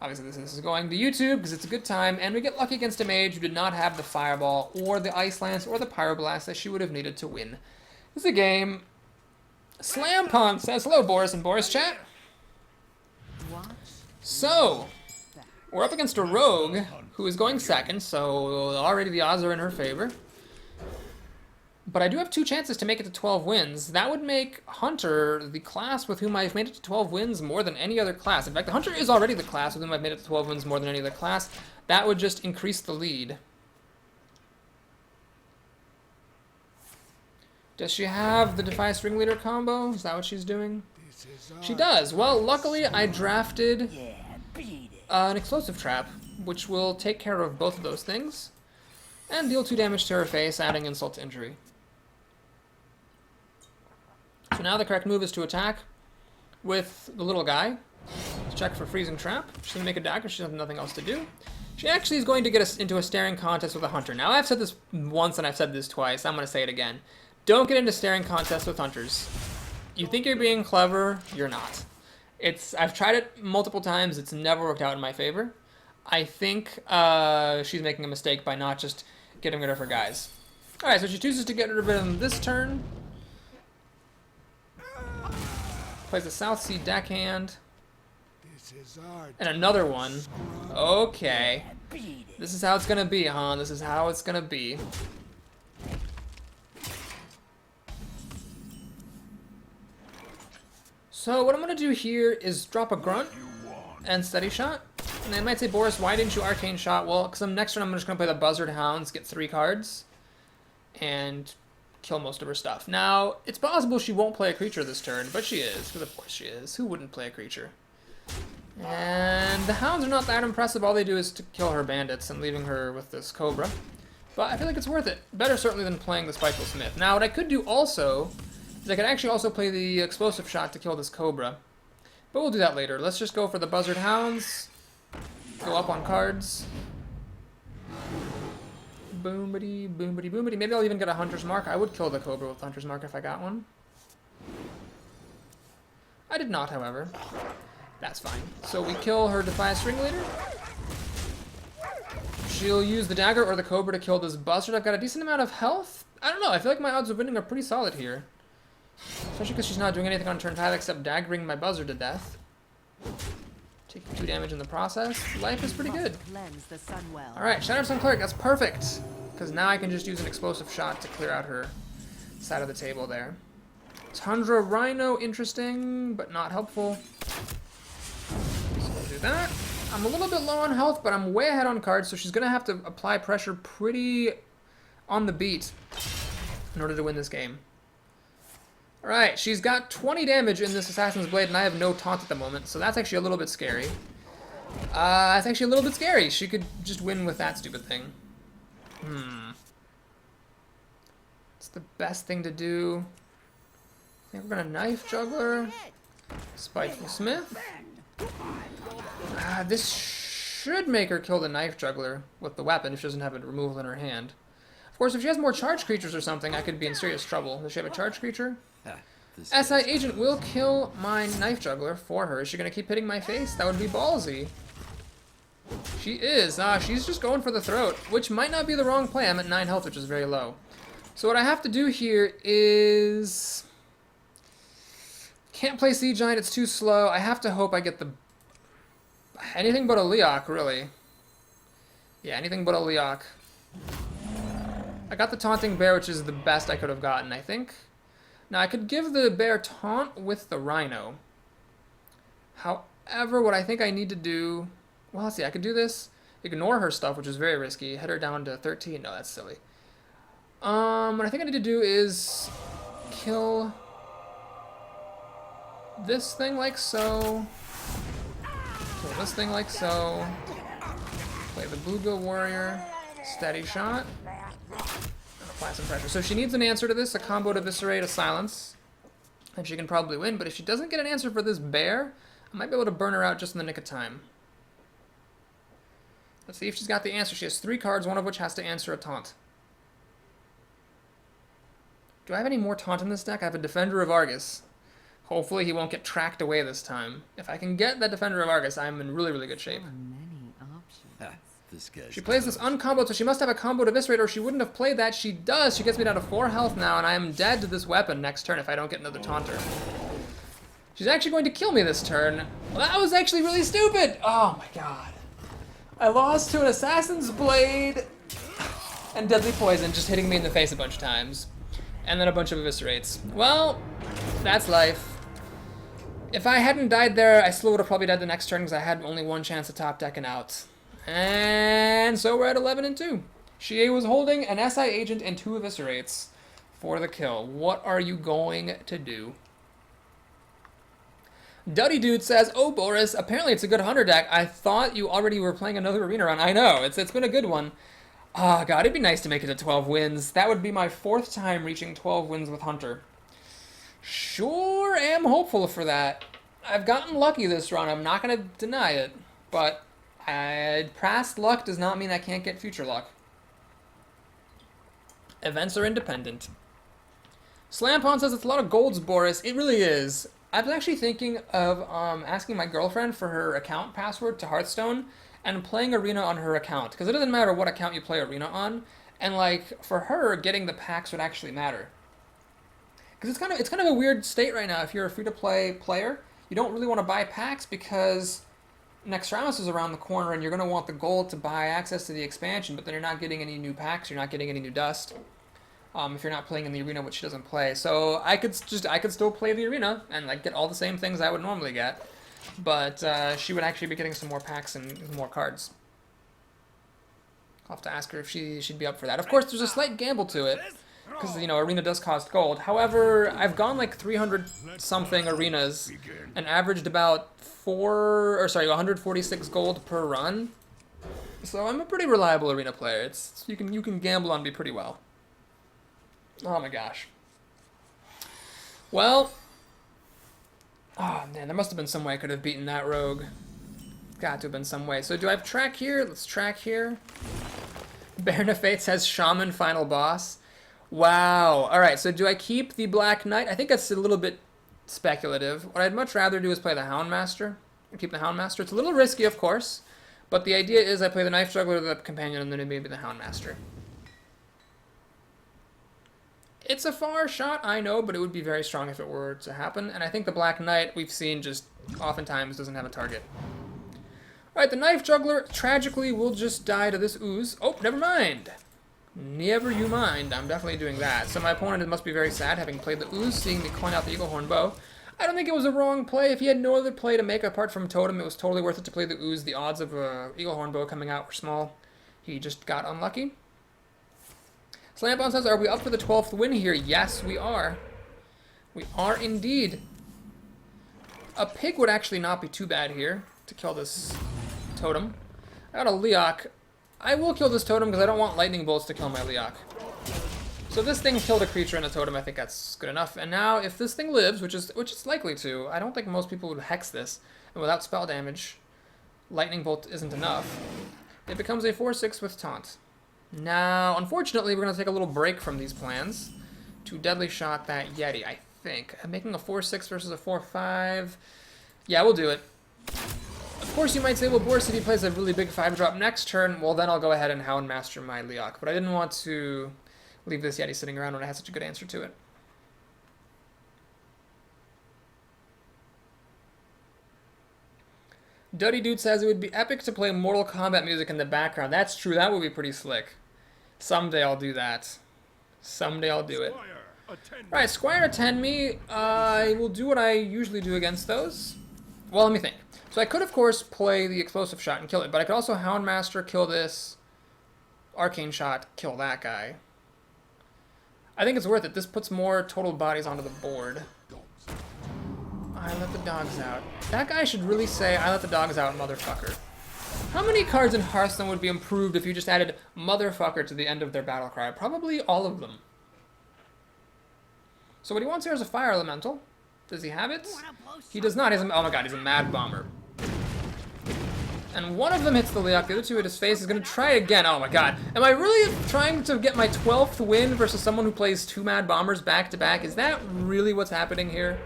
[SPEAKER 1] Obviously, this is going to YouTube because it's a good time, and we get lucky against a mage who did not have the Fireball or the Ice Lance or the Pyroblast that she would have needed to win. This is a game. Slam Punk says, hello, Boris and Boris chat. So, we're up against a rogue who is going second, so already the odds are in her favor. But I do have 2 chances to make it to 12 wins. That would make Hunter the class with whom I've made it to 12 wins more than any other class. In fact, the Hunter is already the class with whom I've made it to 12 wins more than any other class. That would just increase the lead. Does she have the Defiance Ringleader combo? Is that what she's doing? She does. Well, luckily I drafted an Explosive Trap, which will take care of both of those things, and deal 2 damage to her face, adding insult to injury. So now the correct move is to attack with the little guy. Check for Freezing Trap. She's going to make a dagger. She has nothing else to do. She actually is going to get us into a staring contest with a hunter. Now, I've said this once and I've said this twice. I'm going to say it again. Don't get into staring contests with hunters. You think you're being clever, you're not. I've tried it multiple times. It's never worked out in my favor. I think she's making a mistake by not just getting rid of her guys. Alright, so she chooses to get rid of them this turn. Plays a South Sea Deckhand. And another one. Okay. This is how it's gonna be, huh? This is how it's gonna be. So what I'm gonna do here is drop a Grunt and Steady Shot. And they might say, Boris, why didn't you Arcane Shot? Well, because next turn I'm just gonna play the Buzzard Hounds, get 3 cards, and kill most of her stuff. Now, it's possible she won't play a creature this turn, but she is, because of course she is. Who wouldn't play a creature? And the Hounds are not that impressive. All they do is to kill her bandits and leaving her with this Cobra. But I feel like it's worth it. Better certainly than playing the Spiteful Smith. Now, what I could do also is I could actually also play the Explosive Shot to kill this Cobra. But we'll do that later. Let's just go for the Buzzard Hounds. Go up on cards. Boomity, boomity, boomity. Maybe I'll even get a Hunter's Mark. I would kill the Cobra with Hunter's Mark if I got one. I did not, however. That's fine. So we kill her Defiance Ringleader. She'll use the dagger or the Cobra to kill this Buzzard. I've got a decent amount of health. I don't know. I feel like my odds of winning are pretty solid here. Especially because she's not doing anything on turn 5 except daggering my Buzzard to death. Taking 2 damage in the process. Life is pretty good. Alright, Shattered Sun Cleric. That's perfect. Because now I can just use an Explosive Shot to clear out her side of the table there. Tundra Rhino, interesting, but not helpful. So we'll do that. I'm a little bit low on health, but I'm way ahead on cards, so she's going to have to apply pressure pretty on the beat in order to win this game. Alright, she's got 20 damage in this Assassin's Blade, and I have no taunt at the moment, so that's actually a little bit scary. That's actually a little bit scary. She could just win with that stupid thing. It's the best thing to do. I think we're gonna Knife Juggler. Spiteful Smith. This should make her kill the Knife Juggler with the weapon if she doesn't have a removal in her hand. Of course, if she has more charged creatures or something, I could be in serious trouble. Does she have a charged creature? SI Agent will kill my Knife Juggler for her. Is she going to keep hitting my face? That would be ballsy. She is. She's just going for the throat, which might not be the wrong play. I'm at 9 health, which is very low. So what I have to do here is... Can't play Sea Giant, it's too slow. I have to hope I get the... Anything but a Leok, really. Yeah, anything but a Leok. I got the Taunting Bear, which is the best I could have gotten, I think. Now, I could give the bear taunt with the Rhino. However, what I think I need to do... Well, let's see, I could do this. Ignore her stuff, which is very risky. Hit her down to 13. No, that's silly. What I think I need to do is... Kill... this thing like so. Kill this thing like so. Play the Bluegill Warrior. Steady Shot. Apply some pressure. So she needs an answer to this, a combo to Eviscerate, a Silence. And she can probably win, but if she doesn't get an answer for this bear, I might be able to burn her out just in the nick of time. Let's see if she's got the answer. She has 3 cards, one of which has to answer a taunt. Do I have any more taunt in this deck? I have a Defender of Argus. Hopefully he won't get tracked away this time. If I can get that Defender of Argus, I'm in really, really good shape. She plays this uncombo, so she must have a combo to Eviscerate, or she wouldn't have played that. She does. She gets me down to 4 health now, and I am dead to this weapon next turn if I don't get another taunter. She's actually going to kill me this turn. Well, that was actually really stupid. Oh my god. I lost to an Assassin's Blade and Deadly Poison just hitting me in the face a bunch of times. And then a bunch of Eviscerates. Well, that's life. If I hadn't died there, I still would have probably died the next turn because I had only one chance of top decking out. And so we're at 11-2. Shie was holding an SI Agent and 2 Eviscerates for the kill. What are you going to do? Duddy Dude says, "Oh, Boris, apparently it's a good hunter deck. I thought you already were playing another arena run." I know, it's been a good one. Ah, God, it'd be nice to make it to 12 wins. That would be my 4th time reaching 12 wins with Hunter. Sure am hopeful for that. I've gotten lucky this run, I'm not going to deny it. But past luck does not mean I can't get future luck. Events are independent. Slampon says it's a lot of golds, Boris. It really is. I was actually thinking of asking my girlfriend for her account password to Hearthstone and playing Arena on her account. Because it doesn't matter what account you play Arena on. And like, for her, getting the packs would actually matter. Because it's kind of a weird state right now. If you're a free-to-play player, you don't really want to buy packs because Nextramus is around the corner and you're going to want the gold to buy access to the expansion, but then you're not getting any new packs, you're not getting any new dust. If you're not playing in the arena, which she doesn't play. So I could still play the arena and like get all the same things I would normally get, but she would actually be getting some more packs and more cards. I'll have to ask her if she'd be up for that. Of course, there's a slight gamble to it because you know arena does cost gold. However, I've gone like 300 something arenas and averaged about 146 gold per run. So I'm a pretty reliable arena player. You can gamble on me pretty well. Oh my gosh. Well, oh man, there must have been some way I could have beaten that rogue. Got to have been some way. So do I have track here? Let's track here. Baron of Fate says Shaman final boss. Wow. Alright, so do I keep the Black Knight? I think that's a little bit speculative. What I'd much rather do is play the Houndmaster. Keep the Houndmaster. It's a little risky, of course, but the idea is I play the Knife Juggler, the Companion, and then maybe the Houndmaster. It's a far shot, I know, but it would be very strong if it were to happen. And I think the Black Knight, we've seen, just oftentimes doesn't have a target. Alright, the Knife Juggler, tragically, will just die to this ooze. Oh, never mind. Never you mind. I'm definitely doing that. So my opponent must be very sad, having played the ooze, seeing me coin out the Eagle Horn Bow. I don't think it was a wrong play. If he had no other play to make apart from Totem, it was totally worth it to play the ooze. The odds of Eagle Horn Bow coming out were small. He just got unlucky. Slampon says, are we up for the 12th win here? Yes, we are. We are indeed. A pig would actually not be too bad here to kill this totem. I got a Leok. I will kill this totem because I don't want lightning bolts to kill my Leok. So this thing killed a creature and a totem. I think that's good enough. And now if this thing lives, which it's likely to, I don't think most people would hex this. And without spell damage, lightning bolt isn't enough. It becomes a 4/6 with taunt. Now, unfortunately, we're going to take a little break from these plans to deadly shot that Yeti, I think. I'm making a 4/6 versus a 4/5. Yeah, we'll do it. Of course, you might say, well, Boris, if he plays a really big 5-drop next turn, well, then I'll go ahead and Houndmaster my Leok. But I didn't want to leave this Yeti sitting around when I had such a good answer to it. Duddy Dude says it would be epic to play Mortal Kombat music in the background. That's true, that would be pretty slick. Someday I'll do that. Someday I'll do it. Right, Squire, attend me. I will do what I usually do against those. Well, let me think. So I could, of course, play the Explosive Shot and kill it, but I could also Houndmaster, kill this, Arcane Shot, kill that guy. I think it's worth it. This puts more total bodies onto the board. I let the dogs out. That guy should really say, I let the dogs out, motherfucker. How many cards in Hearthstone would be improved if you just added motherfucker to the end of their battle cry? Probably all of them. So what he wants here is a fire elemental. Does he have it? He does not. He's a, oh my god, he's a mad bomber. And one of them hits the Leok, the other two hit his face. He's going to try again. Oh my god. Am I really trying to get my 12th win versus someone who plays 2 mad bombers back to back? Is that really what's happening here?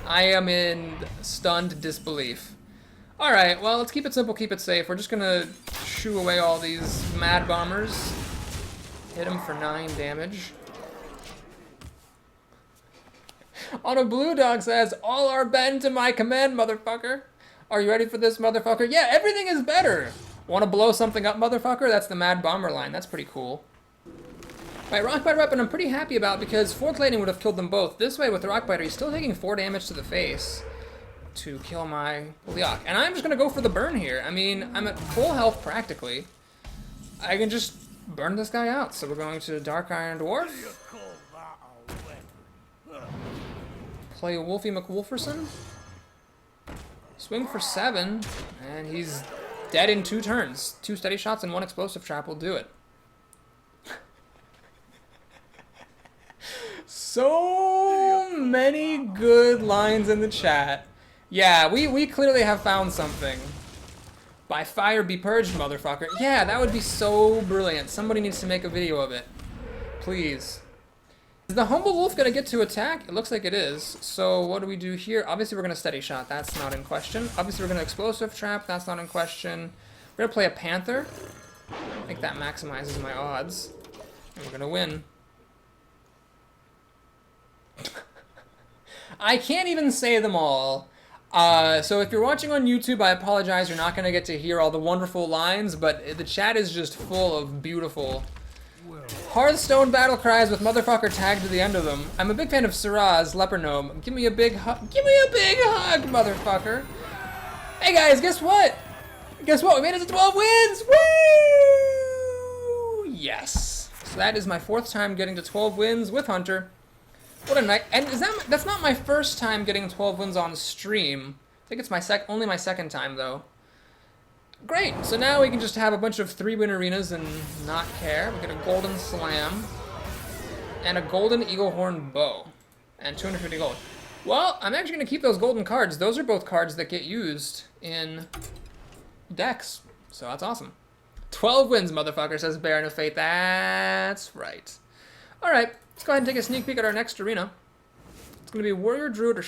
[SPEAKER 1] I am in stunned disbelief. Alright, well, let's keep it simple, keep it safe. We're just going to shoo away all these mad bombers. Hit him for 9 damage. On a blue dog says, all are bend to my command, motherfucker. Are you ready for this, motherfucker? Yeah, everything is better. Want to blow something up, motherfucker? That's the Mad Bomber line. That's pretty cool. Right, Rockbiter weapon I'm pretty happy about because Fourth Lightning would have killed them both. This way with the Rockbiter, he's still taking 4 damage to the face to kill my Leok. And I'm just going to go for the burn here. I mean, I'm at full health practically. I can just burn this guy out. So we're going to Dark Iron Dwarf. Play Wolfie McWolferson. Swing for 7, and he's dead in 2 turns. 2 steady shots and 1 explosive trap will do it. So many good lines in the chat. Yeah, we clearly have found something. By fire be purged, motherfucker. Yeah, that would be so brilliant. Somebody needs to make a video of it. Please. Is the Humble Wolf going to get to attack? It looks like it is. So what do we do here? Obviously we're going to steady shot. That's not in question. Obviously we're going to explosive trap. That's not in question. We're going to play a Panther. I think that maximizes my odds. And we're going to win. I can't even say them all. So if you're watching on YouTube, I apologize. You're not going to get to hear all the wonderful lines, but the chat is just full of beautiful Hearthstone battle cries with motherfucker tagged to the end of them. I'm a big fan of Siraz, Leper Gnome. Give me a big hug. Give me a big hug, motherfucker. Hey guys, guess what? Guess what? We made it to 12 wins! Woo! Yes. So that is my 4th time getting to 12 wins with Hunter. What a night! And that's not my first time getting 12 wins on stream. I think it's my only my 2nd time though. Great! So now we can just have a bunch of 3-win arenas and not care. We get a golden slam and a golden eagle horn bow and 250 gold. Well, I'm actually going to keep those golden cards. Those are both cards that get used in decks. So that's awesome. 12 wins, motherfucker, says Baron of Fate. That's right. Alright, let's go ahead and take a sneak peek at our next arena. It's going to be Warrior, Druid, or